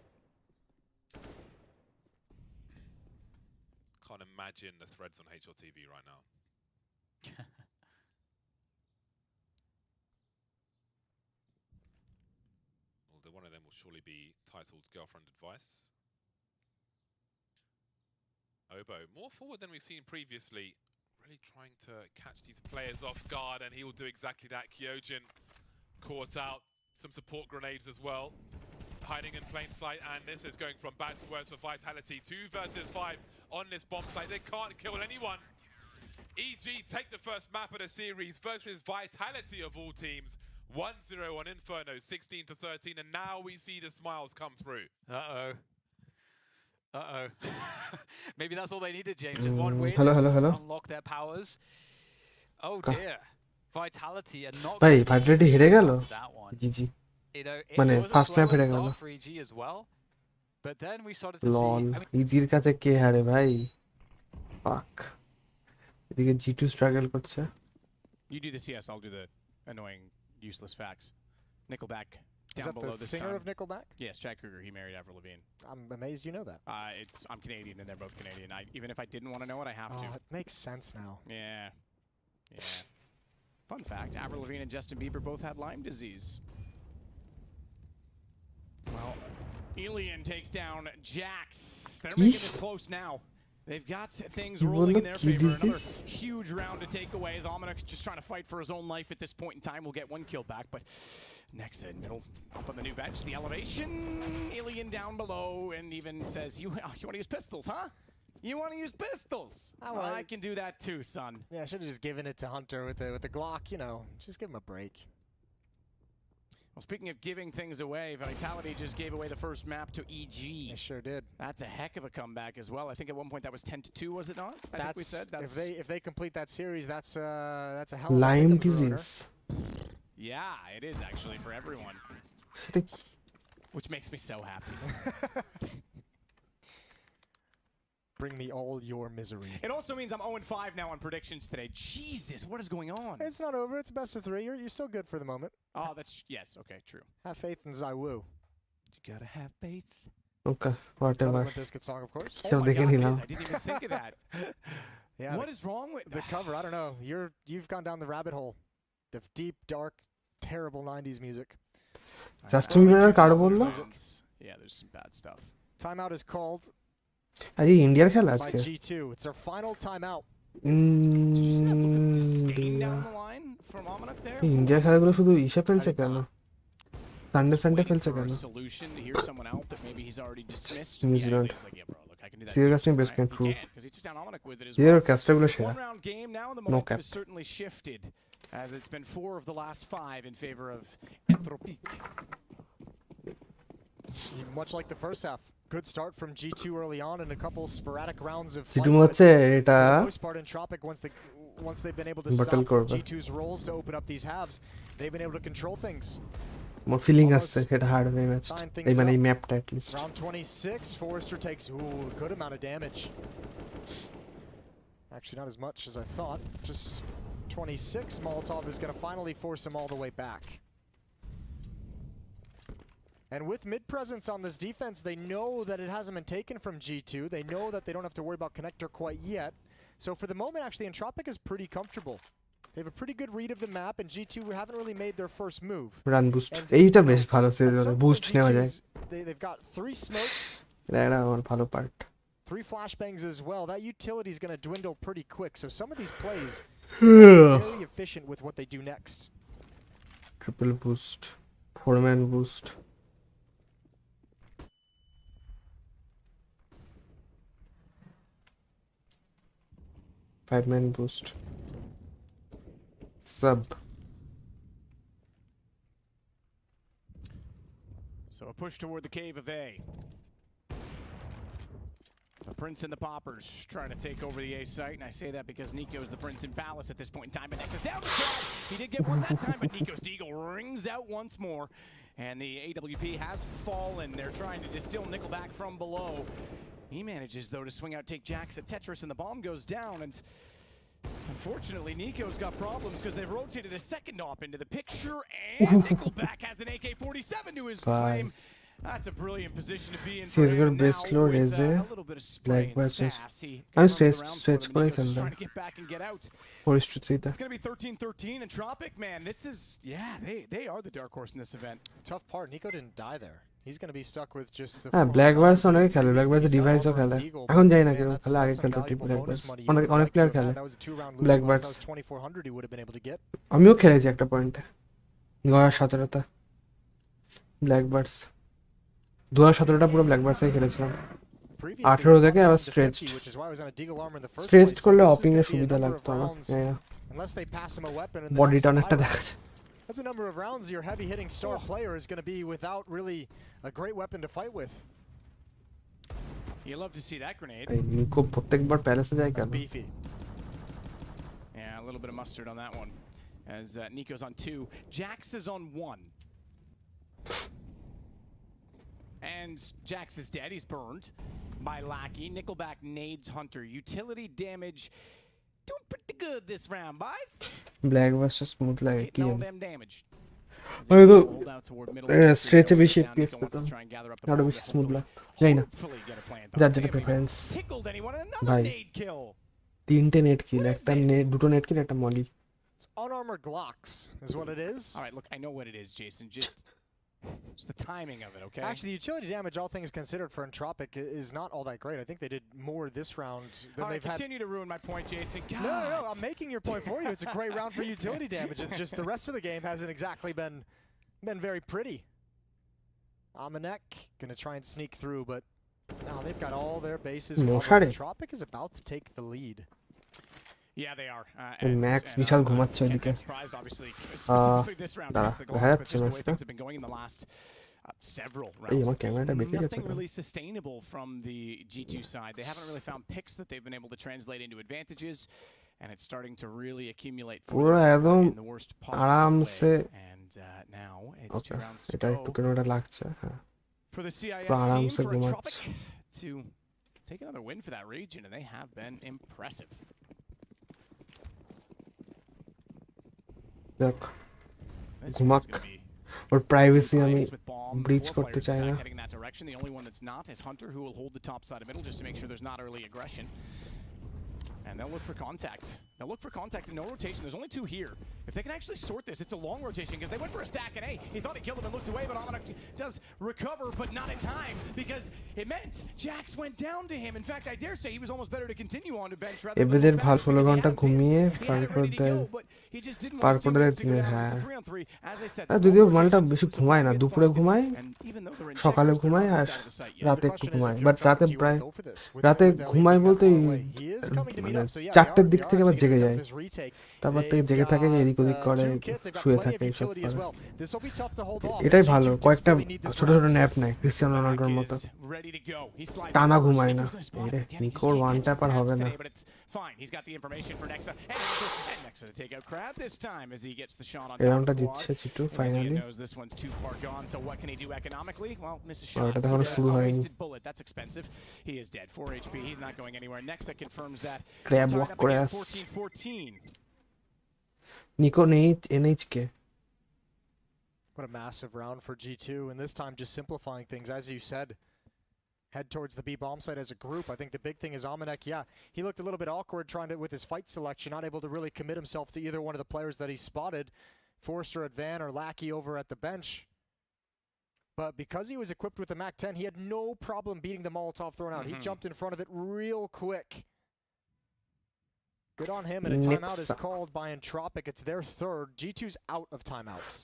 Can't imagine the threads on HLTV right now. Although one of them will surely be titled Girlfriend Advice. Obo, more forward than we've seen previously, really trying to catch these players off guard, and he will do exactly that. Kyojin caught out, some support grenades as well, hiding in plain sight, and this is going from bad to worse for Vitality. 2 versus 5 on this bomb site. They can't kill anyone. EG take the first map of the series versus Vitality of all teams. 1-0 on Inferno, 16-13, and now we see the smiles come through. Uh-oh. Uh-oh. Maybe that's all they needed, James. Just one win. Hello. Unlock their powers. Oh dear. Vitality are not भाई Vitality हेरे गया that one. GG. You know, माने it was first a map slower हेरे गया start for EG as well. But then we started to lol see, I mean, EG কাছে কে হারে ভাই fuck এদিকে G2 struggle করছে You do the CS, I'll do the annoying useless facts. Nickelback. Is Down that below the this singer time. of Nickelback? Yes, Chad Kruger. He married Avril Lavigne. I'm amazed you know that. I'm Canadian, and they're both Canadian. Even if I didn't want to know it, I have to. It makes sense now. Yeah. Fun fact, Avril Lavigne and Justin Bieber both had Lyme disease. Well, Elian takes down Jax. They're making this close now. They've got things rolling in their favor. Another huge round to take away as Almanac just trying to fight for his own life at this point in time. We'll get 1 kill back, but next in middle, up on the new bench, the elevation. Alien down below, and even says, you want to use pistols, huh? You want to use pistols? Oh, well, I can do that too, son. Yeah, I should have just given it to Hunter with the Glock, you know. Just give him a break. Well, speaking of giving things away, Vitality just gave away the first map to EG. They sure did. That's a heck of a comeback as well. I think at one point that was 10-2, was it not? I think we said that's if they complete that series, that's a hell of a Lyme disease. Yeah, it is actually for everyone. Which makes me so happy. Bring me all your misery. It also means I'm 0-5 now on predictions today. Jesus, what is going on? It's not over. It's a best of 3. You're still good for the moment. Oh, that's yes. Okay, true. Have faith in Zaiwu. You gotta have faith. Okay, whatever. Limp Bizkit song, of course. Oh my God, I didn't even think of that. Yeah. What is wrong with the cover? I don't know. You've gone down the rabbit hole. The deep, dark, terrible 90s music. Justin Bieber card bollo? Yeah, there's some bad stuff. Timeout is called Are you India খেলা by আজকে? G2. It's our final timeout. ইন্ডিয়ার খেলাগুলো শুধু ইসে ফেলছে কেন? Sunday ফেলছে কেন? New Zealand serious casting best can prove এর কাস্টগুলো সেরা no cap as it's been 4 of the last 5 in favor of Atreyee. Much like the first half. Good start from G2 early on and a couple sporadic rounds of G2 হচ্ছে এটা most part in Tropic once they've been able to stop G2's rolls to open up these halves, they've been able to control things. More feeling আসছে এটা hard হবে match এই মানে এই ম্যাপটা at least round 26 Forrester takes a good amount of damage. Actually not as much as I thought. Just 26. Molotov is going to finally force him all the way back. And with mid-presence on this defense, they know that it hasn't been taken from G2. They know that they don't have to worry about connector quite yet. So for the moment, actually, Entropic is pretty comfortable. They have a pretty good read of the map, and G2 haven't really made their first move. Run boost. এইটা বেশ ভালো boost নেওয়া যায়. They've got 3 smokes. এটা আমার ভালো part. 3 flashbangs as well. That utility is going to dwindle pretty quick. So some of these plays very efficient with what they do next. Triple boost. 4-man boost. 5-man boost. Sub. So a push toward the cave of A. The Prince and the Poppers trying to take over the A site, and I say that because Nico's the Prince in Palace at this point in time. But next is down the track. He did get one that time, but Nico's Deagle rings out once more. And the AWP has fallen. They're trying to distill Nickelback from below. He manages, though, to swing out, take Jax at Tetris, and the bomb goes down. And unfortunately, Nico's got problems because they've rotated a second op into the picture, and Nickelback has an AK-47 to his frame. That's a brilliant position to be in. He's got best load is a black versus. I'm stretch করে খেললাম. 4-3 It's going to be 13-13 and Tropic, man. This is, yeah, they are the dark horse in this event. Tough part, Nico didn't die there. He's going to be stuck with just the black bars অনেক খেলে black bars ডিভাইসও খেলে এখন যাই না কেন খেলা আগে খেলতো ঠিক black bars অনেক প্লেয়ার খেলে black bars আমিও খেলেছি একটা পয়েন্টে 2017 তে black bars 2017টা পুরো black bars এই খেলেছিলাম 18 থেকে আবার স্ট্রেচড করলে অপিং এর সুবিধা লাগতো আমার বডিটা অনেকটা দেখা যায়. That's a number of rounds your heavy-hitting star player is going to be without really a great weapon to fight with. You love to see that grenade. Nico প্রত্যেকবার প্যালেসে যায় কেন? Yeah, a little bit of mustard on that one. As Nico's on 2, Jax is on 1. And Jax is dead. He's burned by Lackey. Nickelback nades Hunter. Utility damage. Doing pretty good this round, boys. Black versus smooth লাগে কি all them damage. হয়তো স্ট্রেচে বেশি FPS পেতাম আরো বেশি smooth লাগে যাই না যার যেটা প্রেফারেন্স ভাই 3টে নেট কিল একটা নেট দুটো নেট কিল একটা Moli unarmored Glocks is what it is. All right, look, I know what it is, Jason. Just the timing of it, okay? Actually, the utility damage, all things considered, for Entropic is not all that great. I think they did more this round than they've had. Continue to ruin my point, Jason. God. No, I'm making your point for you. It's a great round for utility damage. It's just the rest of the game hasn't exactly been very pretty. Amanek gonna try and sneak through, but now they've got all their bases covered. Entropic is about to take the lead. Yeah, they are. Max বিশাল ঘুমাচ্ছে ওইদিকে দাঁড়া দেখা যাচ্ছে ম্যাচটা এই আমার ক্যামেরাটা বেঁকে গেছে Nothing really sustainable from the G2 side. They haven't really found picks that they've been able to translate into advantages, and it's starting to really accumulate পুরো একদম in the worst possible আরামসে way. And now it's 2 rounds to এটা go একটু কেনটা লাগছে হ্যাঁ for the CIS পুরো team আরামসে for ঘুমাচ্ছে Atreyee to take another win for that region, and they have been impressive. দেখ ঘুমাক ওর প্রাইভেসি আমি ব্রিচ করতে চাই না The only one that's not is Hunter, who will hold the top side of middle just to make sure there's not early aggression. And they'll look for contact. They'll look for contact and no rotation. There's only 2 here. If they can actually sort this, it's a long rotation because they went for a stack and A. He thought he killed him and looked away, but Amanak does recover, but not in time because it meant Jax went down to him. In fact, I dare say he was almost better to continue on to bench rather than এবারে ভালো 16 ঘন্টা ঘুমিয়ে পার করে দেয় হ্যাঁ যদিও মালটা বেশি ঘুমায় না দুপুরে ঘুমায় সকালে ঘুমায় আর রাতে একটু ঘুমায় বাট রাতে প্রায় রাতে ঘুমায় বলতে 4টের দিক থেকে আবার জেগে যায় তারপর থেকে জেগে থাকে এদিক ওদিক করে শুয়ে থাকে এইসব করে এটাই ভালো কয়েকটা ছোট ছোট ন্যাপ নেয় ক্রিস্টিয়ানো রোনাল্ডোর মতো টানা ঘুমায় না নিকোর ওয়ান ট্যাপ আর হবে না এরাউন্ডটা জিতছে চিটু ফাইনালি এটা এখনো শুরু হয়নি ক্র্যাব ওয়াক করে আসছে Nico NHK. What a massive round for G2, and this time just simplifying things, as you said. Head towards the B bomb site as a group. I think the big thing is Amanek, yeah, he looked a little bit awkward trying to, with his fight selection, not able to really commit himself to either one of the players that he spotted, Forrester at Van or Lackey over at the bench. But because he was equipped with the MAC-10, he had no problem beating the Molotov thrown out. He jumped in front of it real quick. Good on him, and a timeout is called by Entropic. It's their 3rd. G2's out of timeouts.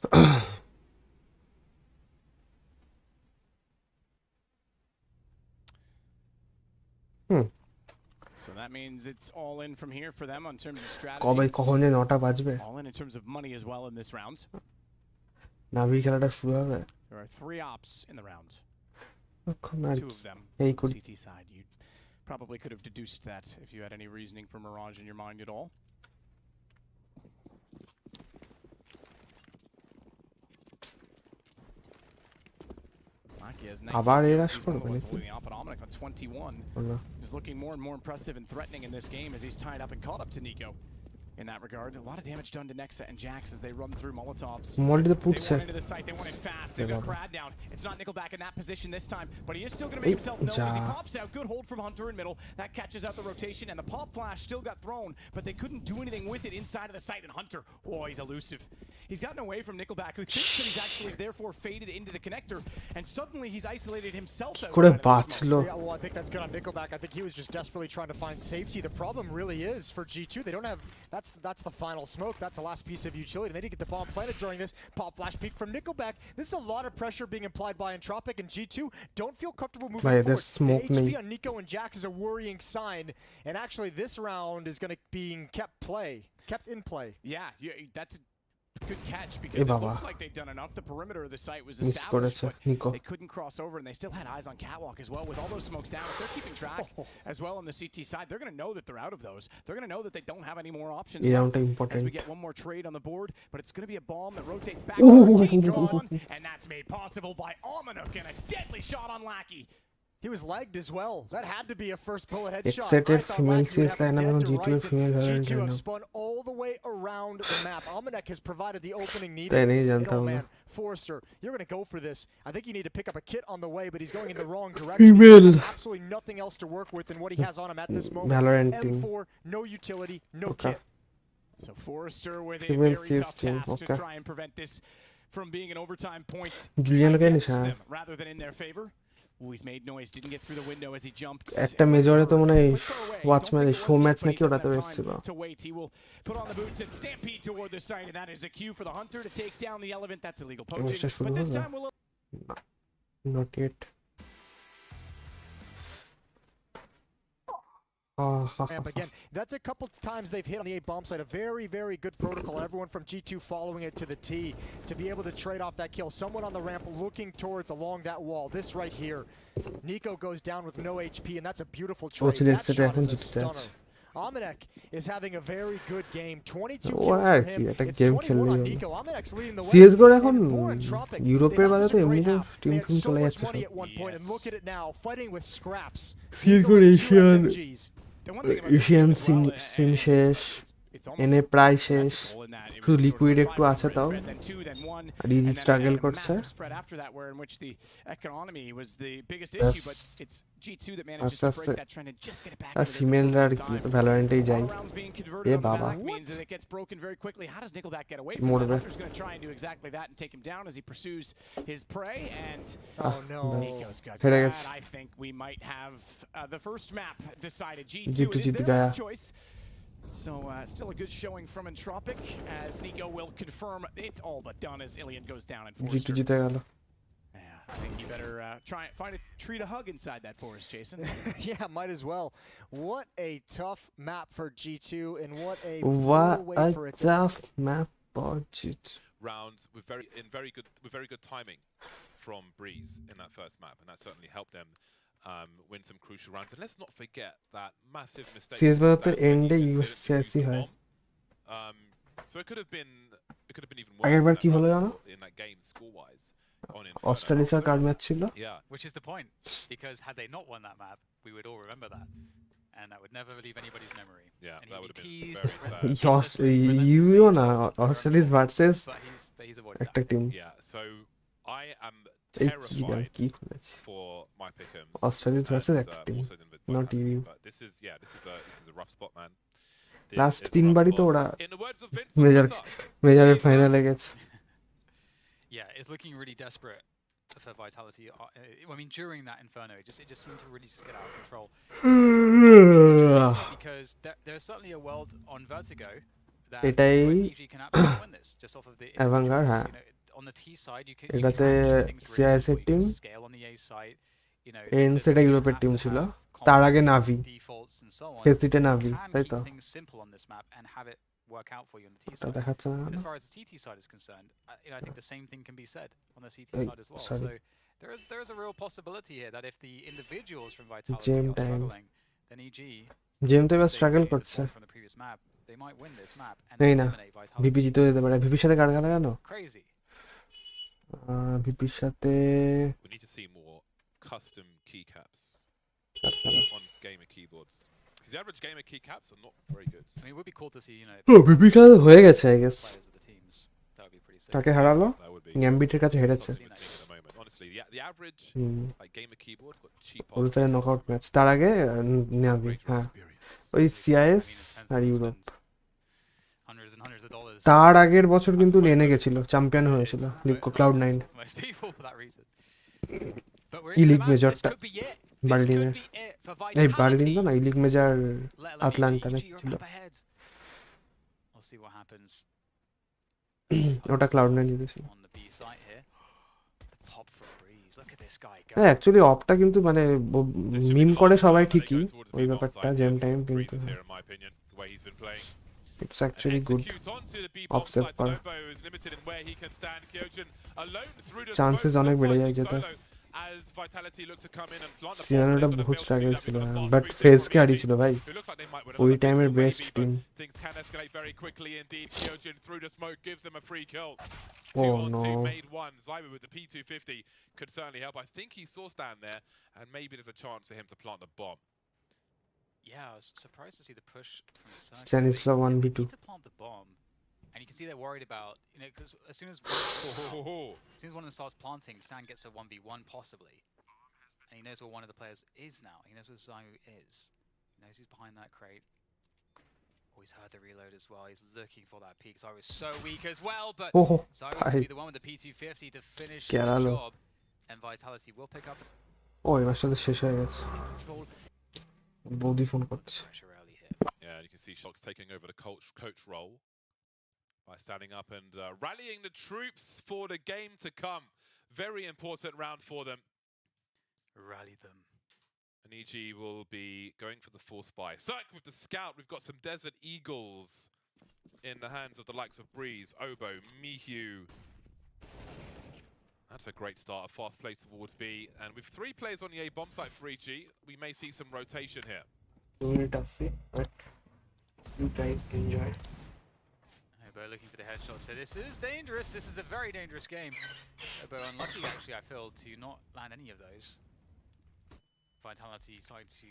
So that means it's all in from here for them on terms of strategy. কখন যে 9টা বাজবে All in terms of money as well in this round. নাভি খেলাটা শুরু হবে There are 3 ops in the round. 2 of them এই CT side. You probably could have deduced that if you had any reasoning for Mirage in your mind at all. আবার এরা করবে নাকি He's looking more and more impressive and threatening in this game as he's tied up and caught up to Nico. In that regard, a lot of damage done to Nexa and Jax as they run through Molotovs. They went into the site, they went in fast, they've got Crad down. It's not Nickelback in that position this time, but he is still going to make himself known as he pops out. Good hold from Hunter in middle. That catches out the rotation, and the pop flash still got thrown, but they couldn't do anything with it inside of the site, and Hunter, oh, he's elusive. He's gotten away from Nickelback, who thinks that he's actually therefore faded into the connector, and suddenly he's isolated himself outside of the smoke. Yeah, well, I think that's good on Nickelback. I think he was just desperately trying to find safety. The problem really is for G2, they don't have, that's the final smoke. That's the last piece of utility. They need to get the bomb planted during this. Pop flash peek from Nickelback. This is a lot of pressure being applied by Entropic, and G2 don't feel comfortable moving forward. Smoke the HP on Nico and Jax is a worrying sign, and actually this round is going to be kept in play. Yeah, that's a good catch because it looked like they'd done enough. The perimeter of the site was established, but they couldn't cross over, and they still had eyes on Catwalk as well. With all those smokes down, if they're keeping track as well on the CT side, they're going to know that they're out of those. They're going to know that they don't have any more options left as we get one more trade on the board, but it's going to be a bomb that rotates back, and that's made possible by Amanuk and a deadly shot on Lackey. He was legged as well. That had to be a first bullet headshot. Excited female CS lineup and G2 have spun all the way around the map. Almanac has provided the opening needed. Oh man, Forrester, you're going to go for this. I think you need to pick up a kit on the way, but he's going in the wrong direction. He has absolutely nothing else to work with than what he has on him at this moment. M4, no utility, no kit. So Forrester with a very tough task to try and prevent this from being an overtime points against them rather than in their favor. Oh, he's made noise, didn't get through the window as he jumped. একটা মেজরে তো মনে হয় watchman show match নাকি ওটাতে এসেছিল to wait. He will put on the boots and stampede toward the site, and that is a cue for the Hunter to take down the Elephant. That's illegal poaching, but this time we'll not yet ramp again. That's a couple times they've hit on the A bomb site. A very, very good protocol. Everyone from G2 following it to the T to be able to trade off that kill. Someone on the ramp looking towards along that wall. This right here. Nico goes down with no HP, and that's a beautiful trade. That shot is a stunner. Aminek is having a very good game. 22 kills for him. It's 21 on Nico. Aminek's leading the way. CS:GO এখন And Borat Tropic, ইউরোপের they've had বাজারে such a great এমনিতে half. Team They had team so চলে much যাচ্ছে money সব at one point, and look at it now, fighting with scraps. CS:GO Nico with two Asian SMGs. Asian scene শেষ এনে প্রায় শেষ শুধু লিকুইড একটু আছে তাও আর ইজি স্ট্রাগল করছে আস্তে আস্তে আর ফিমেলরা আর কি ভ্যালোরেন্টেই যাই এ বাবা মরবে হেরে গেছে জিতু জিত Gaya So still a good showing from Entropic as Nico will confirm it's all but done as Ilian goes down in Forest. Jitu জিতে গেল Yeah, I think you better try and find a tree to hug inside that forest, Jason. Yeah, might as well. What a tough map for G2 and what a tough map for G2. Rounds with very good timing from Breeze in that first map, and that certainly helped them win some crucial rounds. And let's not forget that massive mistake. CS:GO তো এন্ডে USC হয় So it could have been even worse. আগেরবার কি হলো জানো in that game score wise on অস্ট্রেলিয়ার card match ছিল which is the point, because had they not won that map we would all remember that and that would never leave anybody's memory. Yeah, and that would have been very sad. EU NA Australia versus but he's avoided একটা team Yeah, so I am এই terrified কি করেছে for my pick'ems. Australia versus একটা team not EU This is a rough spot, man. Last তিনবারই তো ওরা মেজরের ফাইনালে গেছে Yeah, it's looking really desperate for Vitality. I mean, during that Inferno, it just seemed to really just get out of control. It's interesting because there's certainly a world on Vertigo that EG can absolutely win this, just off of the on the T side. You can CIS এর team scale on the A side. You know, এনসেটা ইউরোপের team ছিল তার আগে নাভি ফেসিটে নাভি তাই তো things simple on this map and have it work out for you on the T তা side. দেখাচ্ছে না As far as the CT side is concerned, I think the same thing can be said on the CT side as well. So there is a real possibility here that if the individuals from Vitality are struggling, then EG জেম তো এবার struggle করছে from the previous map, they might win this map and এই না eliminate Vitality. VP জিতে যেতে পারে ভিপির সাথে কার খেলা জানো Crazy. ভিপির সাথে We need to see more custom keycaps on gamer keyboards. Because the average gamer keycaps are not very good. I mean, it would be cool to see, you know, ভিপির সাথে হয়ে গেছে I guess players of the teams. That would be pretty sick. তাকে হারালো গ্যাম্বিটের কাছে হেরেছে Honestly, the average like gamer keyboards got cheap. ওলতারে knockout match তার আগে নাভি হ্যাঁ ওই সিআইএস আর ইউরোপ তার আগের বছর কিন্তু লেনে গেছিল চ্যাম্পিয়ন হয়েছিল ক্লাউড 9 ই লিগ মেজরটা বার্লিনে এই বার্লিন না ই লিগ মেজর আটলান্টা ছিল ওটা ক্লাউড 9 জিতেছিল হ্যাঁ অ্যাকচুয়ালি অফটা কিন্তু মানে মিম করে সবাই ঠিকই ওই ব্যাপারটা জেম টাইম কিন্তু It's actually good. Offset पर chances অনেক বেড়ে যায় যেতে সিয়ানোটা বহুত স্ট্রাগল ছিল বাট ফেজ কে হারিয়েছিল ভাই ওই টাইমের best team Oh no. with the P250 could certainly help. I think he saw Stan there and maybe there's a chance for him to plant the bomb. Yeah, I was surprised to see the push from Sarkar. Stanisla 1v2. To plant the bomb, and you can see they're worried about, you know, because as soon as one of them starts planting, Stan gets a 1v1 possibly, and he knows where one of the players is now. He knows where Zayu is. He knows he's behind that crate. Oh, he's heard the reload as well. He's looking for that peak. Zayu is so weak as well, but Zayu's going to be the one with the P250 to finish the job, and Vitality will pick up. Oh, এবার সাথে শেষ হয়ে গেছে বৌদি phone করছে Yeah, you can see Shox taking over the coach role by standing up and rallying the troops for the game to come. Very important round for them. Rally them. And EG will be going for the force buy. Cirque with the scout. We've got some Desert Eagles in the hands of the likes of Breeze, Obo, Mihu. That's a great start. A fast play towards B. And with 3 players on the A bomb site for EG, we may see some rotation here. But you guys enjoy. Obo looking for the headshot. So this is dangerous. This is a very dangerous game. Obo unlucky, actually, I feel, to not land any of those. Vitality decide to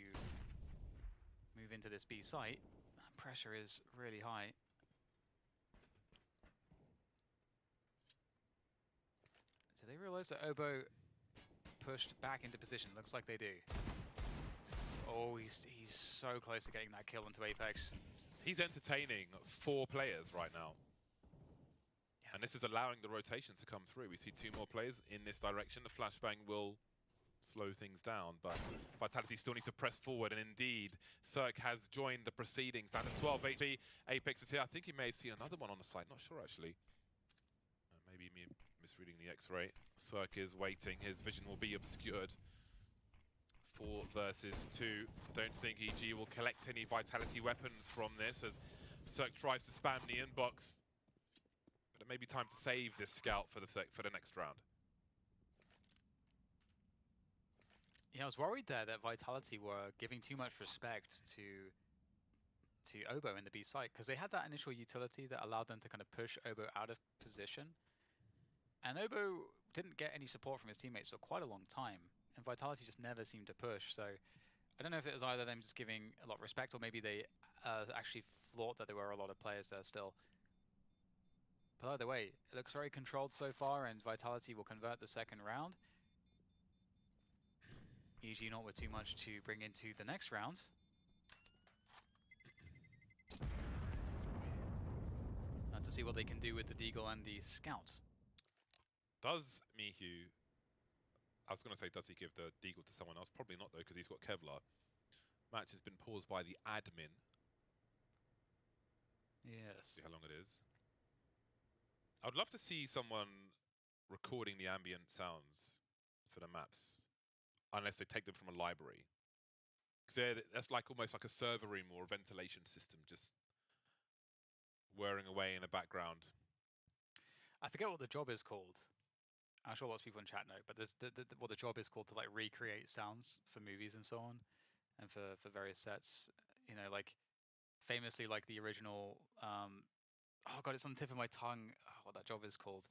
move into this B site. That pressure is really high. Do they realize that Obo pushed back into position? Looks like they do. Oh, he's so close to getting that kill into Apex. He's entertaining 4 players right now. Yeah. And this is allowing the rotations to come through. We see 2 more players in this direction. The flashbang will slow things down, but Vitality still needs to press forward, and indeed, Cirque has joined the proceedings. Down to 12 HP. Apex is here. I think he may have seen another one on the side. Not sure, actually. Maybe me misreading the X-ray. Cirque is waiting. His vision will be obscured. 4 versus 2. Don't think EG will collect any Vitality weapons from this as Cirque tries to spam the inbox. But it may be time to save this scout for the next round. Yeah, I was worried there that Vitality were giving too much respect to Obo in the B site, because they had that initial utility that allowed them to kind of push Obo out of position. And Obo didn't get any support from his teammates for quite a long time, and Vitality just never seemed to push. So I don't know if it was either them just giving a lot of respect, or maybe they actually thought that there were a lot of players there still. But either way, it looks very controlled so far, and Vitality will convert the second round. EG not with too much to bring into the next round. And to see what they can do with the Deagle and the Scout. Does Mihu... I was going to say, does he give the Deagle to someone else? Probably not, though, because he's got Kevlar. Match has been paused by the admin. Yes. See how long it is. I would love to see someone recording the ambient sounds for the maps. Unless they take them from a library. Because that's like almost like a server room or a ventilation system just whirring away in the background. I forget what the job is called. I'm sure lots of people in chat know, but there's what the job is called to like recreate sounds for movies and so on, and for various sets. You know, like famously, like the original. Oh god, it's on the tip of my tongue. Oh, what that job is called.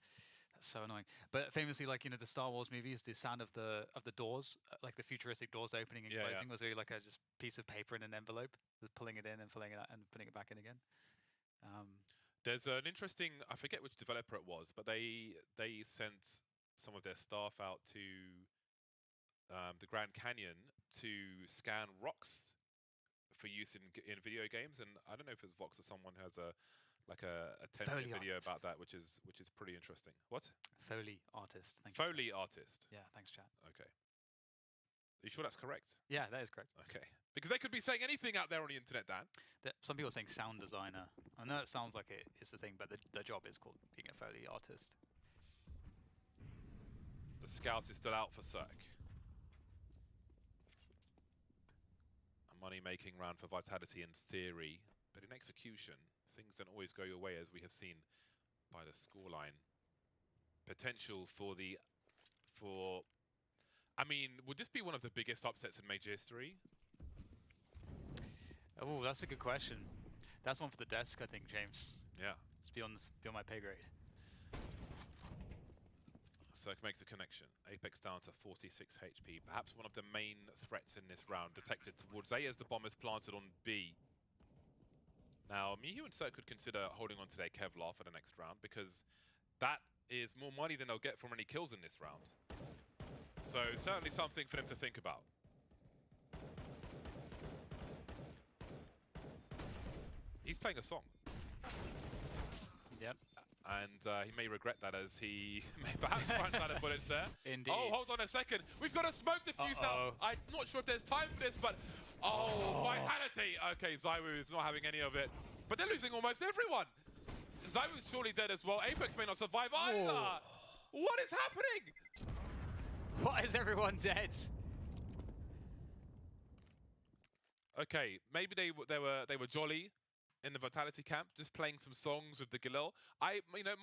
That's so annoying. But famously, like, you know, the Star Wars movies, the sound of the doors, like the futuristic doors opening and closing, was really like a just piece of paper in an envelope, just pulling it in and pulling it out and putting it back in again. There's an interesting, I forget which developer it was, but they sent some of their staff out to the Grand Canyon to scan rocks for use in video games, and I don't know if it's Vox or someone who has a 10-minute video about that, which is pretty interesting. What? Foley artist. Thank you. Foley artist. Yeah, thanks, chat. Okay. Are you sure that's correct? Yeah, that is correct. Okay. Because they could be saying anything out there on the internet, Dan. Some people are saying sound designer. I know it sounds like it is the thing, but the job is called being a Foley artist. The Scout is still out for Cirque. A money-making round for Vitality in theory, but in execution, things don't always go your way, as we have seen by the scoreline. Potential for... I mean, would this be one of the biggest upsets in Major history? Oh, that's a good question. That's one for the desk, I think, James. Yeah. It's beyond my pay grade. Cirque makes the connection. Apex down to 46 HP. Perhaps one of the main threats in this round detected towards A as the bomb is planted on B. Now, Mihu and Cirque could consider holding on to their Kevlar for the next round, because that is more money than they'll get from any kills in this round. So certainly something for them to think about. He's playing a song. Yep. And he may regret that, as he may perhaps run out of bullets there. Indeed. Oh, hold on a second. We've got a smoke defuse now. I'm not sure if there's time for this, but... Oh, Vitality! Okay, Zywoo is not having any of it. But they're losing almost everyone. Zywoo's surely dead as well. Apex may not survive either. What is happening? Why is everyone dead? okay, maybe they were jolly in the Vitality camp, just playing some songs with the Galil.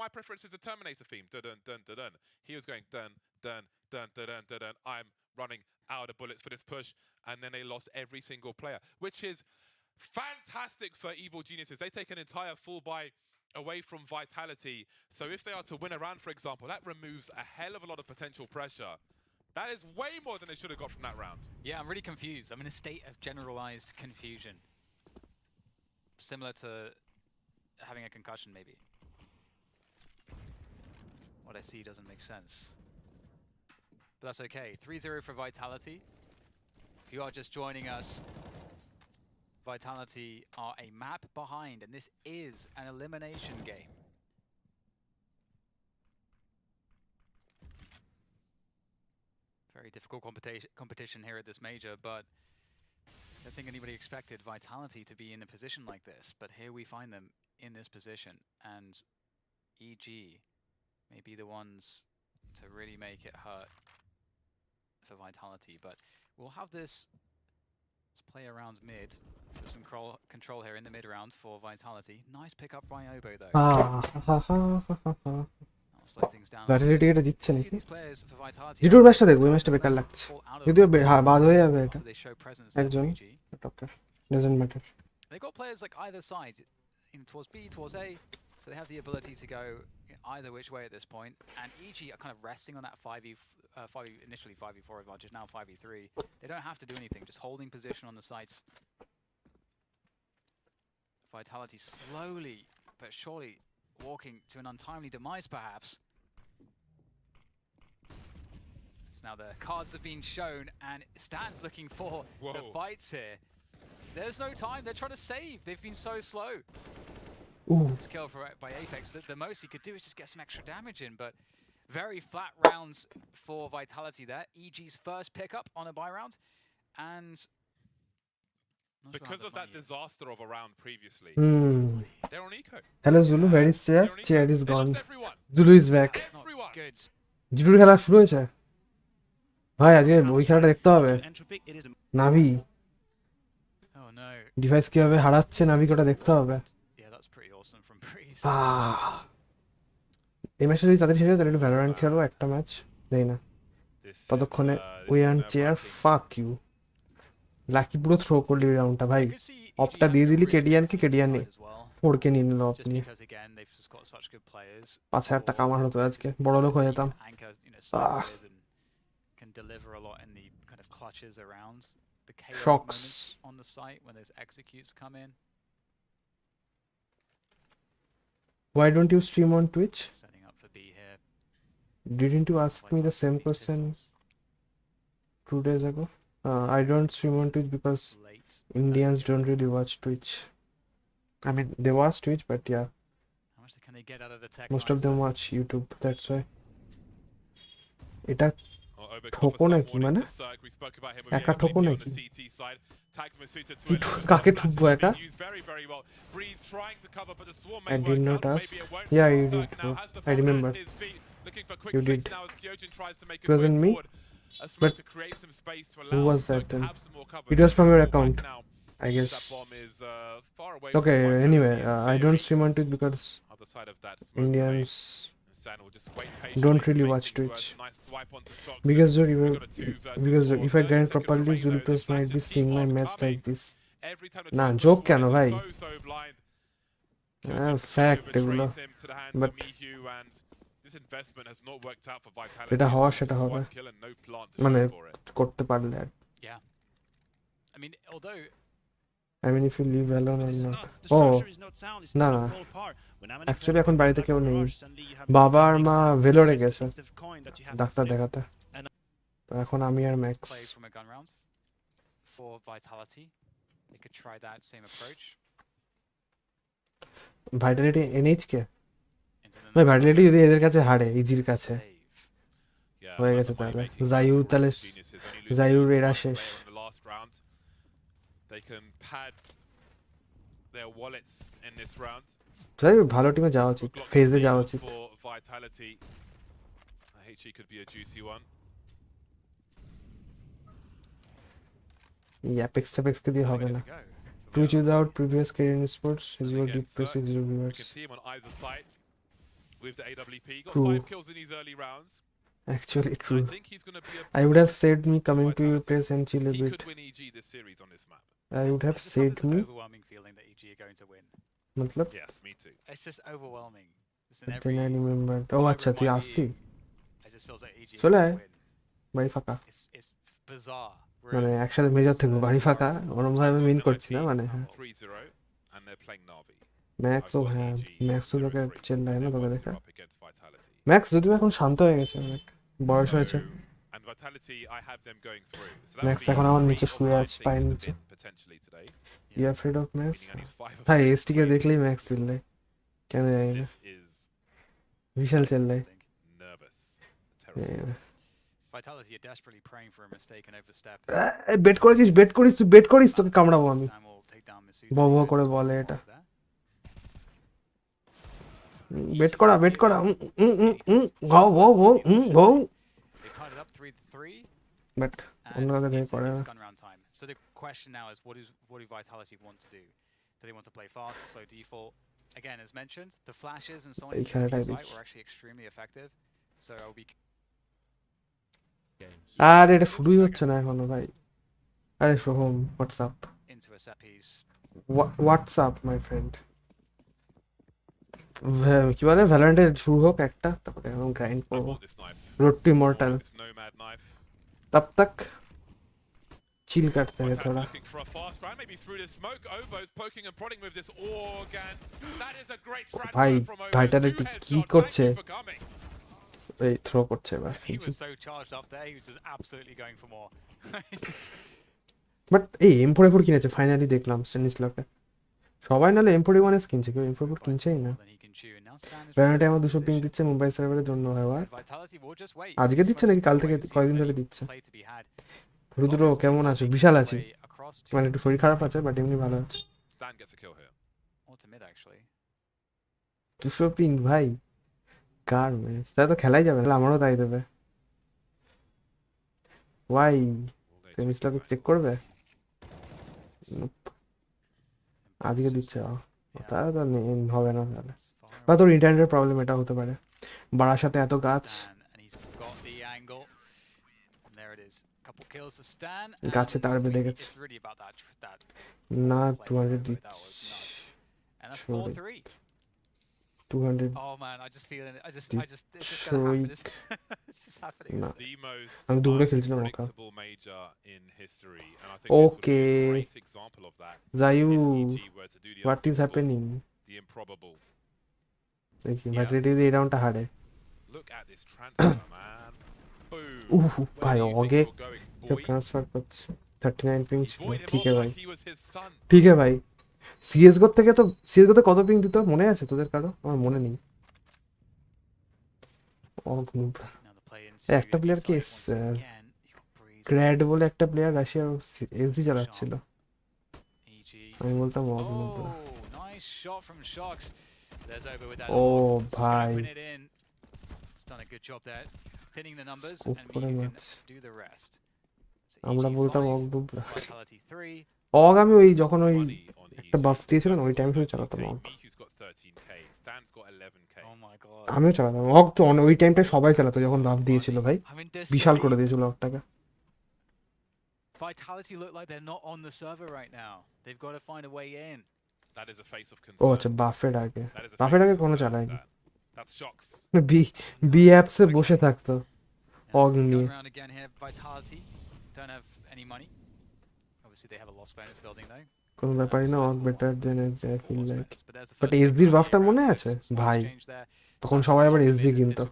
My preference is the Terminator theme. Dun dun dun dun dun. He was going dun dun dun dun dun dun dun. I'm running out of bullets for this push, and then they lost every single player, which is fantastic for Evil Geniuses. They take an entire full buy away from Vitality. So if they are to win a round, for example, that removes a hell of a lot of potential pressure. That is way more than they should have got from that round. Yeah, I'm really confused. I'm in a state of generalized confusion. Similar to having a concussion, maybe. What I see doesn't make sense. But that's okay. 3-0 for Vitality. If you are just joining us, Vitality are a map behind, and this is an elimination game. Very difficult competition here at this major, but I don't think anybody expected Vitality to be in a position like this. But here we find them in this position, and EG may be the ones to really make it hurt for Vitality. But we'll have this. Let's play around mid. There's some control here in the mid round for Vitality. Nice pick up by Obo though. I'll slow things down. Vitality এটা দিচ্ছে A few নাকি? of these players for Vitality জিটুর ম্যাচটা দেখবো, এই ম্যাচটা বেকার লাগছে। fall out of যদিও বাদ হয়ে যাবে এটা। after they show presence there একজন for EG. Doctor doesn't matter. They've got players like either side, towards B, towards A, so they have the ability to go either which way at this point. And EG are kind of resting on that 5v, initially 5v4 advantage, now 5v3. They don't have to do anything, just holding position on the sites. Vitality slowly but surely walking to an untimely demise, perhaps. So now the cards have been shown, and Stan's looking for the fights here. There's no time. They're trying to save. They've been so slow. This kill by Apex. The most he could do is just get some extra damage in, but very flat rounds for Vitality there. EG's first pickup on a buy round, and because of that disaster of a round previously, they're on eco. Hello Zulu, where is Chair? Chair is gone. Zulu is back. Good. জিটুর খেলা শুরু হয়েছে ভাই, আজকে ওই খেলাটা দেখতে হবে। নাভি ডিভাইস কিভাবে হারাচ্ছে, নাভি ওটা দেখতে হবে। এই ম্যাচটা যদি তাদের শেষ হয় তাহলে একটু ভ্যালোরেন্ট খেলবো একটা ম্যাচ, দেই না ততক্ষণে। We and chair fuck you. Lucky পুরো থ্রো করলি ওই রাউন্ডটা ভাই, অপটা দিয়ে দিলি কেডিয়ানকে, কেডিয়ান নেই 4K নিয়ে নিল অপ নিয়ে। 5,000 টাকা আমার হতো আজকে, বড় লোক হয়ে যেতাম। Shocks on the site when those executes come in. Why don't you stream on Twitch? Setting up for B here. Didn't you ask me the same question 2 days ago? I don't stream on Twitch because Indians don't really watch Twitch. I mean, they watch Twitch, but yeah. How much can they get out of the tech? Most of them watch YouTube, that's why. এটা ঠোকো নাকি, মানে একা ঠোকো নাকি? কাকে ঠুকবো একা? I did not ask. Yeah, you did, bro. I remember. You did. It wasn't me? But who was that then? It was from your account, I guess. Okay, anyway, I don't stream on Twitch because Indians don't really watch Twitch. Because if I grind properly, Zulu Press might be seeing my match like this. Nah, joke কেন ভাই? Fact এগুলো, but এটা হওয়া সেটা হবে, মানে করতে পারলে। I mean, if you leave alone or not. Oh, না না, অ্যাকচুয়ালি এখন বাড়িতে কেউ নেই, বাবা আর মা ভেলোরে গেছে ডাক্তার দেখাতে, তো এখন আমি আর ম্যাক্স। ভাইটালিটি এনএইচ কে ভাই, ভাইটালিটি যদি এদের কাছে হারে, ইজির কাছে হয়ে গেছে, তাহলে জায়ু, তাহলে জায়ুর এরা শেষ। ভালো টিমে যাওয়া উচিত, ফেজে যাওয়া উচিত। এই অ্যাপেক্স ট্যাপেক্সকে দিয়ে হবে Ready না to go. Twitch without previous career in sports has And got again, deep Cirque, zero we viewers. can see him on either side with the AWP. Got True. 5 kills in these early rounds. Actually I true. think he's going to be a I would have said me coming to your place and chill a He bit. could win EG this series on this map. I would have I just have said this me overwhelming feeling that EG are going to win. मतलब Yes, me too. It's just overwhelming. Just in then every I remembered. Oh আচ্ছা তুই আসছি it just feels like EG are চলে going আয় to win. বাড়ি ফাঁকা It's bizarre. মানে একসাথে মেজর থাকবো বাড়ি ফাঁকা ওরম ভাবে মিন করছি না মানে হ্যাঁ 3-0 and they're playing Na'Vi. ম্যাক্সও হ্যাঁ ম্যাক্সও তোকে চেল্লায় না তোকে দেখে ম্যাক্স যদিও এখন শান্ত হয়ে গেছে অনেক বয়স হয়েছে And Vitality, I have them going through. So max এখন আমার নিচে শুয়ে আছে পায়ের নিচে potentially today. You afraid of max ভাই এসটি কে দেখলেই ম্যাক্স চিল্লায় কেন জানি না বিশাল চিল্লায় Nervous. Vitality are desperately praying for a mistake and overstep. Bet করেছিস তুই বেট করিস তোকে কামড়াবো আমি Stan will take down Masuta. ব ব করে বলে এটা বেট করা গাও গো গো গো They've tied it up 3-3. But অন্য কাউকে দিয়ে করে It's না gun round time. So the question now is, what do Vitality want to do? Do they want to play fast, slow default? Again, as mentioned, the flashes and so on in the site were actually extremely effective. So I'll be. আর এটা শুরুই হচ্ছে না এখনো ভাই আরে Soham WhatsApp Into a set piece. WhatsApp my friend কি বলে ভ্যালোরেন্টের শুরু হোক একটা তারপরে আমি গ্রাইন্ড করবো রোড টু ইমর্টাল তব তক চিল কাটতে হবে থোড়া Looking for a fast round, maybe through the smoke. Obo's poking and prodding with this organ. That is a great transfer ভাই from Obo. ভাইটালিটি কি করছে এই থ্রো করছে এবার He was so charged up there. He was just absolutely going for more. But এই M44 কিনেছে finally দেখলাম স্টেনিস লকে সবাই নালে M41 এস কিনছে কেউ M44 কিনছেই না ভ্যালোরেন্টে আমার 200 পিং দিচ্ছে মুম্বাই সার্ভারের জন্য ভাই আজকে দিচ্ছে নাকি কাল থেকে কয়েকদিন ধরে দিচ্ছে রুদ্র কেমন আছো বিশাল আছি মানে একটু শরীর খারাপ আছে বাট এমনি ভালো আছে Stan gets a kill here. 200 ping ভাই কার ম্যাচ তাই তো খেলাই যাবে না আমারও তাই দেবে ওয়াই সেমিস্টার চেক করবে আজকে দিচ্ছে তাহলে তো হবে না তাহলে বা তোর ইন্টারনেটের প্রবলেম এটা হতে পারে বাড়ার সাথে এত গাছ গাছে তার বেঁধে গেছে না 200 দিচ্ছে 200 Oh man, I just feel it. It's just gonna happen. It's just happening. না The most আমি দুপুরে খেলছিলাম ওকা unpredictable major in history, and I think okay this would be a great example of that. জায়ু If EG were to do the what is unthinkable, happening the improbable. দেখি Vitality এই রাউন্ডটা হারে Look at this transfer, man. Boom. ভাই Where do you okay think you're going, boy? Transfer করছে 39 ping ছিল Boyed him ঠিক off আছে ভাই like he was his son. ঠিক আছে ভাই সিএসগো থেকে তো সিএসগো তে কত পিং দিত মনে আছে তোদের কারো আমার মনে নেই একটা প্লেয়ার কি গ্র্যাড বলে একটা প্লেয়ার রাশিয়ার এসডি চালাচ্ছিল আমি বলতাম ও ভাই আমরা বলতাম অগডুবরা অগ আমি ওই যখন ওই একটা বাফ দিয়েছিলেন ওই টাইম শুধু চালাতাম অগ আমিও চালাতাম অগ তো ওই টাইমটা সবাই চালাতো যখন বাফ দিয়েছিল ভাই বিশাল করে দিয়েছিল অগটাকে Vitality look like they're not on the server right now. They've got to find a way in. That is a face of concern. ও আচ্ছা বাফের আগে কোনো চালায়নি That's shocks. বি অ্যাপসে বসে থাকতো অগ নিয়ে Around again here, Vitality don't have any money. Obviously they have a loss bonus building though. কোনো ব্যাপারই না AUG better than SG I feel like but এসডির বাফটা মনে আছে ভাই তখন সবাই আবার এসডি কিনতো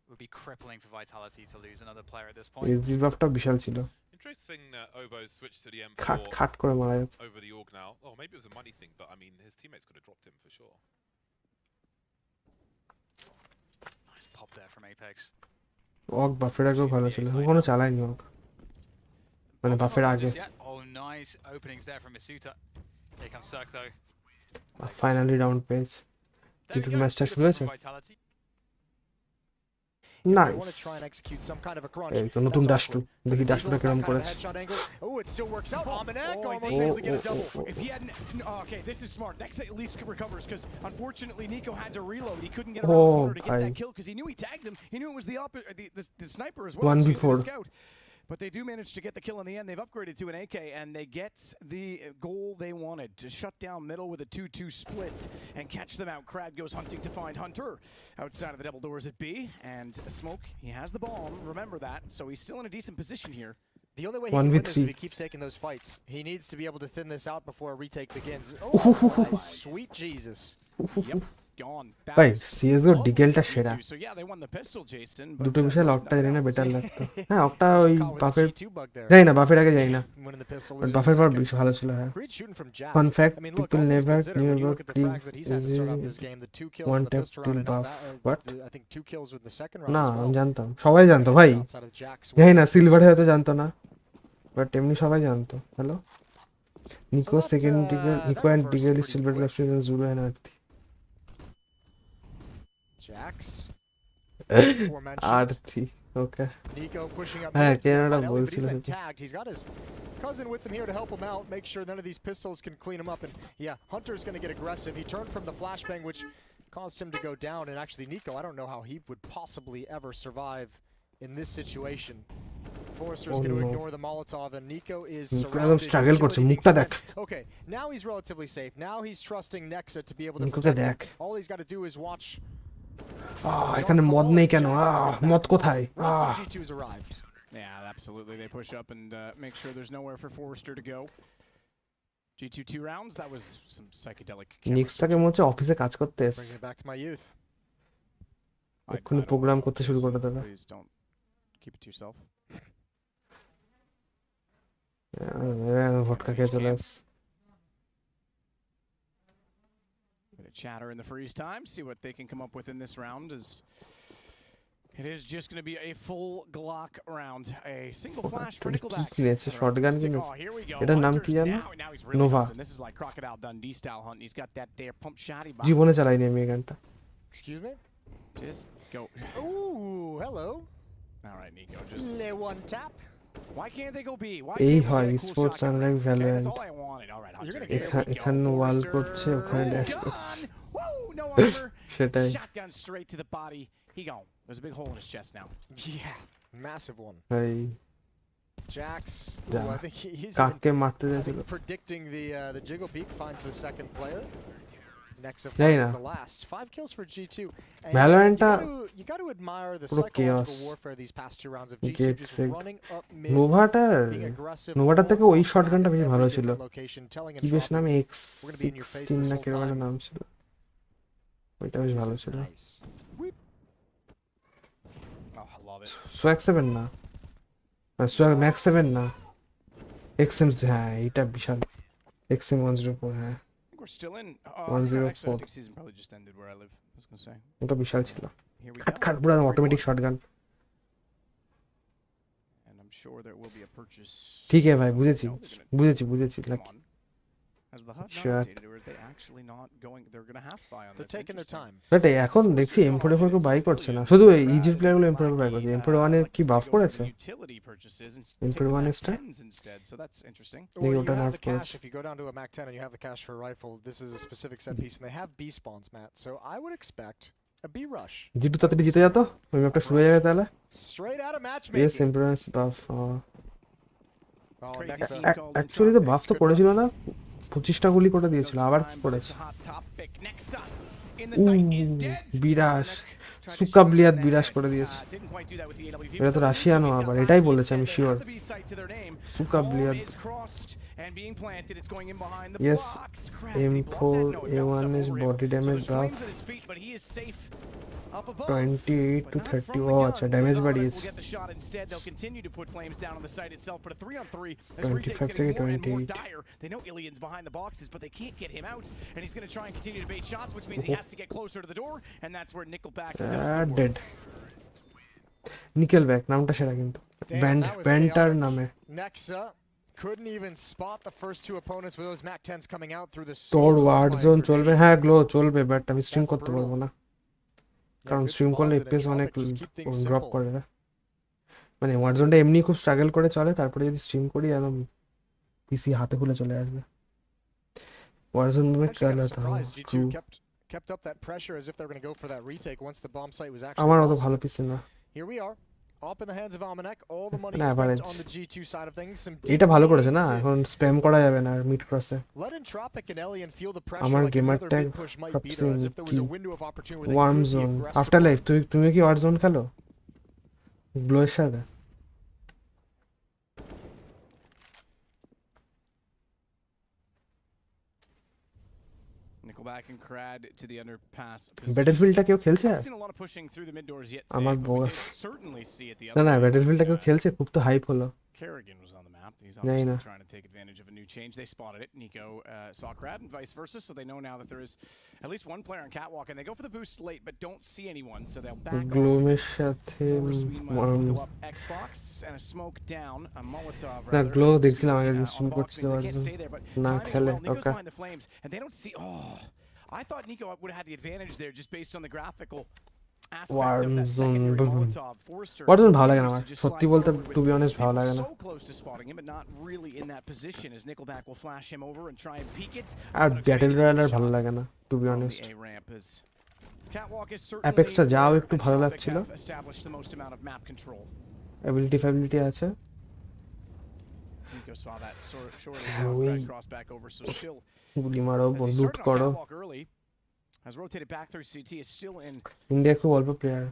Would be crippling for Vitality to lose another player at this point. এসডির বাফটা বিশাল ছিল Interesting Obo switched to the M4 খাট করে মারা যেত over the org now. Oh, maybe it was a money thing, but I mean his teammates could have dropped him for sure. Nice pop there from Apex. অগ বাফের আগেও ভালো ছিল কোনো চালায়নি অগ মানে বাফের আগে Oh, nice openings there from Masuta. Here comes Cirque though. Finally round page Titu ম্যাচটা শুরু হয়েছে if they want Nice. to try and execute some kind of a crunch. এই তো নতুন that's ডাস্টু awkward. দেখি But ডাস্টুটা Eagles, কেমন that kind of করেছে headshot angle. Oh, it still works out. Almanac Oh, almost he's able to get a double. If he hadn't, okay, this is smart. Next at least recovers because unfortunately Nico had to reload. He couldn't get around the corner to get that kill because he knew he tagged him. He knew it was the sniper as well. 1v4. The scout. But they do manage to get the kill in the end. They've upgraded to an AK, and they get the goal they wanted to shut down middle with a 2-2 split and catch them out. Crad goes hunting to find Hunter outside of the double doors at B, and Smoke, he has the bomb. Remember that, so he's still in a decent position here. The only way he can win this is if he keeps taking those fights. He needs to be able to thin this out before a retake begins. Oh, my sweet Jesus. Yep. Gone. ভাই CSGO ডিগেলটা সেরা So yeah, they won the pistol, Jason. দুটো বিষয় octa জানি না better লাগতো হ্যাঁ octa ওই বাফের যাই না বাফের আগে যাই না বাফের পর বেশ ভালো ছিল হ্যাঁ fun fact people never knew about one tap till buff but না আমি জানতাম সবাই জানতো ভাই যাই না সিলভার হয়তো জানতো না বাট এমনি সবাই জানতো hello Niko second deagle Niko and deagle still better left side Julo and Arthy Jax. Arthy okay Nico pushing up. হ্যাঁ কেনাডা He's বলছিল been tagged. He's got his cousin with him here to help him out, make sure none of these pistols can clean him up. And yeah, Hunter's going to get aggressive. He turned from the flashbang, which caused him to go down. And actually, Nico, I don't know how he would possibly ever survive in this situation. Forrester's going to ignore the Molotov, and Nico is surrounded. Struggle করছে মুখটা দেখ Okay, now he's relatively safe. Now he's trusting Nexa to be able to নিকোকে protect দেখ him. All he's got to do is watch. এখানে মদ নেই কেন মদ কোথায় Rest of G2's arrived. Yeah, absolutely. They push up and make sure there's nowhere for Forrester to go. G2 2 rounds. That was some psychedelic. নিক্সটাকে মনে হচ্ছে অফিসে কাজ করতে এসে Bringing it back to my youth. এক্ষুনি প্রোগ্রাম করতে শুরু করে দেবে Please don't keep it to yourself. ভটকা খেয়ে চলে আস Chatter in the freeze time, see what they can come up with in this round. As it is just going to be a full Glock round, a single flash for Nickelback. Shotgun কিনেছে এটার নাম কি জানো Nova This is like Crocodile Dundee style hunt. He's got that there pump shotty. জীবনে চালাইনি আমি এই গানটা Excuse me? Just go. Ooh, hello. All right, Nico. Just Le one tap. why can't they go B? Why এই can't হয় they get a cool sports shotgun? Unlike Okay, Valorant that's all I wanted. All right, Hunter. এখানে ওয়াল করছে ওখানে dash করছে Whoa, no armor. সেটাই Shotgun straight to the body. He gone. There's a big hole in his chest now. Yeah, massive one. ভাই Jax, Yeah. ooh, I think he's কাকে even, মারতে I যাচ্ছিল think predicting the jiggle peek finds the second player. Nexa জানি finds না the last. 5 kills for G2. And ভ্যালোরেন্টটা you got to admire the পুরো chaos psychological warfare these past 2 rounds of G2 get just ফ্রেক running up mid. নোভাটার being aggressive, নোভাটার থেকে ওই almost শটগানটা বেশি every ভালো different ছিল location, telling কি বেশ Entropic, নামে we're gonna be in your face X16 this না whole কিরকম একটা time. নাম ছিল ওইটা বেশ ভালো ছিল Nice. Oh, I love it. Swag 7 না সোয়াগ ম্যাক্স 7 না এক্সএম হ্যাঁ এটা বিশাল এক্সএম 104 হ্যাঁ I think we're still in. 104 Actually, I think season probably just ended where I live. I was gonna say. ওটা বিশাল ছিল Here we খাট go. খাট পুরো automatic shotgun And I'm sure there will be a purchase. ঠিক আছে ভাই বুঝেছি No, they're gonna- বুঝেছি Come like on. Has the HUD not Sure. updated, or are they actually not going? They're gonna have to buy on They're this. taking their Interesting. time. But এখন দেখছি M44 কেউ by করছে না শুধু এই Egypt প্লেয়ারগুলো M44 by করছে M41 এর কি বাফ করেছে Utility purchases and M41 taking extra? Mac 10s instead, so that's interesting. Well, you don't have have the cash. cash. If you go down to a Mac 10 and you have the cash for a rifle, this is a specific set piece, and they have B spawns, Matt. So I would expect a B rush. G two তাড়াতাড়ি জিতে যেত ওই ম্যাপটা শুরু হয়ে যাবে তাহলে Straight out of yes matchmaking. Impress buff Oh, Crazy Nexa. scene called actually তো বাফ তো Good করেছিল না 25টা গুলি করে দিয়েছিল আবার কি করেছে বিরাস সুকাবলিয়াত বিরাস করে দিয়েছে এটা তো রাশিয়ানো আবার এটাই বলেছে আমি শিওর সুকাবলিয়াত yes M4 A1 is body damage buff 28 to 30 ও আচ্ছা ড্যামেজ বাড়িয়েছে 25 থেকে 28 They know Ilian's behind the boxes, but they can't get him out, and he's going to try and continue to bait shots, which means he has to get closer to the door, and that's where Nickelback does the work. Dead Nickelback নামটা সেরা কিন্তু band ব্যান্টার নামে Nexa couldn't even spot the first 2 opponents with those Mac 10s coming out through the তোর word zone চলবে হ্যাঁ glow চলবে but আমি stream করতে পারবো না কারণ স্ট্রিম করলে এফপিএস অনেক ড্রপ করে না, মানে ওয়ারজোনটা এমনি খুব স্ট্রাগল করে চলে, তারপরে যদি স্ট্রিম করি একদম পিসি হাতে খুলে চলে আসবে। ওয়ারজোন में क्या लाता हूँ true kept up that pressure as if they're going to go for that retake once the bomb site was আমার actually অত lost. ভালো পিসি না, Here we are, up in the hands of Almanac, all the money না spent average। on the G2 side of things. Some এটা ভালো deep করেছে না, leads to এখন স্প্যাম করা যাবে না আর মিড ক্রসে। let Entropic and Alien feel the pressure আমার like gamer another tag mid push might be there, as if there was a window of opportunity where they warm could be zone aggressive. After life. তুমি কি warzone খেলো গ্লোয়ের সাথে? Nickelback and Crad to the underpass. ব্যাটলফিল্ডটা কেউ খেলছে? Haven't seen a lot of pushing through the mid doors yet today, আমার but we boss did certainly see at the না other না end. ব্যাটলফিল্ডটা কেউ খেলছে, খুব তো হাইপ হলো। Kerrigan was on the map. He's জানি obviously না। trying to take advantage of a new change. They spotted it. Nico saw Crad and vice versa, so they know now that there is at least one player on Catwalk, and they go for the boost late, but don't see anyone, so they'll back off. গ্লোমের সাথে Force meanwhile will go up Xbox and a smoke down, a Molotov না rather. Glow দেখছিলাম আগে on the stream box করছিল means they warzone, can't stay there, but না timing it খেলে well. Nico's okay. behind the flames, and they don't see. Oh, I thought Nico would have had the advantage there just based on the graphical aspect of that warzone secondary Molotov. Forrester warzone ভালো লাগে না আমার, to just সত্যি slide বলতে forward to be with honest ভালো লাগে না। so close to spotting him, but not really in that position as Nickelback will flash him over and try and peek it. আর But a battle great royale আর shot ভালো লাগে না to be from the honest. A ramp as Catwalk is অ্যাপেক্সটা certainly যাও where একটু ভালো Entropic লাগছিল, have established the most amount of map control. Ability আছে। Nico saw that shortly ওই cross back over, so still গুলি মারো as he লুট started on করো। Catwalk early, has rotated back through CT, is still in India খুব অল্প player.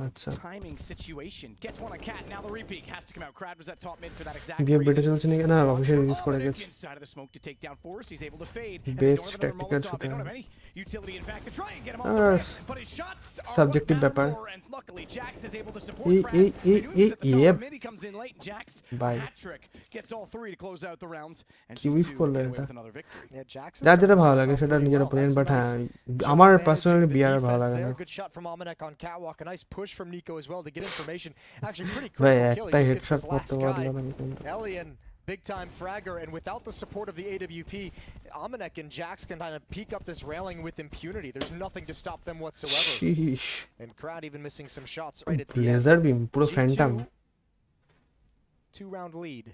আচ্ছা timing situation. Gets one on Cat, now the repeat has to come out. Crad was that top mid for that exact বিয়ে বেটে reason. চলছে নাকি? না official release করে গেছে। Inside of the smoke to take down Forrest, he's able to fade. Best And they don't have tactical another Molotov. They don't shooter. have any utility in fact to try and get him off the ramp, but his shots are Subjective what matter ব্যাপার। more, and luckily Jax is able to support এই Crad. এই এই They knew he was at the top এই of the mid, he comes in late, Jax Bye. hat trick gets all three to close out the rounds, and কি wife G2 করলো get away এটা? with another victory. Yeah, Jackson যার যেটা ভালো started লাগে off সেটা pretty নিজের well. Opinion, That's but a হ্যাঁ nice আমার managing পার্সোনালি the বিয়ার ভালো defense লাগে না। there. Good shot from Almanac on Catwalk. A nice push from Nico as well to get information. Actually, pretty ভাই critical kill. একটা He just headshot gets this করতে last পারলাম guy. না কিন্তু। Alien, big time fragger, and without the support of the AWP, Almanac and Jax can kind of peek up this railing with impunity. There's nothing to stop them whatsoever. Sheesh. And Crowd even missing some shots right at the end. Laser beam পুরো Phantom. G2, 2-round lead.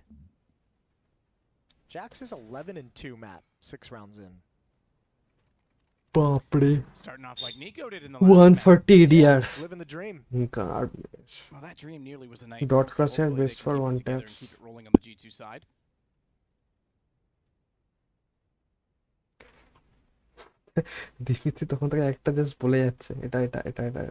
Jax is 11-2, Matt. 6 rounds in. বাপরে Starting off like Nico did in the last 140 ADR Living the dream. garbage। Well, that dream nearly was a nightmare. Dot so Corsair hopefully they best can for keep it one together and taps। keep it rolling on the G2 side. দিফিতে তখন থেকে একটা just বলে যাচ্ছে এটা এটা এটা এটা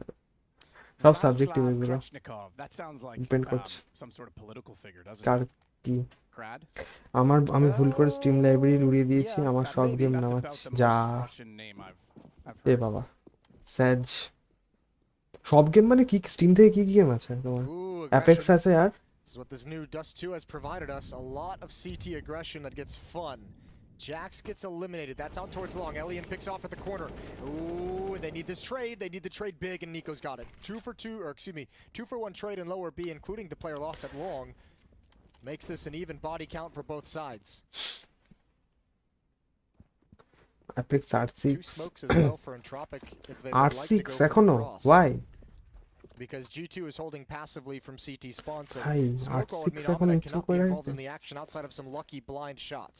সব সাবজেক্টিভ Vladislav এগুলো Krechnikov. That sounds like depend করছে some sort of political figure, doesn't car it? কি। Crad. আমি ভুল করে স্ট্রিম লাইব্রেরি উড়িয়ে দিয়েছি, আমার সব গেম That's নামাচ্ছি about the যা। most Russian name I've এ heard. বাবা স্যাজ সব গেম মানে কি স্ট্রিম থেকে কি কি গেম আছে তোমার? Ooh, apex aggression. আছে আর This is what this new Dust 2 has provided us. A lot of CT aggression that gets fun. Jax gets eliminated. That's out towards long. Alien picks off at the corner. Ooh, they need this trade. They need the trade big, and Nico's got it. 2 for 2, or excuse me, 2 for 1 trade in lower B, including the player loss at long. Makes this an even body count for both sides. Apex 2 R6 smokes as well for Entropic if they would like to R6 go for এখনো the cross. why Because G2 is holding passively from CT spawn, so ভাই smoke all would R6 mean এখন Almanac install cannot be করে involved in the action outside of some lucky blind shots.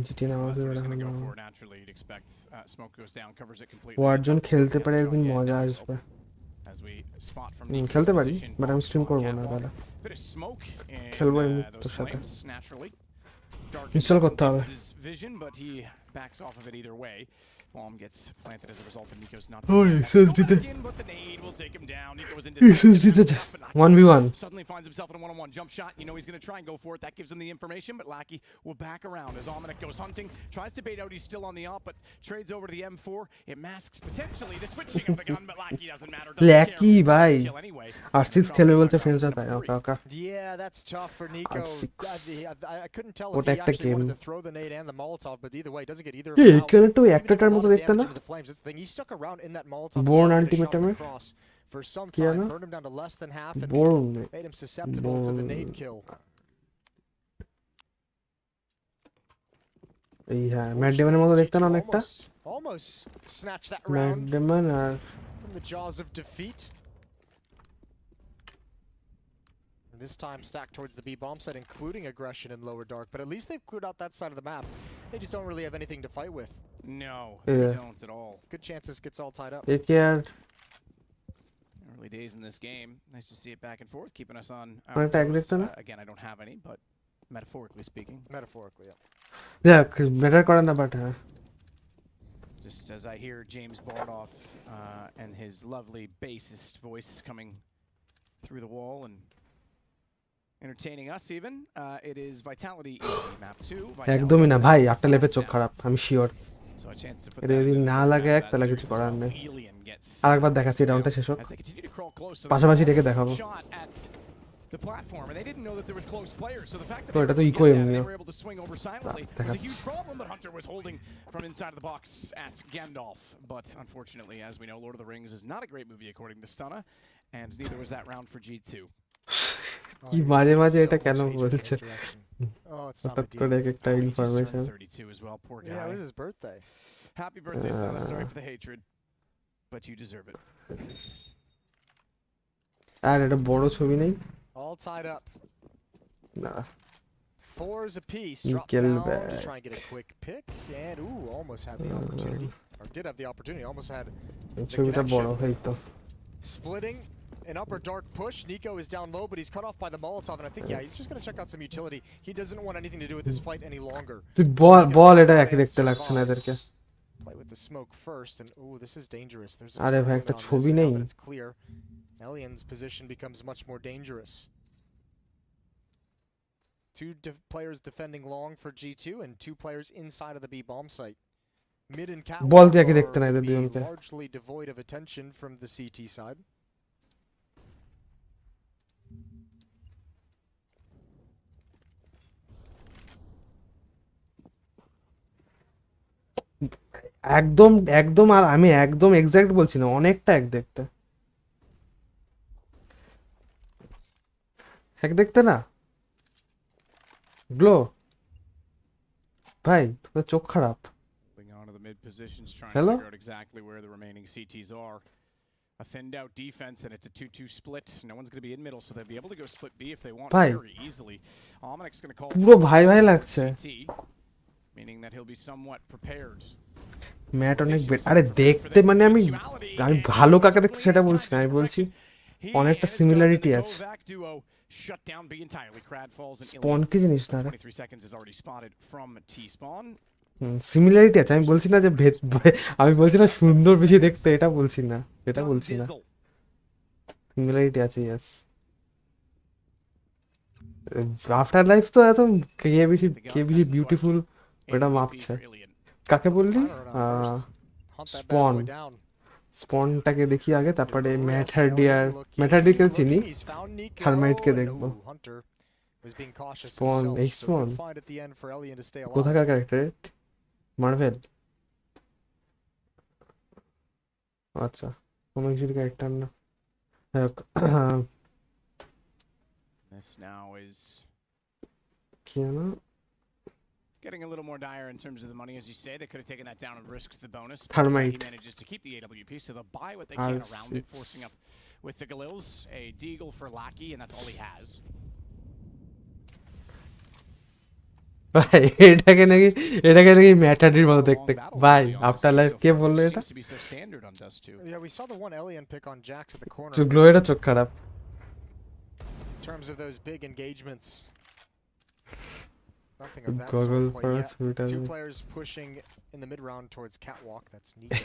GT নামাজ That's what he's এখন going to go for naturally. You'd expect smoke goes down, covers it completely. ওয়ারজন খেলতে পারে একদিন মজা আসবে। As we spot from খেলতে পারি but আমি স্ট্রিম করব না তাহলে। Bit of smoke in খেলবো এমনি those তোর সাথে। flames naturally. ইনস্টল করতে হবে। His vision, but he backs off of it either way. Bomb gets planted as a result, and Nico's not. Oh, SSD Go তে back in, but the nade will take him down. Nico was in SSD তে 1v1 Suddenly finds himself in a one-on-one jump shot. You know he's going to try and go for it. That gives him the information, but Lackey will back around as Almanac goes hunting. Tries to bait out. He's still on the op, but trades over to the M4. It masks potentially the switching of the gun, but Lackey doesn't matter. Lackey ভাই Kill anyway. R6 খেলবে বলতে friends হতা है ওকা ওকা। Yeah, that's tough for Nico. R6 I couldn't tell ওটা if he একটা actually wanted game। to throw the nade and the Molotov, but either way, it doesn't get either of এই them out. এখানে তো Even একটাটার took a মতো lot of দেখতে না? damage into the flames. That's the thing. He stuck around in that Molotov. Born to Ultimate shove Hammer? across for some কি time, জানো? burned him down to less than half, and Born made him susceptible to the nade kill. এই হ্যাঁ mat ডেমনের মতো দেখতে না অনেকটা। Almost snatched that Matt round Damon আর from from the jaws of defeat. And this time stacked towards the B bomb site, including aggression in lower dark. But at least they've cleared out that side of the map. They just don't really have anything to fight with. No, they don't at all. Good chances gets all tied up. Early days in this game. Nice to see it back and forth, keeping us on. Again, I don't have any, but metaphorically speaking. Metaphorically, yeah. Yeah, better করে না but Just as I hear James Borat and his lovely bassist voice coming through the wall and entertaining us even. It is Vitality map 2. একদমই না ভাই, একটা level চোখ খারাপ, আমি sure. So a chance to put এটা যদি না লাগে এক তাহলে কিছু করার নেই। আরেকবার দেখাচ্ছি রাউন্ডটা শেষ হোক। পাশাপাশি রেখে দেখাবো। The platform, and they didn't know that there was close players. So the fact that they were able to swing over silently was a huge problem that Hunter was holding from inside of the box at Gandalf. But unfortunately, as we know, Lord of the Rings is not a great movie according to Stunna, and neither was that round for G2. কি মাঝে মাঝে এটা কেন বলছে? হঠাৎ করে একটা information. 32 as well, poor guy. Yeah, it was his birthday. Happy birthday, Stunna. Sorry for the hatred, but you deserve it. আর এটা বড় ছবি নেই? All tied up. Nah. 4s apiece. Drop down to try and get a quick pick. And, almost had the opportunity. Or did have the opportunity. Almost had the connection. Splitting an upper dark push. Nico is down low, but he's cut off by the Molotov. And I think, he's just going to check out some utility. He doesn't want anything to do with this fight any longer. Ball এটা একই দেখতে লাগছে না এদেরকে। Play with the smoke first. And, this is dangerous. There's আরে ভাই একটা ছবি নেই। It's clear. Alien's position becomes much more dangerous. Two players defending long for G2 and 2 players inside of the B bomb site. Mid and cat ball দিয়ে কি দেখতে না এদের দুজনকে? Largely devoid of attention from the CT side. একদম আর আমি একদম exact বলছি না, অনেকটা এক দেখতে। এক দেখতে না গ্লো ভাই, তোর চোখ খারাপ। Hello? Exactly where the remaining CTs are. A thinned out defense, and it's a 2-2 split. No one's going to be in middle, so they'll be able to go split B if they want very easily. Omnic's going to call পুরো ভাই ভাই লাগছে, meaning that he'll be somewhat prepared. Matt অনেক better. আরে দেখতে মানে আমি ভালো কাকে দেখতে সেটা বলছি না, আমি বলছি অনেকটা সিমিলারিটি আছে। Shut down B entirely. Crad falls and Spawn কি জিনিস না? 23 seconds is already spotted from T-spawn. Similarity আছে, আমি বলছি না যে আমি বলছি না সুন্দর বেশি দেখতে, এটা বলছি না, এটা বলছি না, সিমিলারিটি আছে। ইয়েস, আফটার লাইফ তো এত কে বেশি বিউটিফুল ওটা মাপছে। কাকে বললি? স্পনটাকে দেখি আগে, তারপরে ম্যাথারডিকে চিনি, থার্মাইটকে দেখবো। স্পন, এই স্পন কোথাকার ক্যারেক্টার? মার্ভেল? আচ্ছা, কোনো কিছুর ক্যারেক্টার না। কি না? Getting a little more dire in terms of the money, as you say. They could have taken that down and risked the bonus. Thermite. He manages to keep the AWP, so they'll buy what they can around it, forcing up with the Galils. A deagle for Lackey, and that's all he has. ভাই এটাকে নাকি ম্যাটারির মতো দেখতে। ভাই after life কে বললো এটা? Yeah, we saw the one alien pick on Jax at the corner. তো glow এটা চোখ খারাপ। In terms of those big engagements. Nothing of that sort quite yet. 2 players pushing in the mid-round towards Catwalk. That's Nico.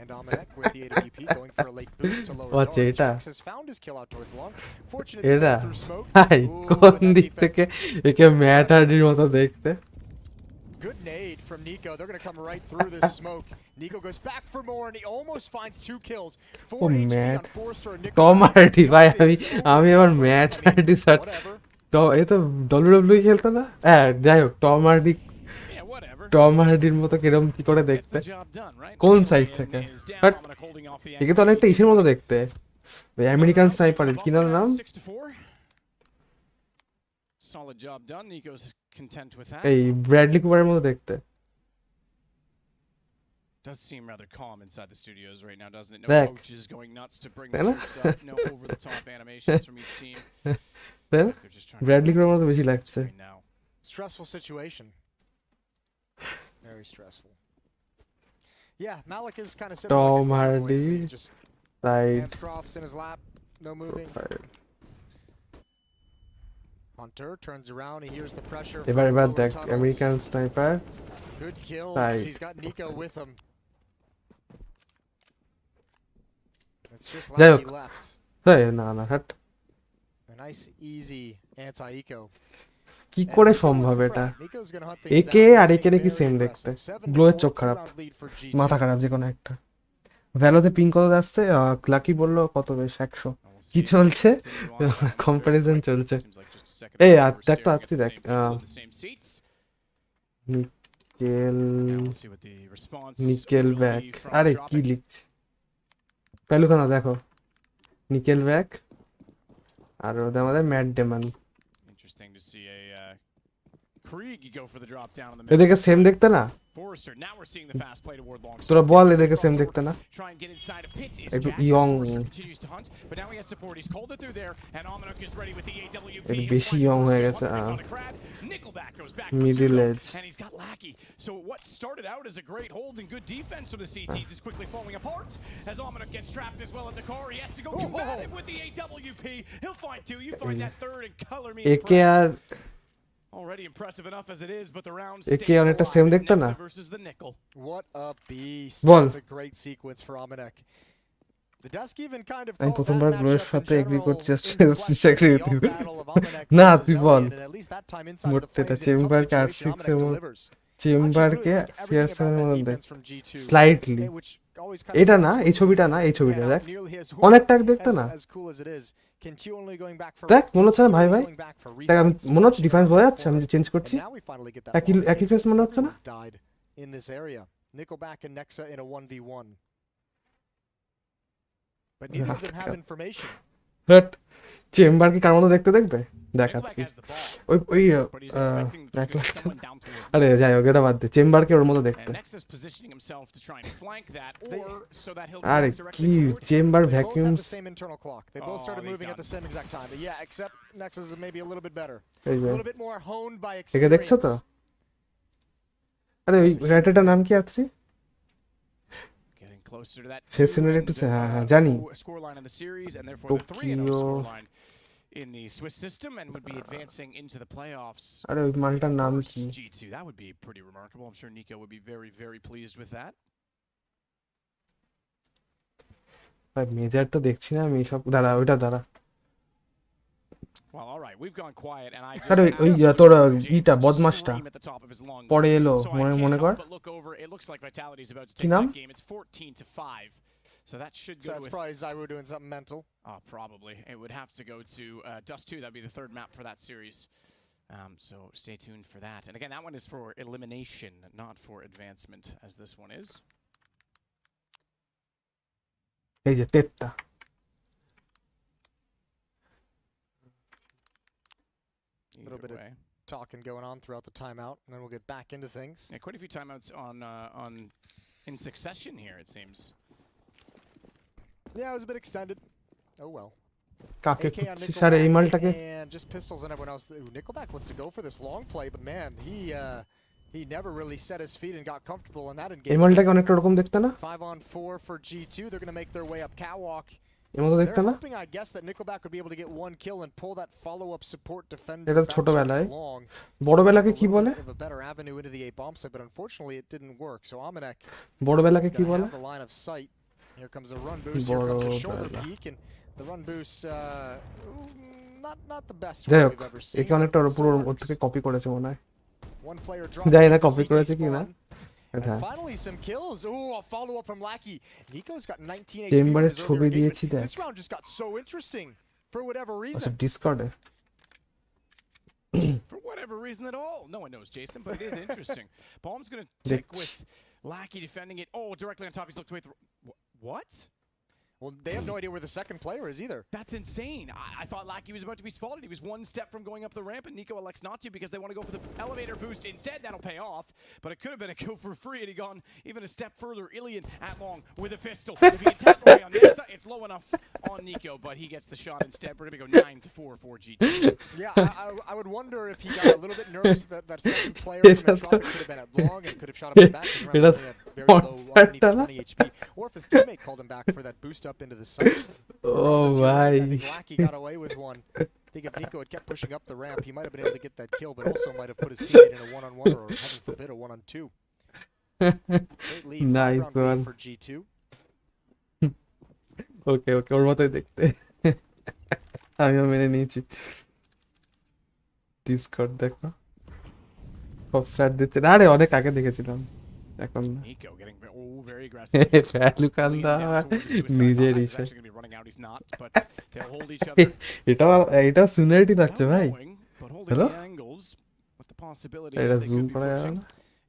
And Dominic with the AWP going for a late boost to lower down. Jax has found his kill out towards long. Fortunate spin through smoke. Hi, কোন দিক থেকে একে ম্যাটারির মতো দেখতে? Good nade from Nico. They're going to come right through this smoke. Nico goes back for more, and he almost finds 2 kills. 4 HP on Forrester and Nico. Tom Hardy ভাই, আমি আবার materia sir. এই তো WWE খেলতো না? হ্যাঁ, যাই হোক, টম হার্ডির মতো কিরম কি করে দেখতে, কোন সাইড থেকে? একে তো অনেকটা ইসের মতো দেখতে, ওই আমেরিকান স্নাইপারের কি নাম? এই ব্র্যাডলি কুপারের মতো দেখতে। Does seem rather calm inside the studios right now, doesn't it? No Back. coaches going nuts to bring the troops up. No over-the-top animations from each team. Then Bradley Cooper মতো বেশি লাগছে right now. Stressful situation. Very stressful. Yeah, Malik is kind of sitting Tom like a Hardy, cowboy, just side hands crossed in his lap, no moving. Hunter turns around, he hears the pressure. এবার from lower দেখ tunnels. American sniper Good kills. Side. He's got Nico with him. It's just যাই Lucky হোক left. এই না না হাট A nice easy anti-eco. কি করে সম্ভব এটা Nico's gonna hunt things একে down. আর He's একে being নাকি very সেম দেখতে aggressive. 7-4 গ্লোয়ের চোখ খারাপ round lead for G2. মাথা খারাপ যে কোনো একটা ভ্যালোতে পিং কত যাচ্ছে লাকি বললো কত বেশ 100 কি চলছে কম্পারিজন চলছে এই দেখ তো আজকে দেখ নিকেল ব্যাক আরে কি লিখছে পেলু খান দেখো নিকেল ব্যাক আর ওদের আমাদের Matt Damon Interesting to see a Krieg go for the drop down on the এদেরকে সেম দেখতে না Forrester. Now we're seeing the fast play toward long. তোরা বল এদেরকে সেম দেখতে না Try and get inside a pit. একটু young Continues to hunt, but now he has support. He's called it through there, and Ominuk is ready with the AWP. একটু বেশি young হয়ে গেছে Nickelback goes back middle edge and he's got Lackey. So what started out as a great hold and good defense from the CTs is quickly falling apart as Ominuk gets trapped as well at the car. He has to go combative with the AWP. He'll find two. You find that third and color me. একে আর Already impressive enough as it is, but the round একে অনেকটা same দেখতে না versus the nickel. What a beast. Ball That's a great sequence for Ominek. The Dusk even kind of আমি called প্রথমবার that গ্লোয়ের matchup in সাথে agree general করছি just into question. Disagree The with you battle of Ominek না versus তুই বল Elliot, and at least that time inside the মোটটা flames in a tough চেম্বারকে R situation, 6 Ominek এর delivers. চেম্বারকে Everything সিআর7 এর about that মধ্যে defense from G2, slightly which always kind of এটা না sounds এই ছবিটা না এই ছবিটা দেখ অনেকটা দেখতে না as cool as it is, continually going back for দেখ মনে হচ্ছে না ভাই ভাই going back for দেখ আমি rebounds. মনে হচ্ছে ডিফারেন্স বোঝা যাচ্ছে আমি চেঞ্জ করছি And now we finally get that একই long একই range. ফেস মনে হচ্ছে না Everyone's died in this area. Nickelback and Nexa in a 1v1. But neither of them have information. But chamber কি কার মতো দেখতে দেখবে দেখাচ্ছি ওই ওই আরে যাই হোক এটা বাদ দে চেম্বারকে ওর মতো দেখতে আরে কি chamber They both vacuum have the same internal clock. They both started moving at the same exact time. But yeah, except Nexus is maybe a little bit better. এই A যে little bit more honed by একে দেখছো তো আরে ওই রাইটারটার নাম কি Atri Getting closer to that শেষ সিনের একটু হ্যাঁ হ্যাঁ জানি scoreline in the series, and therefore the 3-0 Tokyo scoreline in the Swiss system, and would be advancing into the playoffs. আরে ওই মালটার নাম কি G2, that would be pretty remarkable. I'm sure Nico would be very, very pleased with that. ভাই major তো দেখছি না আমি সব দাঁড়া ওইটা দাঁড়া Well, all right, we've gone quiet, and I আরে ওই তোর ইটা বদমাশটা পরে এলো মনে কর কি নাম It's 14-5. So that should So go that's with... probably Zyro doing something mental. Oh, probably. It would have to go to Dust 2. That'd be the third map for that series. So stay tuned for that. And again, that one is for elimination, not for advancement, as this one is. এই যে তেটটা Little bit of talking going on throughout the timeout, and then we'll get back into things. Yeah, quite a few timeouts on in succession here, it seems. Yeah, it was a bit extended. Oh well. কাকে AK on খুঁজছিস আরে এই মালটাকে Nickelback and just pistols and everyone else. Ooh, Nickelback wants to go for this long play, but man, he never really set his feet and got comfortable in that এই engagement. মালটাকে অনেকটা ওরকম দেখতে না 5-on-4 for G2. They're going to make their way up catwalk. এর মতো দেখতে They're না hoping, I guess, that Nickelback would be able to get one kill and pull that follow-up support defender এটা back ছোটবেলায় just long. বড়বেলাকে কি A বলে little bit of a better avenue into the A bomb site, but unfortunately it didn't work. So Ominek বড়বেলাকে is কি going to বলে have the line of sight. Here comes a run boost. Here comes a shoulder Barabela peek, and the run boost, not the best যাই one হোক we've ever seen. একে অনেকটা ওর পুরো ওর থেকে copy করেছে মনে হয় One player dropped জানি না into কপি CT করেছে কি না spawn. And finally some kills. Ooh, a follow-up from Lackey. Nico's got 19 HP. চেম্বারের from his ছবি earlier দিয়েছি engagement. দেখ This round just got so interesting for whatever আচ্ছা reason. ডিসকর্ডে For whatever reason at all. No one knows, Jason, but it is interesting. Bomb's going to tick with Lackey defending it. Oh, directly on top. He's looked away. What? Well, they have no idea where the second player is either. That's insane. I thought Lackey was about to be spotted. He was one step from going up the ramp, and Nico elects not to because they want to go for the elevator boost instead. That'll pay off, but it could have been a kill for free, and he gone even a step further. Ilian at long with a pistol. If he can tap away on Nexa, it's low enough on Nico, but he gets the shot instead. We're going to go 9-4 for G2. Yeah, I would wonder if he got a little bit nervous that second player from Metropic could have been at long and could have shot him in the back. Very low, underneath 20 HP. Or if his teammate called him back for that boost up into the sun. Oh my. I think Lackey got away with one. I think if Nico had kept pushing up the ramp, he might have been able to get that kill, but also might have put his teammate in a one-on-one or, heaven forbid, a one-on-two. Great lead, nice one for G2. ওকে ওকে ওর মতোই দেখতে আমিও মেনে নিয়েছি Discord দেখো সব start দিচ্ছে আরে অনেক আগে দেখেছিলাম এখন না Pehlu Khan দা নিজের ইসে এটা সিনারিটি লাগছে ভাই হ্যালো এটা জুম করা যাবে না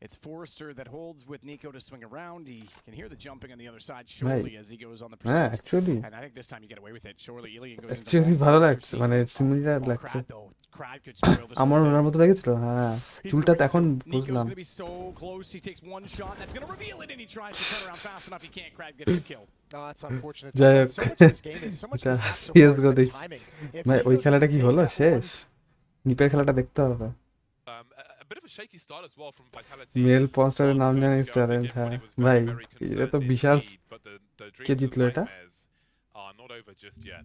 It's Forrester that holds with Nico to swing around. He can hear the jumping on the other side surely as he goes on the pursuit. Actually. And I think this time you get away with it. Surely Ilian goes into actually ভালো লাগছে মানে similar লাগছে আমার ওনার মতো লাগছিল হ্যাঁ চুলটা এখন বুঝলাম Nico's going to be so close. He takes one shot. That's going to reveal it and he tries to turn around fast enough. He can't. Crad gets the kill. Oh, that's unfortunate. যাই হোক So much of this game is so much of this timing. ভাই ওই খেলাটা কি হলো শেষ নিপের খেলাটা দেখতে হবে A bit of a shaky start as well from Vitality. মেল পস্টারের নাম জানি ট্যালেন্ট হ্যাঁ ভাই এটা তো বিশাল কে জিতলো এটা not over just yet.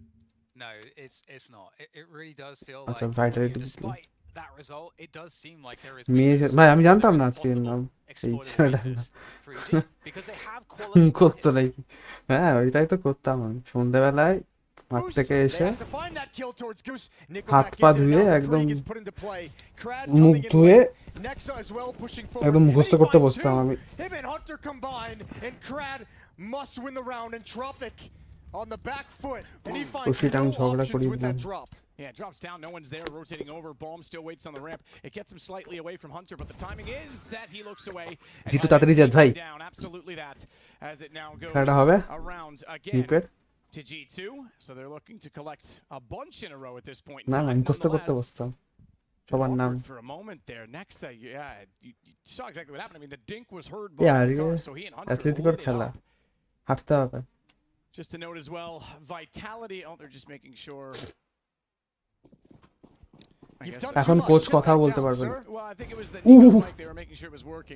No, it's not. It really does feel আচ্ছা like Vitality despite that result, it does seem like there is ভাই আমি জানতাম না আজকে নাম এই ছেলেটা because they have quality করতো নাকি হ্যাঁ ওইটাই তো করতাম আমি সন্ধ্যাবেলায় মাঠ থেকে এসে হাত পা ধুয়ে একদম মুখ ধুয়ে একদম মুখস্থ করতে বসতাম আমি সেটা আমি ঝগড়া করি দিলাম Yeah, it drops down. No one's there. Rotating over. Bomb still waits on the ramp. It gets him slightly away from Hunter, but the timing is that he looks away. Jitu তাড়াতাড়ি যা ভাই Absolutely that. As it now goes around again to G2. So they're looking to collect a bunch in a row at this point. না না মুখস্থ করতে বসতাম সবার নাম For a moment there. Nexa, yeah, you saw exactly what happened. I mean, the dink was heard by the car, so he and Hunter অ্যাথলেটিকর খেলা হাঁটতে হবে Just to note as well, Vitality, oh, they're just making sure. এখন coach কথা বলতে পারবে না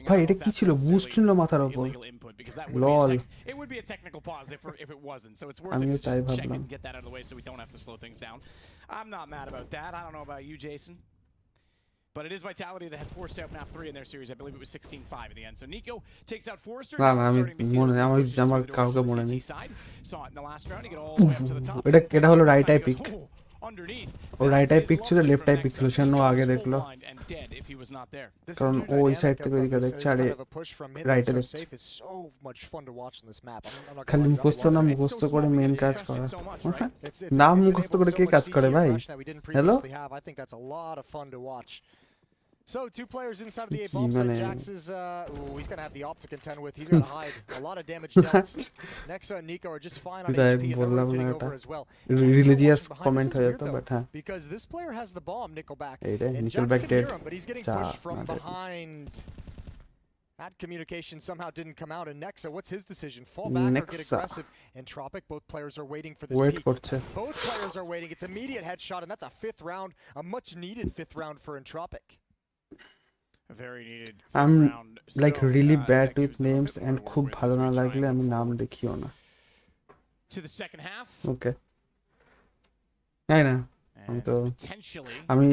ভাই এটা কি ছিল বুস্ট নিল মাথার উপর লল আমিও তাই ভাবলাম I'm not mad about that. I don't know about you, Jason. But it is Vitality that has forced out map 3 in their series. I believe it was 16-5 in the end. So Nico takes out Forrester. না না আমি মনে নেই আমার কাউকে মনে নেই Saw it in the last round. He got all the way up to the top. এটা হলো রাইট আই পিক ও রাইট আই পিক ছিল লেফট আই পিক ছিল সে নো আগে দেখলো কারণ ও ওই সাইড থেকে ওইদিকে দেখছে আর রাইটে দেখছে খালি মুখস্থ করে মেন কাজ করা নাম মুখস্থ করে কে কাজ করে ভাই hello So, two players inside of the A bomb site. Jax is, he's going to have the op to contend with. He's going to hide a lot of damage dealt. Nexa and Nico are just fine on HP and they're rotating over as well. Religious comment হয়ে যেত but হ্যাঁ because this player has the bomb, Nickelback. And Nickelback can hear him, but he's getting pushed from behind. That communication somehow didn't come out. And Nexa, what's his decision? Fall back or get aggressive? And Tropic, both players are waiting for this peak. Both players are waiting. It's immediate headshot, and that's a 5th round, a much-needed 5th round for Entropic. Very needed. I'm like really bad with names and খুব ভালো না লাগলে আমি নাম দেখিও না To the second half. Okay. তাই না আমি তো আমি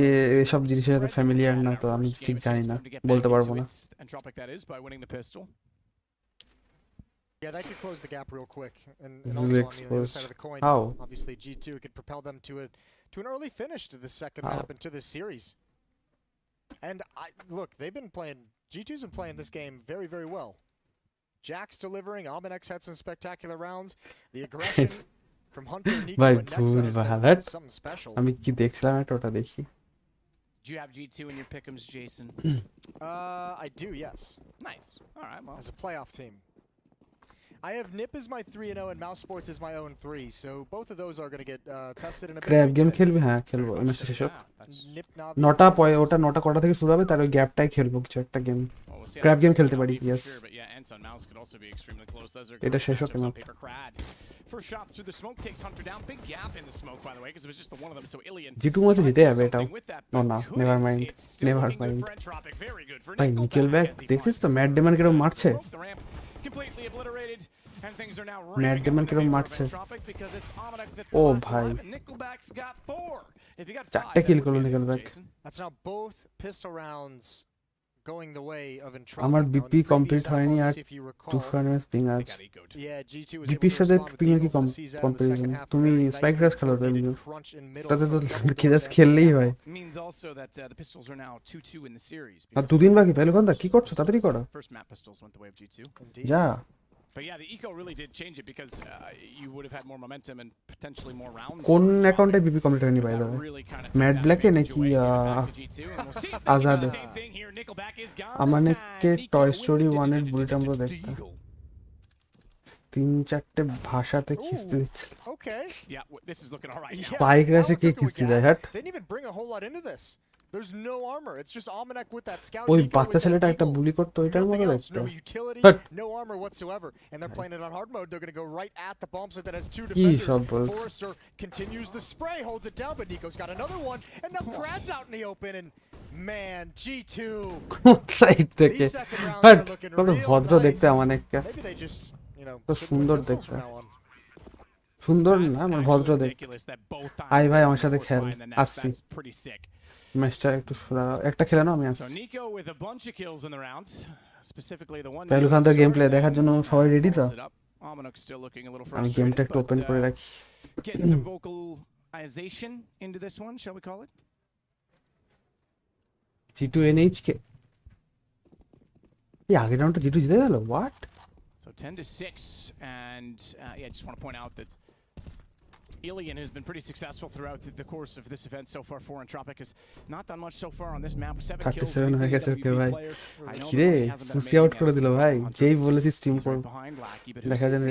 এসব জিনিসের সাথে ফ্যামিলিয়ার না তো আমি ঠিক জানি না বলতে পারবো না Entropic that is by winning the pistol. Yeah, that could close the gap real quick, and also on the other side of the coin, obviously G2 could propel them to an early finish to the second map and to this series. And look, they've been playing. G2's been playing this game very, very well. Jack's delivering. Almanex had some spectacular rounds. The aggression from Hunter, Nico, and Nexa has been something special. আমি কি দেখছিলাম এটা দেখি. Do you have G2 in your pick'ems, Jason? I do, yes. Nice. All right, well. As a playoff team. I have Nip as my 3-0 and Mouse Sports as my 0-3, so both of those are going to get tested in a bit. Crab game খেলবি? হ্যাঁ খেলবো এই ম্যাচটা শেষ হোক। Nip Navi. 9টা ওটা 9টা কটা থেকে শুরু হবে, তার ওই গ্যাপটাই খেলবো কিছু একটা গেম। ক্র্যাব গেম খেলতে পারি, ইয়েস। এটা শেষ হোক না। First shot through the smoke takes Hunter down. Big gap in the smoke, by the way, because it was just the one of them. So Ilian. G2 ম্যাচে জিতে যাবে এটাও। না, নেভার মাইন্ড, নেভার মাইন্ড। ভাই nickel back দেখছিস তো Matt Damon কিরকম মারছে? ম্যাট ডেমন কিরকম মারছে? ও ভাই 4টা কিল করলো nickel back. That's now both pistol rounds going the way of Entropic. আমার বিপি কমপ্লিট হয়নি আর 200 পিং আছে। বিপির সাথে পিং এর কি কম্পারিজন? তুমি স্পাইক রাশ খেলো তো এমনি, তাতে তো জাস্ট খেললেই হয়। আর 2 দিন বাকি। পেহলু খান দা কি করছো? তাড়াতাড়ি করো যা। But yeah, the eco really did change it because you would have had more momentum and potentially more rounds. কোন অ্যাকাউন্টে বিপি কমপ্লিট হয়নি ভাই দাদা? ম্যাট ব্ল্যাকে নাকি আজাদে? আমাকে টয় স্টোরি 1 এর বুলেট আমরা দেখতাম। 3-4টে ভাষাতে খিস্তি দিচ্ছিল। Okay. Yeah, this is looking all right. Spike রাশে কি খিস্তি দেয় হ্যাট? They didn't even bring a whole lot into this. There's no armor. It's just Almanac with that scout. ওই বাচ্চা ছেলেটা একটা বুলি করতে ওইটার মতো দেখতে। No utility, no armor whatsoever, and they're playing it on hard mode. They're going to go right at the bomb site that has 2 defenders. Forrester continues the spray, holds it down, but Nico's got another one, and now Krad's out in the open, and man, G2. Side থেকে hat কত ভদ্র দেখতে আমানেককে। Maybe they just, you know, তো সুন্দর দেখতে। সুন্দর না, আমার ভদ্র দেখতে। আই ভাই আমার সাথে খেল, আসছি। ম্যাচটা একটু একটা খেলে নাও, আমি আসছি। পেহলু খান তার গেম প্লে দেখার জন্য সবাই রেডি তো? আমি গেমটা একটু ওপেন করে রাখি। G2 NH কে এই আগের রাউন্ডটা G2 জিতে গেল? What? So 10-6, and yeah, I just want to point out that Ilian has been pretty successful throughout the course of this event so far. Entropic has not done much so far on this map. 7 kills. 37 হয়ে গেছে ওকে ভাই। কিরে Susi out করে দিল ভাই, যেই বলেছি stream করব। দেখা যায় না।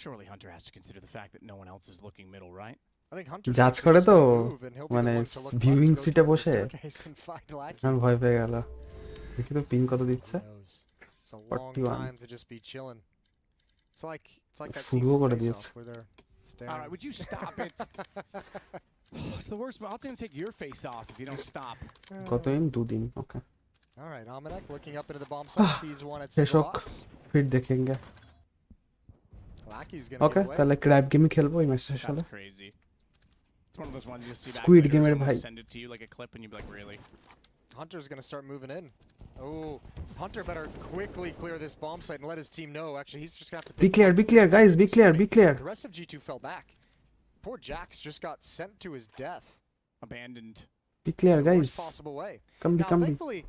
Surely Hunter has to consider the fact that no one else is looking middle, right? I think Hunter জাজ করে তো মানে ভিউইং সিটে বসে আমি ভয় পেয়ে গেল। দেখি তো পিং কত দিচ্ছে। It's a long time to just be chilling. It's like that শুরু করে দিয়েছে। All right, would you stop it? It's the worst. I'll even take your face off if you don't stop. কতদিন? 2 দিন। ওকে। All right, Almanac looking up into the bomb site, sees one at Borat. फिर देखेंगे। Lucky's gonna okay, তাহলে crab game খেলবো এই ম্যাচের সাথে। That's crazy. It's one of those ones you'll see Squid back Game later, এর ভাই। send it to you like a clip and you'll be like, really? Hunter's gonna start moving in. Oh, Hunter better quickly clear this bomb site and let his team know. Actually, he's just gonna have to be clear, guys, be clear. The rest of G2 fell back. Poor Jax just got sent to his death. Abandoned. Be clear, guys. Worst possible way. Come be. Thankfully,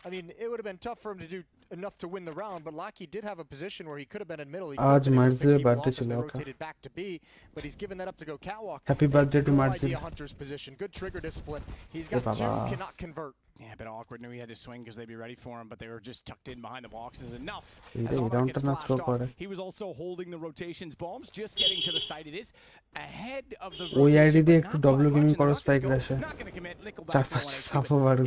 I mean, it would have been tough for him to do enough to win the round, but Lucky did have a position where he could have been in middle. आज Marzil birthday चला था। Rotated back to B, but he's given that up to go catwalk. Happy birthday to Marzil. Hunter's position, good trigger discipline. He's got 2, cannot convert. Yeah, a bit awkward. Knew he had to swing because they'd be ready for him, but they were just tucked in behind the boxes. Enough. He was also holding the rotations. Bombs just getting to the site. It is ahead of the OID দিয়ে একটু W gaming করো spike রাশে। 4-5 Safo Bahru.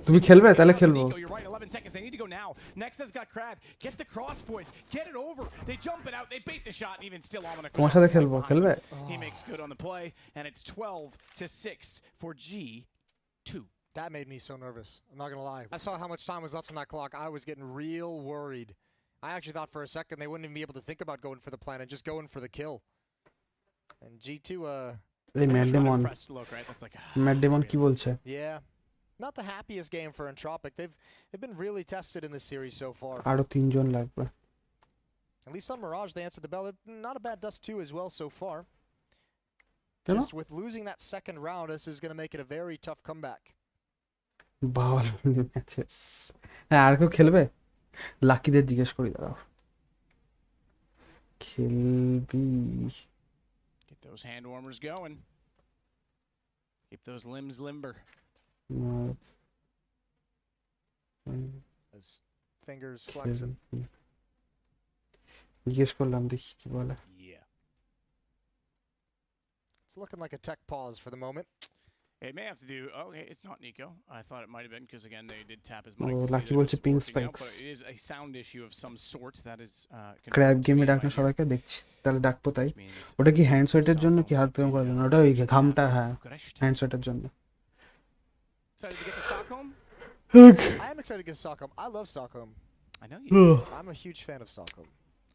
তুমি খেলবে? তাহলে খেলবো। You're right, 11 seconds. They need to go now. Next has got Crad. Get the cross, boys. Get it over. They jump it out. They bait the shot, and even still Almanac. তোমার সাথে খেলবো, খেলবে? He makes good on the play, and it's 12-6 for G2. That made me so nervous. I'm not gonna lie. I saw how much time was left on that clock. I was getting real worried. I actually thought for a second they wouldn't even be able to think about going for the plan and just going for the kill. And G2, Mad Demon কি বলছে? Yeah. Not the happiest game for Entropic. They've been really tested in this series so far. আরো 3 জন লাগবে। At least on Mirage they answered the bell. Not a bad dust 2 as well so far. Just with losing that second round, this is going to make it a very tough comeback. ভালো matches. হ্যাঁ আর কেউ খেলবে? লাকিদের জিজ্ঞেস করি দাঁড়াও। খেলবি? Get those hand warmers going. Keep those limbs limber. His fingers flexing. জিজ্ঞেস করলাম দেখি কি বলে। Yeah. It's looking like a tech pause for the moment. It may have to do. Oh, okay, it's not Nico. I thought it might have been because again they did tap his ও mic. To see Lucky that it বলছে was ping working out, spikes. but it is a sound issue of some sort that is. Crab confirmed to গেমে me ডাকনা right here, সবাইকে দেখছি, তাহলে ডাকবো তাই। which means ওটা কি হ্যান্ড সোয়েটের জন্য কি হাত গরম করার জন্য? ওটা ওই ঘামটা, হ্যাঁ Bucharest. হ্যান্ড সোয়েটের জন্য। Excited to get to Stockholm? I am excited to get to Stockholm. I love Stockholm. I know you. I'm a huge fan of Stockholm.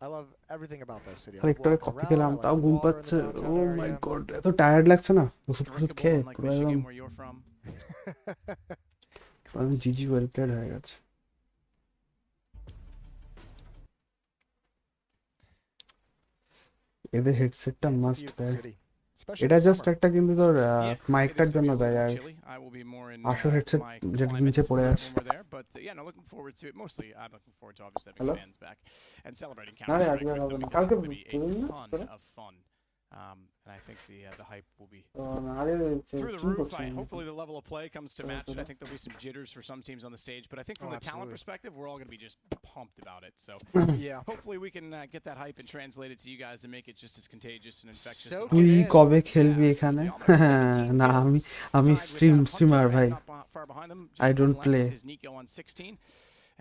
I love everything about that city. I R like একটু আগে walking coffee around, খেলাম, I like তাও the ঘুম water in পাচ্ছে। the downtown ও my area. God, এত tired লাগছে না ওষুধ ফষুধ খেয়ে Drinkable, like পুরো একদম Michigan, where you're from. GG well played হয়ে গেছে। এদের হেডসেটটা It's a মাস্ট beautiful দেয়। city, especially এটা in the জাস্ট summer. একটা কিন্তু তোর Yes, it মাইকটার is জন্য gonna be a দেয়, little আর chilly. I will be more in আসল হেডসেট my যেটা climates নিচে পড়ে when আছে। we're there, but yeah, no, looking forward to it. Mostly, I'm looking forward to obviously having Hello? fans back and celebrating না রে, Counter-Strike আজকে with হবে them না, because কালকে it's going to be বলুন না, a ton তোরা? of fun. And I think the hype will be ও না, আরে through the স্ট্রিম roof. করছি আমি। Hopefully the level of play comes to match it. I think there'll be some jitters for some teams on the stage, but I think from Oh, the talent absolutely. perspective, we're all going to be just pumped about it. So Yeah. hopefully we can get that hype and translate it to you guys and make it just as contagious and infectious. So and তুই good. কবে খেলবি Yeah, এখানে? absolutely. Almost 17 না kills, আমি tied with streamer Hunter ভাই। and not far behind them. Just I one don't less play. is Nico on 16,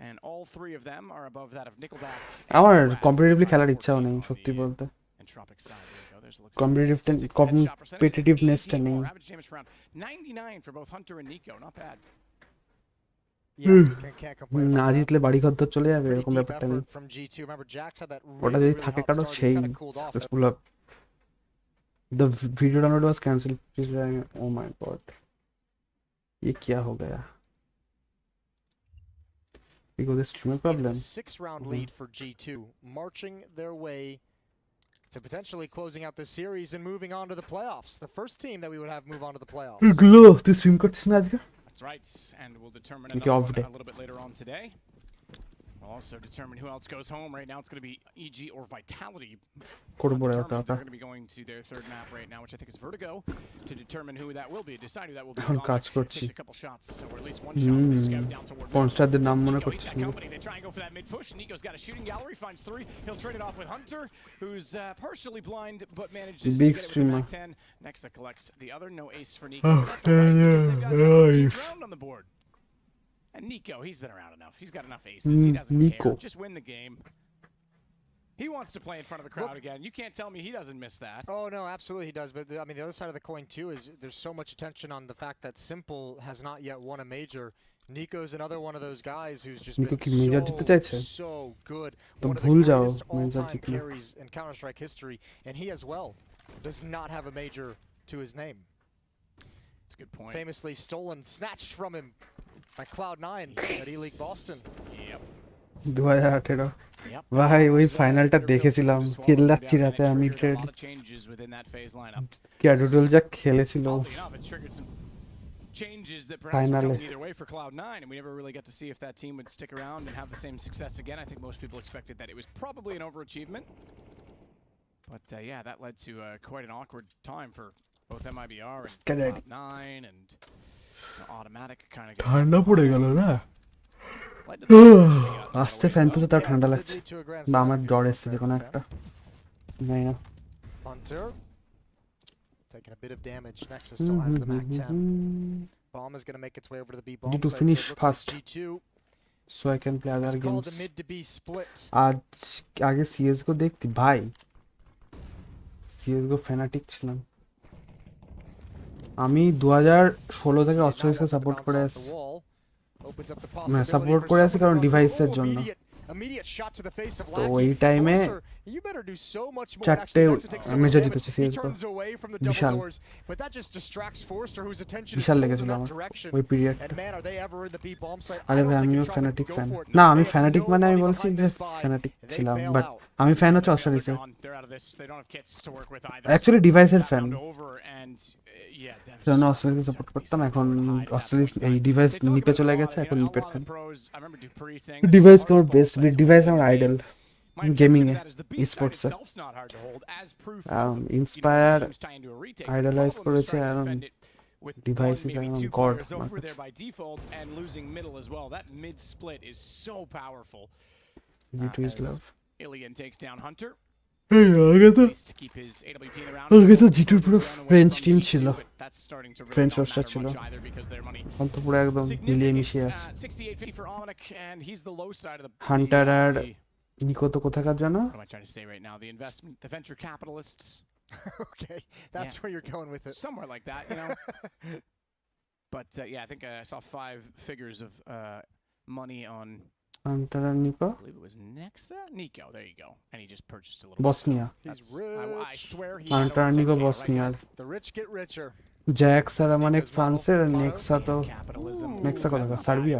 and all three of them are above that of Nickelback. and আমার Brad, competitively tied খেলার 14 ইচ্ছাও নেই on সত্যি the, বলতে। Entropic side. There you go. There's a look at Competitive some statistics. The headshot percentage is competitiveness-টা 80 নেই। more. Average damage per round 99 for both Hunter and Nico. Not bad. Yeah, can't complain না about that. জিতলে বাড়ি ঘর চলে যাবে Pretty এরকম deep ব্যাপারটা নেই। effort from G2. Remember, Jax had that ওটা really, যদি really থাকে hot কারো start. He's সেই kind of cooled off. Successful হবে। The video download was cancelled. Please, oh my god, ये क्या हो गया? Because the streamer problem. It's a 6-round lead for G2, marching their way to potentially closing out this series and moving on to the playoffs. The first team that we would have move on to the playoffs. Glow, তুই stream করছিস না আজকে? That's right, and we'll determine Okay, another off one day. a little bit later on today. We'll also determine who else goes home. Right now it's going to be EG or Vitality. করবো রে ওটা Undetermined. ওটা। They're going to be going to their third map right now, which I think is Vertigo, to determine who that will be. Decide who that will be. এখন কাজ করছি। Takes a couple shots, so or at least one shot with the scout down toward middle. পনস্টারদের নাম মনে Nico, he's করছিস got না? company. They try and go for that mid push. Nico's got a shooting gallery, finds 3. He'll trade it off with Hunter, who's partially blind but manages to Big get it with the streamer. Mac 10. Next that collects the other, no ace for Nico. But that's all right, because they've got another 14th round on the board. And Nico, he's been around enough. He's got enough aces. He doesn't Nico. care. Just win the game. He wants to play in front of a crowd again. You can't tell me he doesn't miss that. Oh no, absolutely he does. But I mean, the other side of the coin too is there's so much attention on the fact that Simple has not yet won a major. Nico's another one of those guys who's just Nico কি been major জিততে চাইছে? so good. তো One of the ভুল যাও greatest major all-time জিতলে। carries in Counter-Strike history, and he as well does not have a major to his name. That's a good point. Famously stolen, snatched from him by Cloud9 at E-League Boston. Yep. 2018 Yep. ভাই ওই ফাইনালটা দেখেছিলাম, চিল্লাচ্ছি রাতে আমি A trade lot of changes within that phase lineup. ক্যাডুডল যা খেলেছিল। Oddly enough, it triggered some changes that perhaps were Finally. coming either way for Cloud9, and we never really got to see if that team would stick around and have the same success again. I think most people expected that it was probably an overachievement. But yeah, that led to quite an awkward time for both MIBR and Cloud9 and automatic kind of ঠান্ডা পড়ে গেল না? আসতে fan তো তার ঠান্ডা লাগছে। বা আমার জ্বর এসছে যে কোনো একটা। নাই না। Hunter taking a bit of damage. Nexus still has the Mac 10. Bomb is going to make its way over to the B bomb Need to site. finish So it looks fast. like G2 So I can play other is called games. a mid to B split. আজ আগে CS:GO দেখতি ভাই, CS:GO fanatic ছিলাম আমি। 2016 থেকে অস্ট্রেলিয়াকে support করে আসছি। না support করে আসছি কারণ ডিভাইসের জন্য। তো ওই টাইমে 4টে মেজর জিতেছে CS:GO, বিশাল বিশাল লেগেছিল আমার ওই পিরিয়ডটা। আরে ভাই আমিও ফ্যানাটিক ফ্যান না, আমি ফ্যানাটিক মানে আমি বলছি যে ফ্যানাটিক ছিলাম, বাট আমি ফ্যান হচ্ছে অস্ট্রেলিয়ার। অ্যাকচুয়ালি ডিভাইসের ফ্যান, কারণ অস্ট্রেলিয়াকে সাপোর্ট করতাম। এখন অস্ট্রেলিয়া এই ডিভাইস নিপে চলে গেছে, এখন নিপের ফ্যান। ডিভাইস আমার বেস্ট, ডিভাইস আমার আইডল গেমিং এ, স্পোর্টস এ। ইন্সপায়ার আইডলাইজ করেছে, এখন ডিভাইস ইজ গড আমার কাছে। and losing middle as well. That mid split is so powerful. G2 is love. Ilian takes down Hunter. আগে তো To keep his AWP in the round. আগে তো জিটুর পুরো French team ছিল, That's starting to really French not roster matter ছিল, much either because their money এখন তো পুরো একদম মিলিয়ে মিশিয়ে আছে। 68-50 for Almanac, and he's the low side of the Hunter আর নিকো তো কোথাকার জানো? What am I trying to say right now? The investment, the venture capitalists. Okay, that's where you're going with it. Somewhere like that, you know. But yeah, I think I saw 5 figures of money on. Hunter আর Nico? I believe it was Nexa. Nico, there you go. And he just purchased a little. Bosnia. He's rich. I swear he. Hunter আর Niko বসনিয়ার। The rich get richer. Jax আর মানে ফ্রান্সের, আর Nexa তো Nexa কথা Serbia.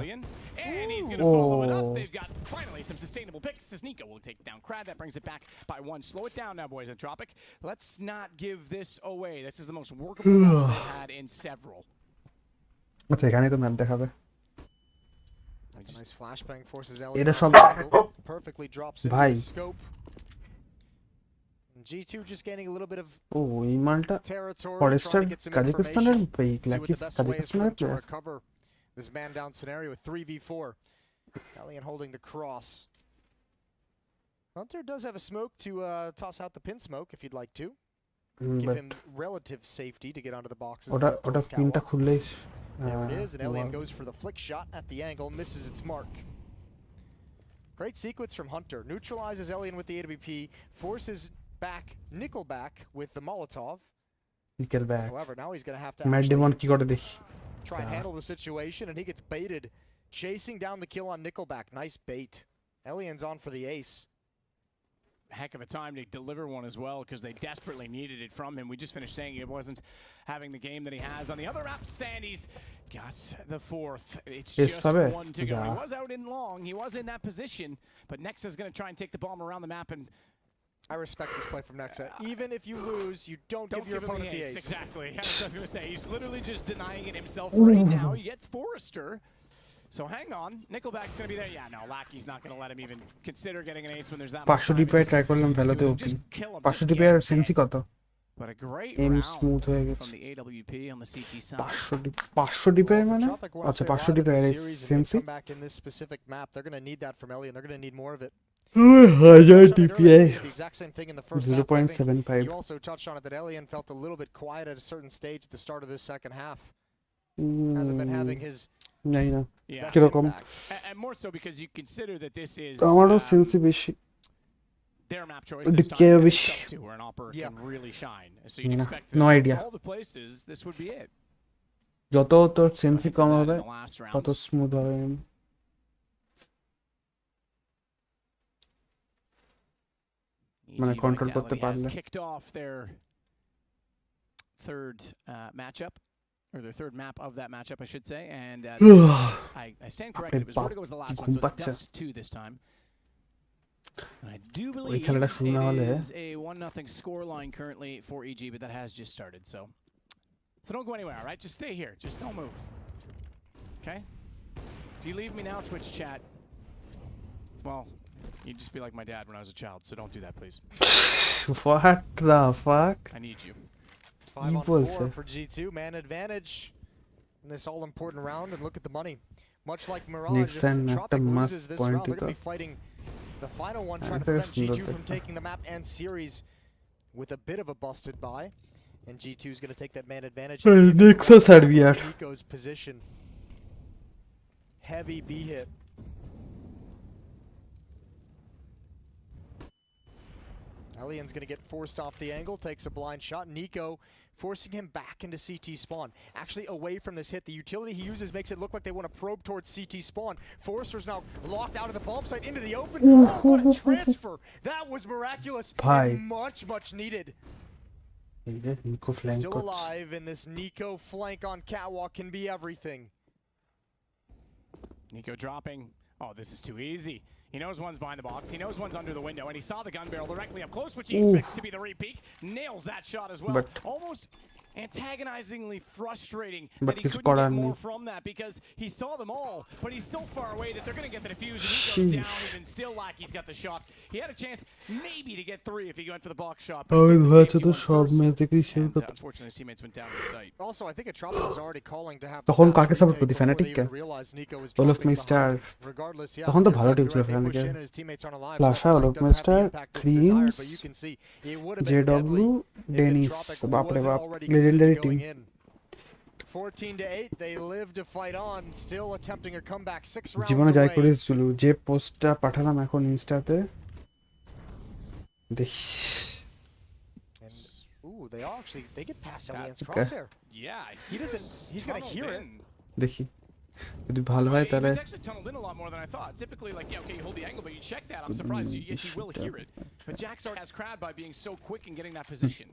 And he's going to follow it up. They've got finally some sustainable picks as Nico will take down Crad. That brings it back by 1. Slow it down now, boys in Tropic. Let's not give this away. This is the most workable round they've had in several. আচ্ছা এখানে তো map দেখাবে। That's a nice flashbang, forces এটা Elliot সব perfectly drops into ভাই the scope. And G2 just gaining a little bit of ও এই মালটা territory, Forster trying to get some কাজাকিস্তানের information. See what the best way is for কাজাকিস্তানের them to player. recover this man down scenario with 3v4. Elliot holding the cross. Hunter does have a smoke to toss out the pin smoke if you'd like to. Give him relative safety to get onto the boxes. ওটা পিনটা খুললেই There it is, and Elian goes for the flick shot at the angle, misses its mark. Great sequence from Hunter. Neutralizes Elian with the AWP, forces back Nickelback with the Molotov. Nickelback. However, now he's going to have to Matt Damon কি করে দেখি। try and handle the situation, and he gets baited. Chasing down the kill on Nickelback. Nice bait. Elian's on for the ace. Heck of a time to deliver one as well because they desperately needed it from him. We just finished saying he wasn't having the game that he has on the other map. Sandy's got the 4th. It's just 1 to go. He was out in long. He was in that position, but Nexa's going to try and take the bomb around the map. And I respect this play from Nexa. Even if you lose, you don't give your opponent the ace. Exactly. I was going to say, he's literally just denying it himself right now. He gets Forrester. So hang on, Nickelback's going to be there. Yeah, no, Lackey's not going to let him even consider getting an ace when there's that much 500 Depay try করলাম ভ্যালুতে ওপি 500 DPI আর সেন্সি কত? But a great এম round smooth হয়ে গেছে। from the AWP on the CT side. 500 DPI মানে আচ্ছা 500 DPI আর sensi Come back in this specific map. They're going to need that from Elian. They're going to need more of it. 1000 DPI The exact same thing in the first 0.75. You also touched on it that Elian felt a little bit quiet at a certain stage at the start of this second half. Hasn't been having his না Yeah. কিরকম And more so because you consider that this is আমারও সেন্সি বেশি their map choice The this time. care and wish. it's tough to where an opera Yeah. can really shine. So you'd No. expect No that idea. all the places this would be it. যত তোর সেন্সি কম হবে In the last round. তত smooth হবে। মানে EG control করতে Vitality has পারলে। kicked off their third matchup, or their third map of that matchup, I should say. And I stand corrected. It was Vertigo was the last one, so it's Dust 2 this time. And I do believe it is a 1-0 scoreline currently for EG, but that has just started. So don't go anywhere, all right? Just stay here. Just don't move. Okay? If you leave me now, Twitch chat, well, you'd just be like my dad when I was a child, so don't do that, please. What the fuck? I need you. 5 on 4 for G2, man advantage in this all-important round, and look at the money. Much like Mirage, if Tropic loses this round, they're going to be fighting the final one, trying to prevent G2 from taking the map and series with a bit of a busted buy. And G2 is going to take that man advantage. Nico's position. Heavy B hit. Elian's going to get forced off the angle, takes a blind shot. Nico forcing him back into CT spawn. Actually away from this hit. The utility he uses makes it look like they want to probe towards CT spawn. Forrester's now locked out of the bomb site into the open. Oh, what a transfer! That was miraculous and much needed. Still alive, and this Nico flank on Catwalk can be everything. Nico dropping. Oh, this is too easy. He knows one's behind the box. He knows one's under the window, and he saw the gun barrel directly up close, which he expects to be the repeat. Nails that shot as well. But almost antagonizingly frustrating But that he কিছু couldn't করার get নেই। more from that because he saw them all, but he's so far away that they're going to get the defuse and he goes Sheesh. down even still like he's got the shot. He had a chance maybe to get 3 if he went for the box shot. ওই ভাবছো তো সব match দেখি সেই And, কথা unfortunately, his teammates went down to the site. Also, I think Atreyee was already calling to have তখন the কাকে fast support retake করতি before they ফ্যানাটিককে even realized Nico was all off dropping mister behind. Regardless, yeah, তখন তো ভালো Corsair team ছিল direct, they push ফ্যানাটিকের in and his teammates aren't alive. প্লাসা all off Doesn't have the mister impact that's ক্রিমস desired, but you can see it would have been JW deadly if Dennis Entropic বাপরে wasn't বাপ already legendary team going in. 14-8, they live to fight on, still attempting a comeback 6 rounds জীবনে যাই away. করিস Zulu যে পোস্টটা পাঠালাম এখন ইনস্টাতে দেখ And, ooh, they get past Alliance Okay. Crosshair. Yeah, He's gonna hear it. দেখি যদি ভালো হয় He তাহলে was actually tunneled in a lot more than I thought. Typically, like, yeah, okay, you hold the angle, but you check that. I'm surprised. Yes, he will hear it. But Jaxart has crowd by being so quick in getting that position.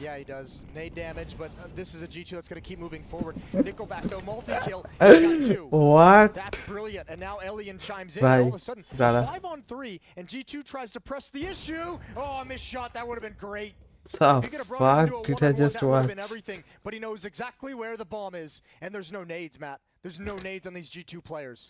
Yeah, he does. Nade damage, but this is a G2 that's going to keep moving forward. Nickelback, though, multi-kill. He's got 2. What? That's brilliant. And now Elian chimes in. Bye. All of a sudden, Brother. 5-on-3, and G2 tries to press the issue. Oh, a missed shot. That would have been great. The If he could have brought it into fuck a did I one-on-one, just that would have been watch? everything. But he knows exactly where the bomb is. And there's no nades, Matt. There's no nades on these G2 players.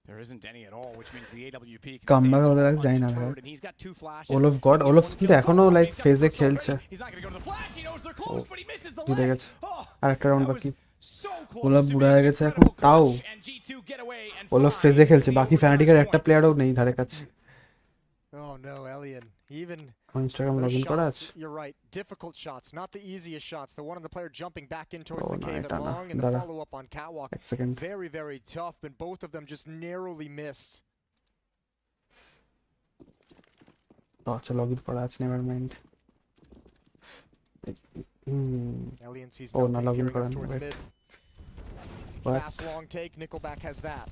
There isn't any at all, which means the AWP can comeback stand হতে tall লাগে জানি না ভাই undeterred, and he's got 2 flashes. ওল of god ওল of কিন্তু এখনো like ফেজে খেলছে He's not going to go to the flash. He knows they're close, but he misses the জিতে leg. গেছে Oh, আরেকটা রাউন্ড that বাকি was so close ওল অফ to বুড়া being হয়ে an গেছে এখন incredible তাও clutch, and G2 get away and ওল অফ find ফেজে খেলছে the বাকি overtime ফ্যানাটিকের একটা point. প্লেয়ারও নেই ধারে কাছে Oh, no, Elian. Even Instagram those log in করা আছে shots, you're right. Difficult shots, not the easiest shots. The one on the player jumping back in towards Oh, the no, cave এটা at না long and the দাঁড়া follow-up on catwalk. এক second Very, very tough, but both of them just narrowly missed. আচ্ছা log in করা আছে never mind Elian sees Oh, no, nothing, login gearing করা up নেই, towards wait. mid. What? Fast long take, Nickelback has that.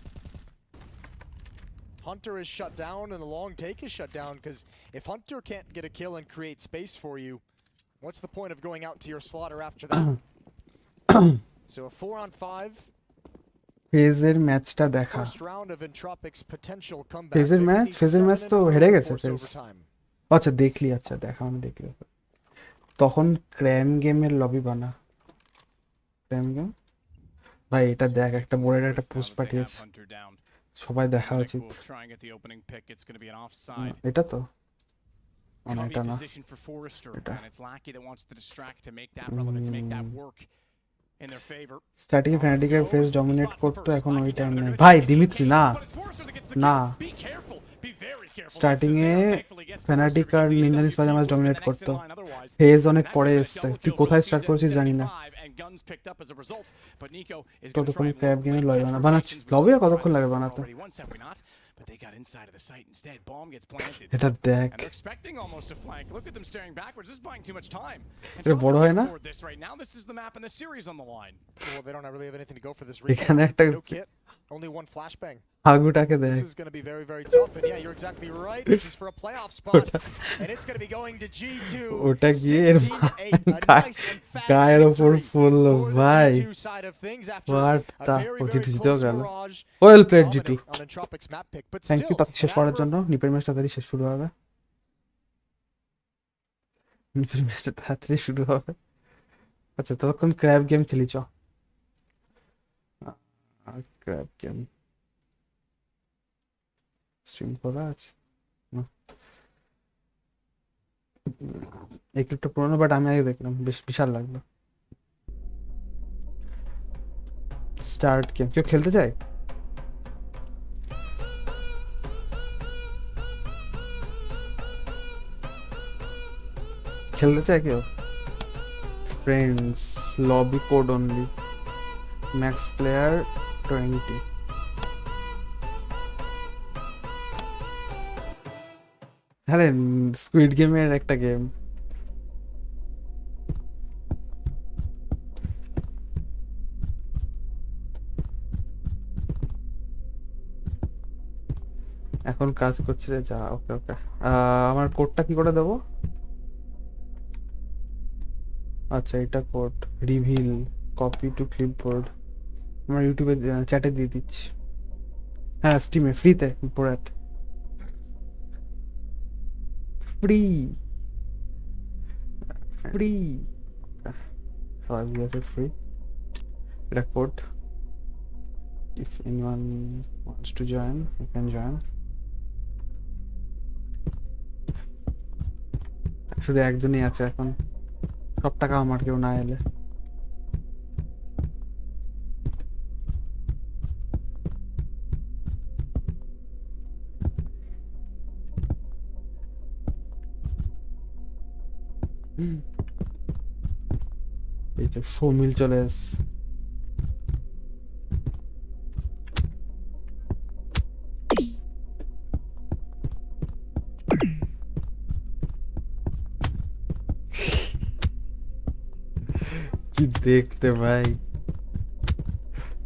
Hunter is shut down and the long take is shut down because if Hunter can't get a kill and create space for you, what's the point of going out to your slaughter after that? So a 4-on-5. ফেজের ম্যাচটা দেখা First round of Entropic's potential comeback. ফেজের They match need ফেজের 7 match in তো a row হেরে to গেছে force phase overtime. আচ্ছা দেখলি আচ্ছা দেখা আমি দেখলি তখন ক্র্যাম গেমের লবি বানা ক্র্যাম গেম ভাই এটা দেখ একটা বোর্ডের একটা পোস্ট পাঠিয়েছে সবাই দেখা উচিত এটা তো না এটা না এটা স্টার্টিং ফ্যানাটিকের ফেস ডমিনেট করতো এখন ওই টাইম নেই ভাই দিমিত্রি না না স্টার্টিং এ ফ্যানাটিক আর নিনজানিস পাজামাস ডমিনেট করতো ফেজ অনেক পরে এসছে তুই কোথায় স্টার্ট করেছিস জানি না ততক্ষণ ক্র্যাব গেমের লবি বানাচ্ছি লবি আর কতক্ষণ লাগে বানাতে But they got inside of the site instead. Bomb gets planted. এটা দেখ And they're expecting almost a flank. Look at them staring backwards. This is buying too much time. এটা বড় হয় না This right now, this is the map and the series on the line. Well, they don't really have anything to go for this এখানে একটা no kit, only one flashbang. হাগুটাকে দেখ This is going to be very, very tough. And yeah, you're exactly right. This is for a playoff spot. And it's going to be going to G2. ওটা গিয়ে গায়ের ওপর পড়লো ভাই what দা ওটি জিতেও গেল well played জি2 thank you তাতে শেষ করার জন্য নিপের ম্যাচটা তাড়াতাড়ি শেষ শুরু হবে নিপের ম্যাচটা তাড়াতাড়ি শুরু হবে আচ্ছা ততক্ষণ ক্র্যাব গেম খেলি চ ক্র্যাব গেম স্ট্রিম করা আছে এই ক্লিপটা পুরোনো বাট আমি আগে দেখলাম বেশ বিশাল লাগলো স্টার্ট গেম কেউ খেলতে চায় খেলতে চায় কেউ friends lobby code only max player 20 আরে স্কুইড গেমের একটা গেম এখন কাজ করছে রে যা ওকে ওকে আমার কোডটা কি করে দেবো আচ্ছা এটা code reveal copy to clipboard আমার ইউটিউবে চ্যাটে দিয়ে দিচ্ছি হ্যাঁ স্টিমে ফ্রিতে বোরাট ফ্রি ফ্রি সবাই বুঝেছে ফ্রি। এটা code, if anyone wants to join you can join. শুধু একজনই আছে এখন, সব টাকা আমার, কেউ না এলে। এই তো সৌমিল চলে এসছে। কি দেখতে ভাই।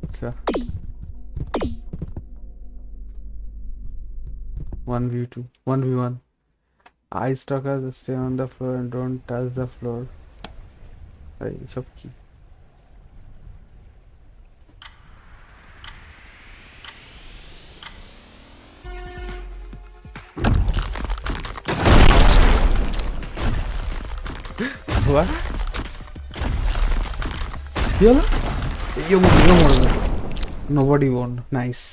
আচ্ছা 1v2 1v1 eye stalkers stay on the floor and don't touch the floor. এই সব কি? What? কি হলো? ইয়ে মরবে। Nobody won. Nice.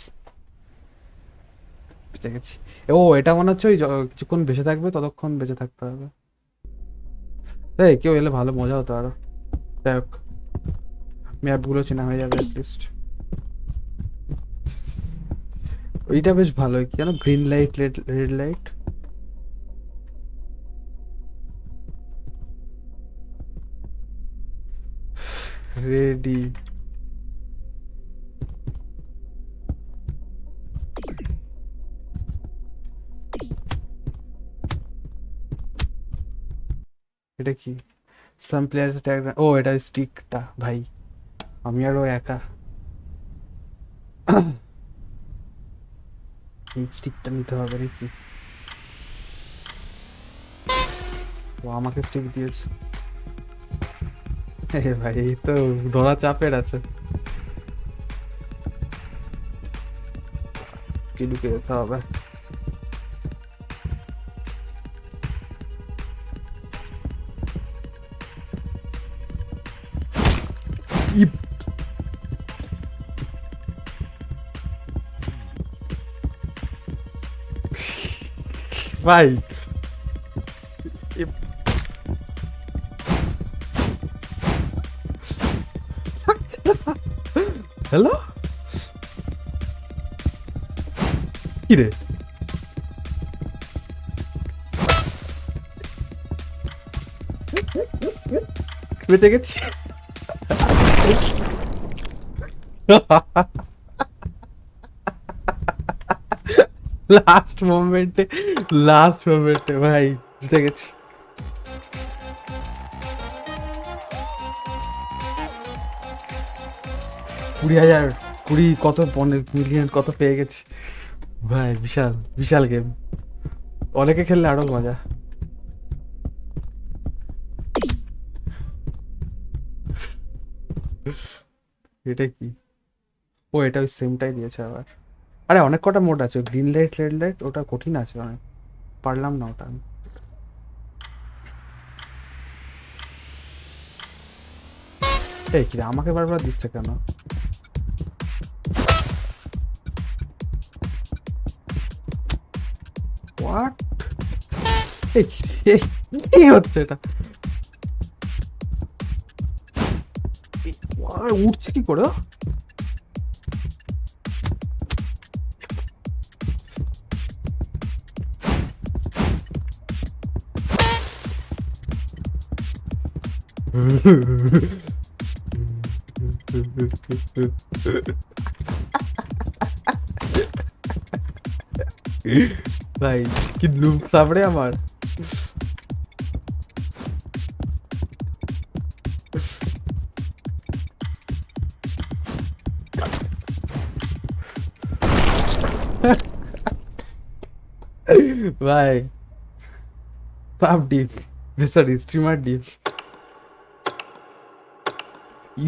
বেঁচে গেছি। ও এটা মনে হচ্ছে ওই কিছুক্ষণ বেঁচে থাকবে, ততক্ষণ বেঁচে থাকতে হবে। এই কেউ এলে ভালো মজা হতো আরো। যাই হোক, ম্যাপগুলো চেনা হয়ে যাবে অ্যাটলিস্ট। ওইটা বেশ ভালো, কেন green light red light. Ready. এটা কি? সাম প্লেয়ার্স অ্যাটাক। ও এটা স্টিকটা ভাই, আমি আরো একা। এই স্টিকটা নিতে হবে নাকি? ও আমাকে স্টিক দিয়েছে। ভাই এই তো ধরা চাপের আছে। কি ঢুকে যেতে হবে। ভাই হ্যালো কি রে? বেঁচে গেছি। লাস্ট মোমেন্টে ভাই জিতে গেছি। কুড়ি কত 15 মিলিয়ন কত পেয়ে গেছি ভাই। বিশাল গেম, অনেকে খেললে আরো মজা। এটা কি? ও এটা ওই সেমটাই দিয়েছে আবার। আরে অনেক কটা মোড আছে, গ্রিন লাইট রেড লাইট, ওটা কঠিন আছে অনেক, পারলাম না ওটা আমি। এই কি আমাকে বারবার দিচ্ছে কেন? হোয়াট? কি হচ্ছে এটা? উঠছে কি করে? ভাই কি লুপ সাবড়ে আমার। ভাই পাপ deep, sorry streamer deep,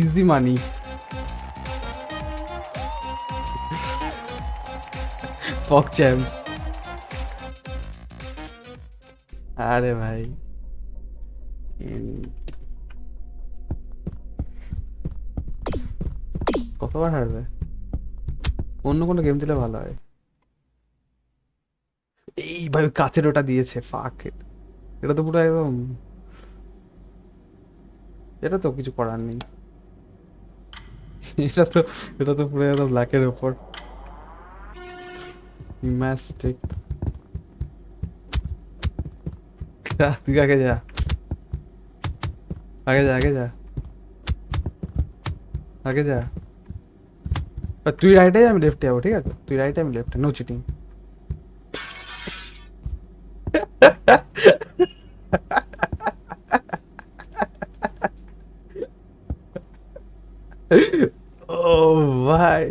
easy মানি। পক চ্যাম্প। আরে ভাই কতবার হারবে? অন্য কোনো গেম দিলে ভালো হয়। এই ভাই কাচের ওটা দিয়েছে, ফাক। এটা তো পুরো একদম, এটা তো কিছু করার নেই। এটা তো পুরো একদম লাকের উপর। ম্যাস্টিক, তুই আগে যা, আগে যা, আগে যা, আগে যা। তুই রাইটে, আমি লেফটে যাবো, ঠিক আছে? তুই রাইটে, আমি লেফটে, নো চিটিং। ও ভাই,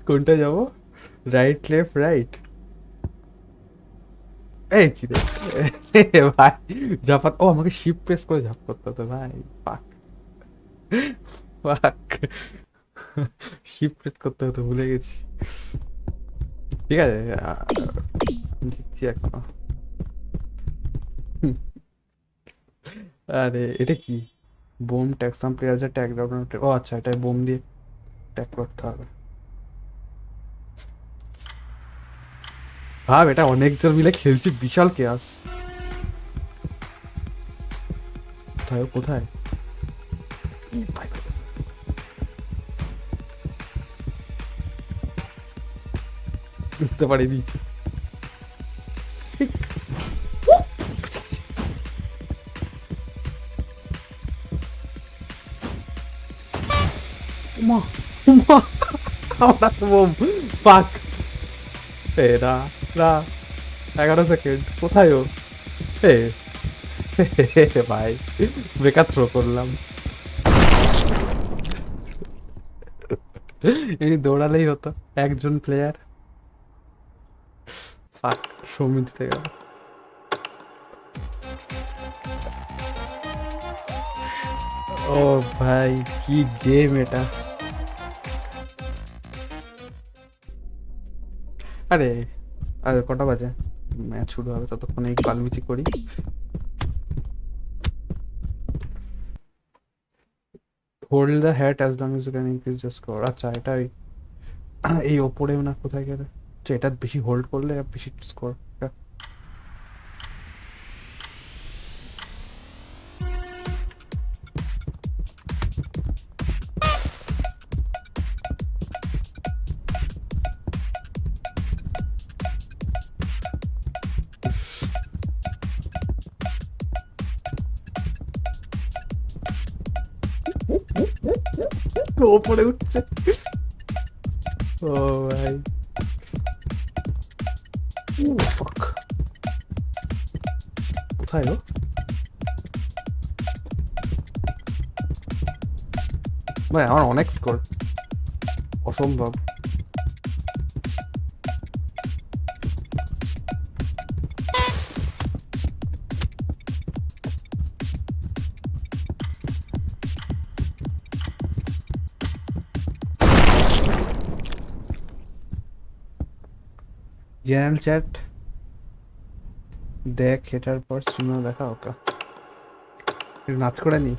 কোনটা যাবো? Right, left, right? এই কি রে ভাই, ঝাপাত। ও, আমাকে শিফট প্রেস করে ঝাপ করতে হতো ভাই। পাক পাক, শিফট প্রেস করতে হতো, ভুলে গেছি। ঠিক আছে, লিখছি এখনো। আরে এটা কি? বোম ট্যাগ, সাম প্লেয়ার্স ট্যাগ ডাউন। ও আচ্ছা, এটা বোম দিয়ে ট্যাগ করতে হবে। ভাব, এটা অনেকজন মিলে খেলছি, বিশাল কেয়াস। কোথায় কোথায়? বুঝতে পারিনি। মা মা, আমার বোম পাক। এরা 11 সেকেন্ড, কোথায় ও? ভাই বেকার থ্রো করলাম। এই দৌড়ালেই হতো, একজন প্লেয়ার। সৌমিত দিতে গেল। ও ভাই, কি গেম এটা! আরে আরে কটা বাজে? ম্যাচ শুরু হবে, ততক্ষণ এই পালমিচি করি। Hold the hat as long as you can increase the score. আচ্ছা, এটা এই ওপরে না কোথায় গেলে? আচ্ছা, এটা বেশি হোল্ড করলে বেশি স্কোর। ওপরে উঠছে। ও ভাই, কোথায় ও? ভাই আমার অনেক স্কোর, অসম্ভব। জেনারেল চ্যাট দেখ, এটার পর স্ট্রিমেও দেখা। ওকে, নাচ করে নি।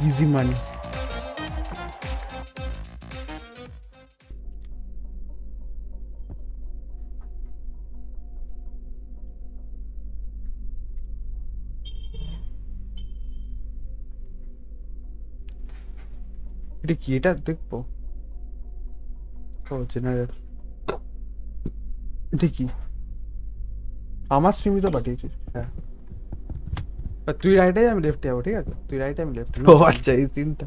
ইজি মানি। এটা কি? এটা দেখবো। ও জেনারেল, এটা কি? আমার স্ট্রিমই তো পাঠিয়েছিস। হ্যাঁ, তুই রাইটে, আমি লেফটে যাবো, ঠিক আছে? তুই রাইটে, আমি লেফটে। ও আচ্ছা, এই তিনটা।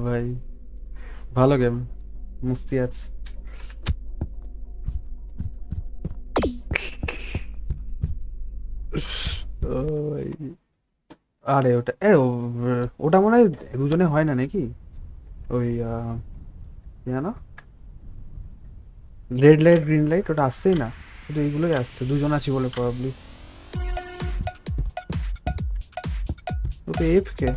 ভাই ভালো গেম, মস্তি আছে। ও ভাই, আরে ওটা ওটা মনে হয় দুজনে হয় না নাকি? ওই জানো, রেড লাইট গ্রিন লাইট ওটা আসছেই না, শুধু এইগুলোই আসছে। দুজন আছি বলে প্রবাবলি। ও তো এফ কে।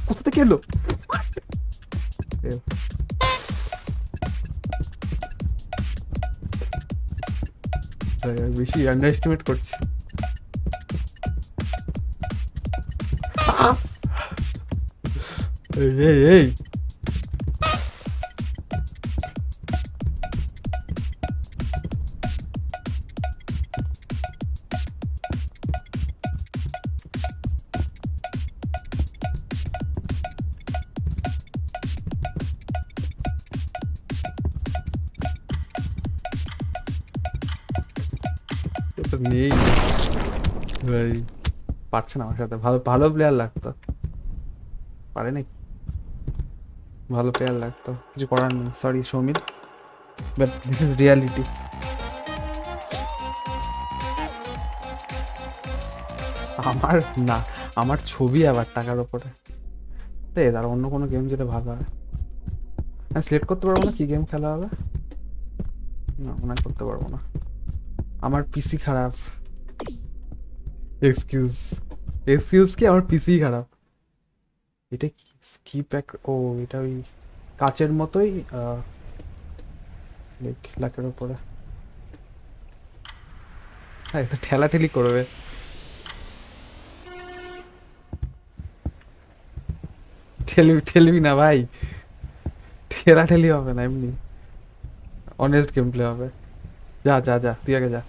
কোথা থেকে এলো? বেশি আন্ডার এস্টিমেট করছি। এই নেই ভাই, পারছে না আমার সাথে। ভালো ভালো প্লেয়ার লাগতো, পারে নাকি? ভালো প্লেয়ার লাগতো, কিছু করার নেই। Sorry Soumit, but this is reality. আমার না, আমার ছবি আবার টাকার ওপরে। তার অন্য কোনো গেম যেটা ভালো হয়। আমি সিলেক্ট করতে পারবো না কি গেম খেলা হবে, না মনে করতে পারবো না। আমার পিসি খারাপ। এক্সকিউজ কি, আমার পিসি খারাপ। এটা কি স্কিপ এক? ও এটা ওই কাচের মতোই লাকের উপরে। হ্যাঁ এটা ঠেলাঠেলি করবে। ঠেলবি না ভাই, ঠেলাঠেলি হবে না, এমনি অনেস্ট গেম প্লে হবে। যা যা যা, তুই আগে যা।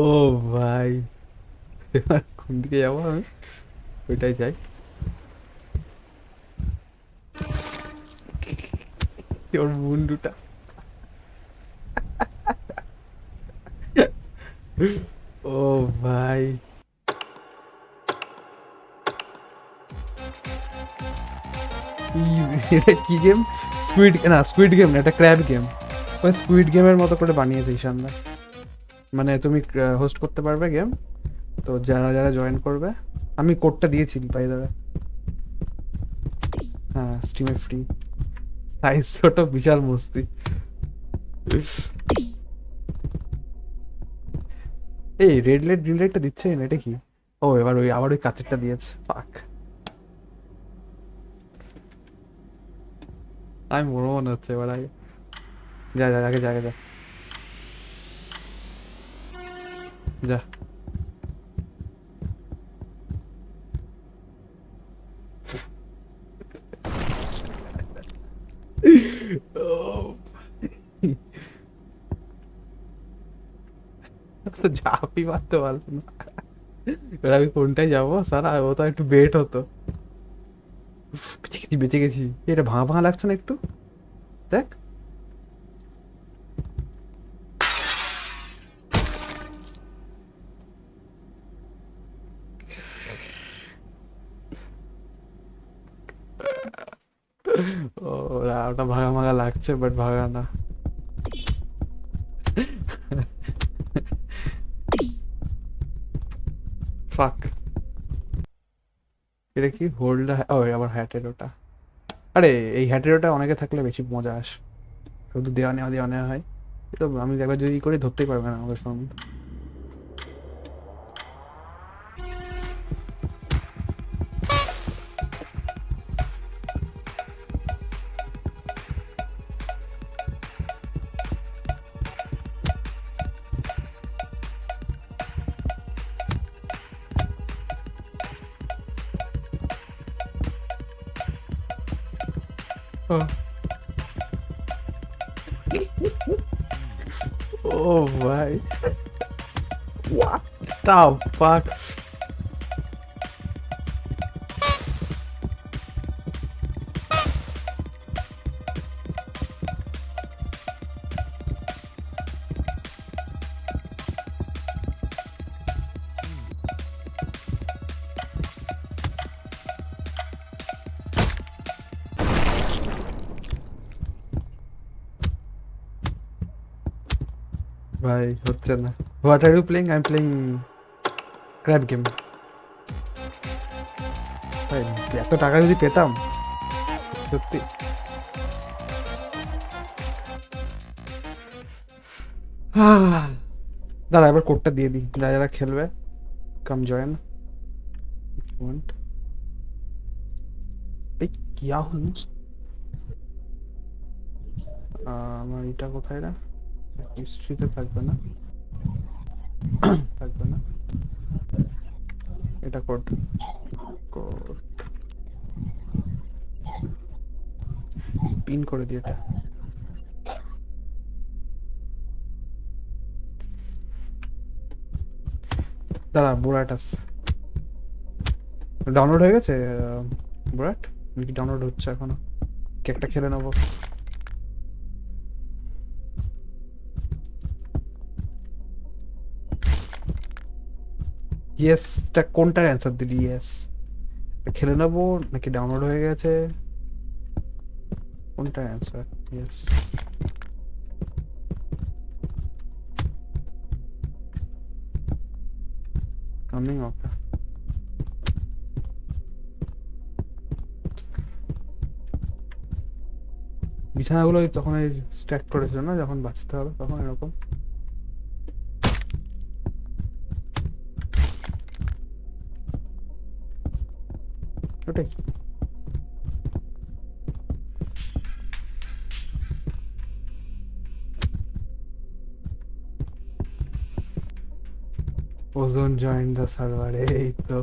ও ভাই, এবার কোন দিকে যাবো আমি? ওইটাই যাই। ওর মুন্ডুটা ও ভাই, এটা কি গেম? স্কুইড না, স্কুইড গেম না, এটা ক্র্যাব গেম। ওই স্কুইড গেমের মতো করে বানিয়েছে ঈশানদা। মানে তুমি হোস্ট করতে পারবে গেম, তো যারা যারা জয়েন করবে, আমি কোডটা দিয়েছি বাই দ্য ওয়ে। হ্যাঁ স্টিমে ফ্রি, সাইজ ছোট, বিশাল মস্তি। এই রেড লাইট গ্রিন লাইটটা দিচ্ছে না, এটা কি? ও এবার ওই আবার ওই কাচেরটা দিয়েছে, পাক। আমি মনে মনে হচ্ছে এবার আগে যা যা, আগে যা আগে যা যা। ঝাঁপি মারতে পারবো না, এবার আমি কোনটায় যাবো সারা? ও তো একটু বেট হতো। বেঁচে গেছি। এটা ভাঙা ভাঙা লাগছে না একটু? দেখ ওটা ভাঙা ভাঙা লাগছে, বাট ভাঙা না। ফাক, এটা কি হোল্ড? ও আবার হ্যাটের ওটা। আরে এই হ্যাটের ওটা অনেকে থাকলে বেশি মজা আসে, শুধু দেওয়া নেওয়া হয়। এটা আমি একবার যদি করে ধরতেই পারবে না আমাদের সঙ্গে। Oh my, what the fuck? ভাই হচ্ছে না। What are you playing? I'm playing crab game. ভাই এত টাকা যদি পেতাম সত্যি। দাঁড়া এবার কোডটা দিয়ে দিই, যারা যারা খেলবে come join if you want. এই কিয়া হুঁ আমার এটা কোথায় রে হিস্ট্রিতে থাকবে না থাকবে না এটা কোড কোড পিন করে দিই এটা দাঁড়া বোরাট আছে ডাউনলোড হয়ে গেছে বোরাট নাকি ডাউনলোড হচ্ছে এখনো কি একটা খেলে নেবো ইয়েস টা কোনটা অ্যান্সার দিলি ইয়েস খেলে নেবো নাকি ডাউনলোড হয়ে গেছে কোনটা অ্যান্সার ইয়েস কামিং ওকে বিছানাগুলো তখন স্ট্যাক করেছিল না যখন বাঁচতে হবে তখন এরকম ওটাই ওজন জয়েন দ্য সার্ভার এই তো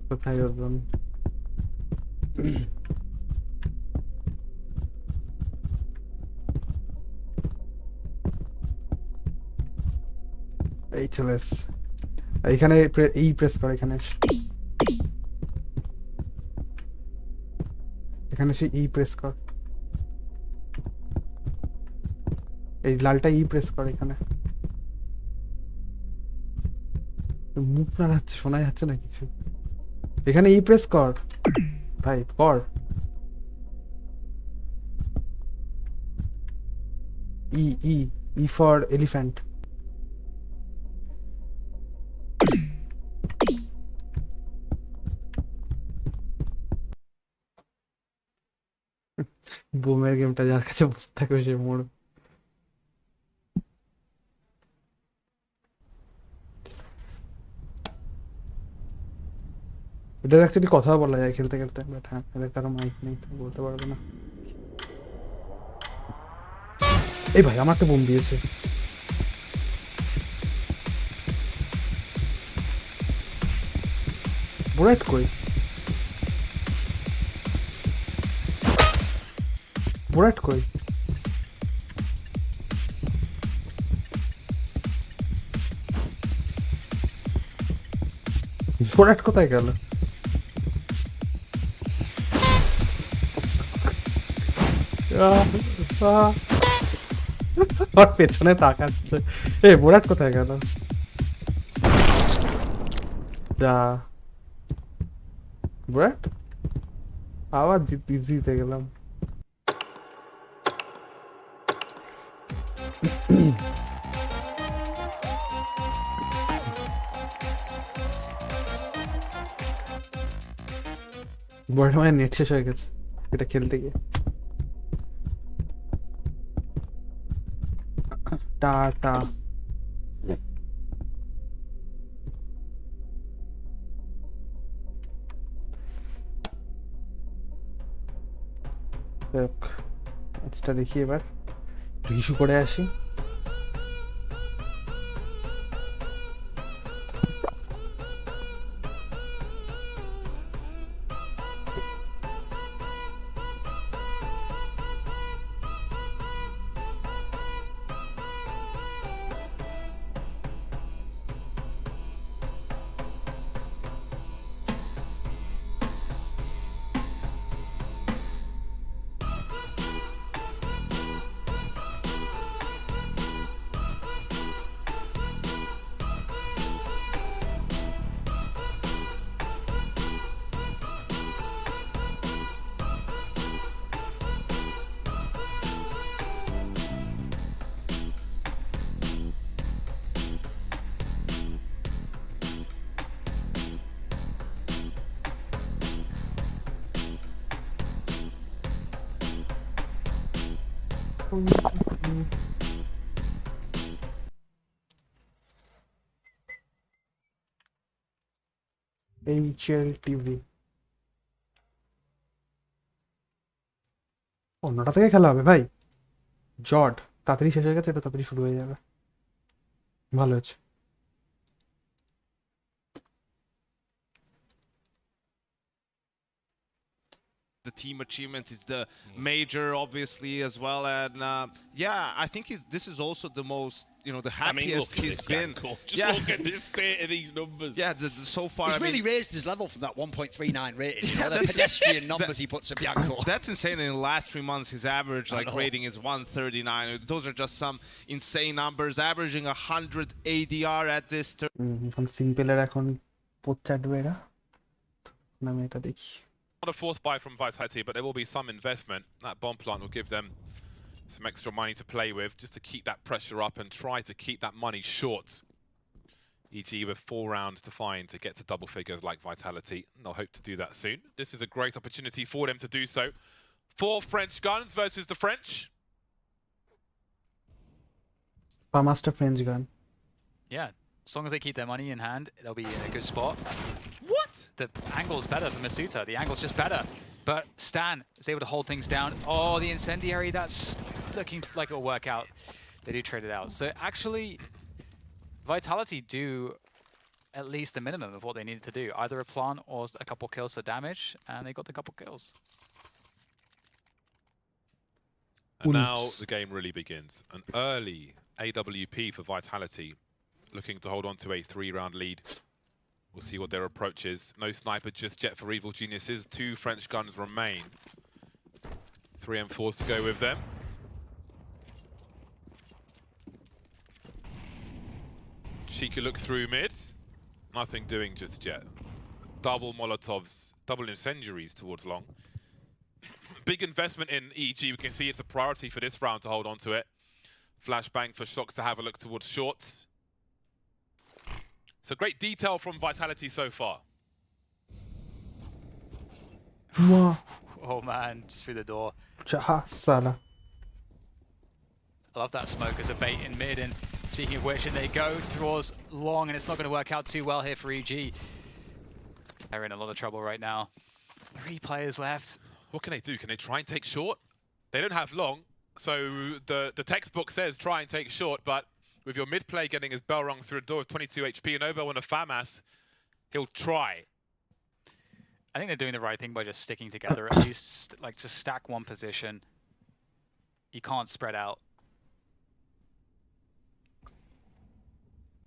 কোথায় ওজন এই চলে এইখানে এই প্রেস কর এখানে এখানে সে ই প্রেস কর এই লালটা ই প্রেস কর এখানে মুখ নাড়াচ্ছে শোনা যাচ্ছে না কিছু এখানে ই প্রেস কর ভাই কর ই ই ই ফর এলিফ্যান্ট বুমের গেমটা যার কাছে বসে থাকবে সে মোড় এটা অ্যাকচুয়ালি কথা বলা যায় খেলতে খেলতে বাট হ্যাঁ এদের কারো মাইক নেই বলতে পারবে না এই ভাই আমাকে বোম দিয়েছে বোরাট কই বোরাট কই বোরাট কোথায় গেল আর পেছনে তাকাচ্ছে এই বোরাট কোথায় গেল যা বোরাট আবার জিতে গেলাম বর্তমানে নেট শেষ হয়ে গেছে এটা খেলতে গিয়ে টাটা আচ্ছা দেখি এবার ইস্যু করে আসি HLTV ও 9টা থেকে খেলা হবে ভাই জড তাড়াতাড়ি শেষ হয়ে গেছে এটা তাড়াতাড়ি শুরু হয়ে যাবে ভালো হচ্ছে The team achievement is the major, obviously, as well, and yeah, I think this is also the most, the happiest he's been. Just look at this state of these numbers. Yeah, so far. He's really raised his level from that 1.39 rating. The pedestrian numbers he puts at Bianco. That's insane. In the last 3 months, his average rating is 139. Those are just some insane numbers. Averaging 100 ADR at this turn. এখন সিম্পলের এখন পচাটবে এরা আমি এটা দেখি Not a forced buy from Vitality, but there will be some investment. That bomb plant will give them some extra money to play with, just to keep that pressure up and try to keep that money short. EG with 4 rounds to find to get to double figures like Vitality. And they'll hope to do that soon. This is a great opportunity for them to do so. 4 French guns versus the French. PhoneMaster French gun. Yeah, as long as they keep their money in hand, they'll be in a good spot. What? The angle's better for Masuta. The angle's just better. But Stan is able to hold things down. Oh, the incendiary, that's looking like it'll work out. They do trade it out. So actually, Vitality do at least the minimum of what they needed to do. Either a plant or a couple kills for damage, and they got the couple kills. And now the game really begins. An early AWP for Vitality, looking to hold on to a 3-round lead. We'll see what their approach is. No sniper just yet for Evil Geniuses. 2 French guns remain. 3 M4s to go with them. Cheeky look through mid. Nothing doing just yet. Double Molotovs, double incendiaries towards long. Big investment in EG. We can see it's a priority for this round to hold on to it. Flashbang for Shocks to have a look towards short. So great detail from Vitality so far. Oh man, just through the door. Sala. I love that smoke as a bait in mid, and speaking of which, and they go towards long, and it's not going to work out too well here for EG. They're in a lot of trouble right now. 3 players left. What can they do? Can they try and take short? They don't have long, so the textbook says try and take short, but with your mid play getting his bell rung through a door of 22 HP and Obo on a FAMAS, he'll try. I think they're doing the right thing by just sticking together, at least like to stack one position. You can't spread out.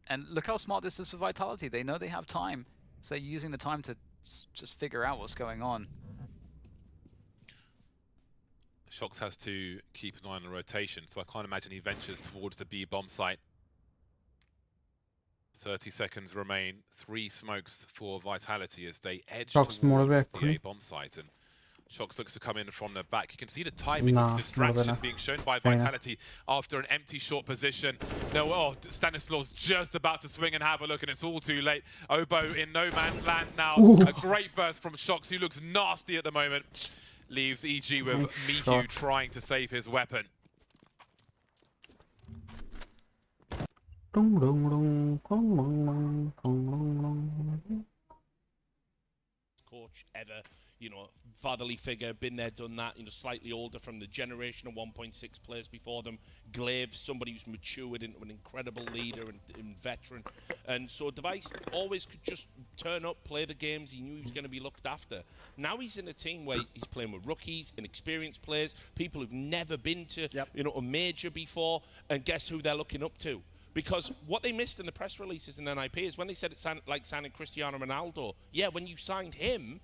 And look how smart this is for Vitality. They know they have time, so they're using the time to just figure out what's going on. Shocks has to keep an eye on the rotation, so I can't imagine he ventures towards the B bomb site. 30 seconds remain. 3 smokes for Vitality as they edge towards the A bomb site, and Shocks looks to come in from the back. You can see the timing of the distraction being shown by Vitality after an empty short position. No, oh, Stanislaus just about to swing and have a look, and it's all too late. Obo in no man's land now. A great burst from Shocks, who looks nasty at the moment. Leaves EG with Miku trying to save his weapon. Coach ever, fatherly figure, been there, done that, slightly older from the generation of 1.6 players before them. Glaive, somebody who's matured into an incredible leader and veteran. And so Device always could just turn up, play the games. He knew he was going to be looked after. Now he's in a team where he's playing with rookies, inexperienced players, people who've never been to, a major before, and guess who they're looking up to? Because what they missed in the press releases in NIP is when they said it's like signing Cristiano Ronaldo. Yeah, when you signed him,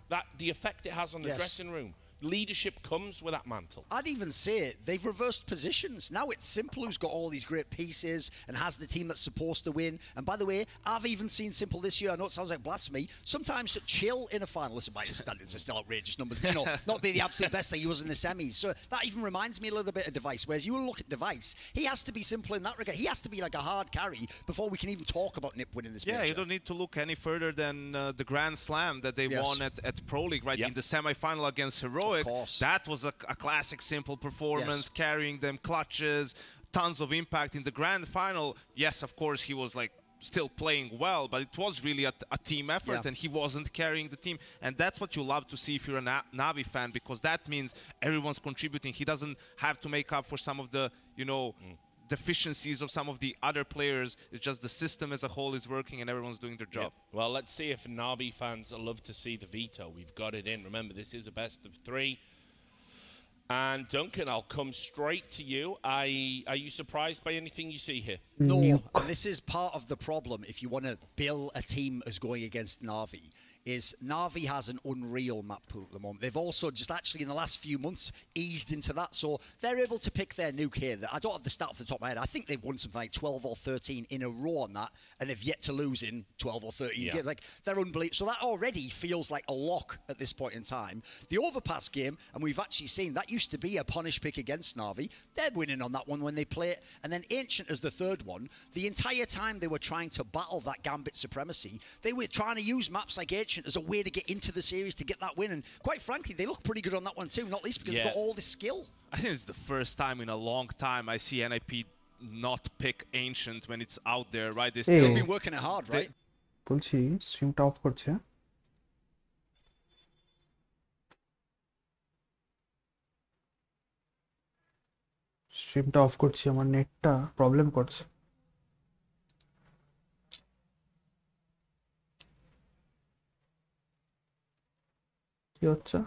that the effect it has on the dressing room. Leadership comes with that mantle. I'd even say they've reversed positions. Now it's Simple who's got all these great pieces and has the team that's supposed to win. And by the way, I've even seen Simple this year. I know it sounds like blasphemy. Sometimes to chill in a final. Listen, by his standards are still outrageous numbers. Not be the absolute best that he was in the semis. So that even reminds me a little bit of Device. Whereas you look at Device, he has to be simple in that regard. He has to be like a hard carry before we can even talk about Nip winning this major. You don't need to look any further than the Grand Slam that they won at Pro League, right? In the semi-final against Heroic. That was a classic Simple performance, carrying them clutches, tons of impact in the grand final. Yes, of course, he was like still playing well, but it was really a team effort, and he wasn't carrying the team. And that's what you love to see if you're a Navi fan, because that means everyone's contributing. He doesn't have to make up for some of the, you know, deficiencies of some of the other players. It's just the system as a whole is working and everyone's doing their job. Well, let's see if Navi fans love to see the veto. We've got it in. Remember, this is a best of 3. And Duncan, I'll come straight to you. Are you surprised by anything you see here? No, and this is part of the problem if you want to build a team as going against Navi. Is Navi has an unreal map pool at the moment. They've also just actually in the last few months eased into that, so they're able to pick their nuke here. I don't have the stat off the top of my head. I think they've won something like 12 or 13 in a row on that, and they've yet to lose in 12 or 13 games. Like, they're unbelievable. So that already feels like a lock at this point in time. The Overpass game, and we've actually seen, that used to be a punish pick against Navi. They're winning on that one when they play it. And then Ancient as the third one. The entire time they were trying to battle that Gambit supremacy, they were trying to use maps like Ancient as a way to get into the series, to get that win, and quite frankly they look pretty good on that one too, not least because they've got all this skill. I think it's the first time in a long time I see NIP not pick Ancient when it's out there, right? They've been working it hard, right? বলছি স্ট্রিমটা of করছে স্ট্রিমটা of করছি আমার নেটটা problem করছে কি হচ্ছে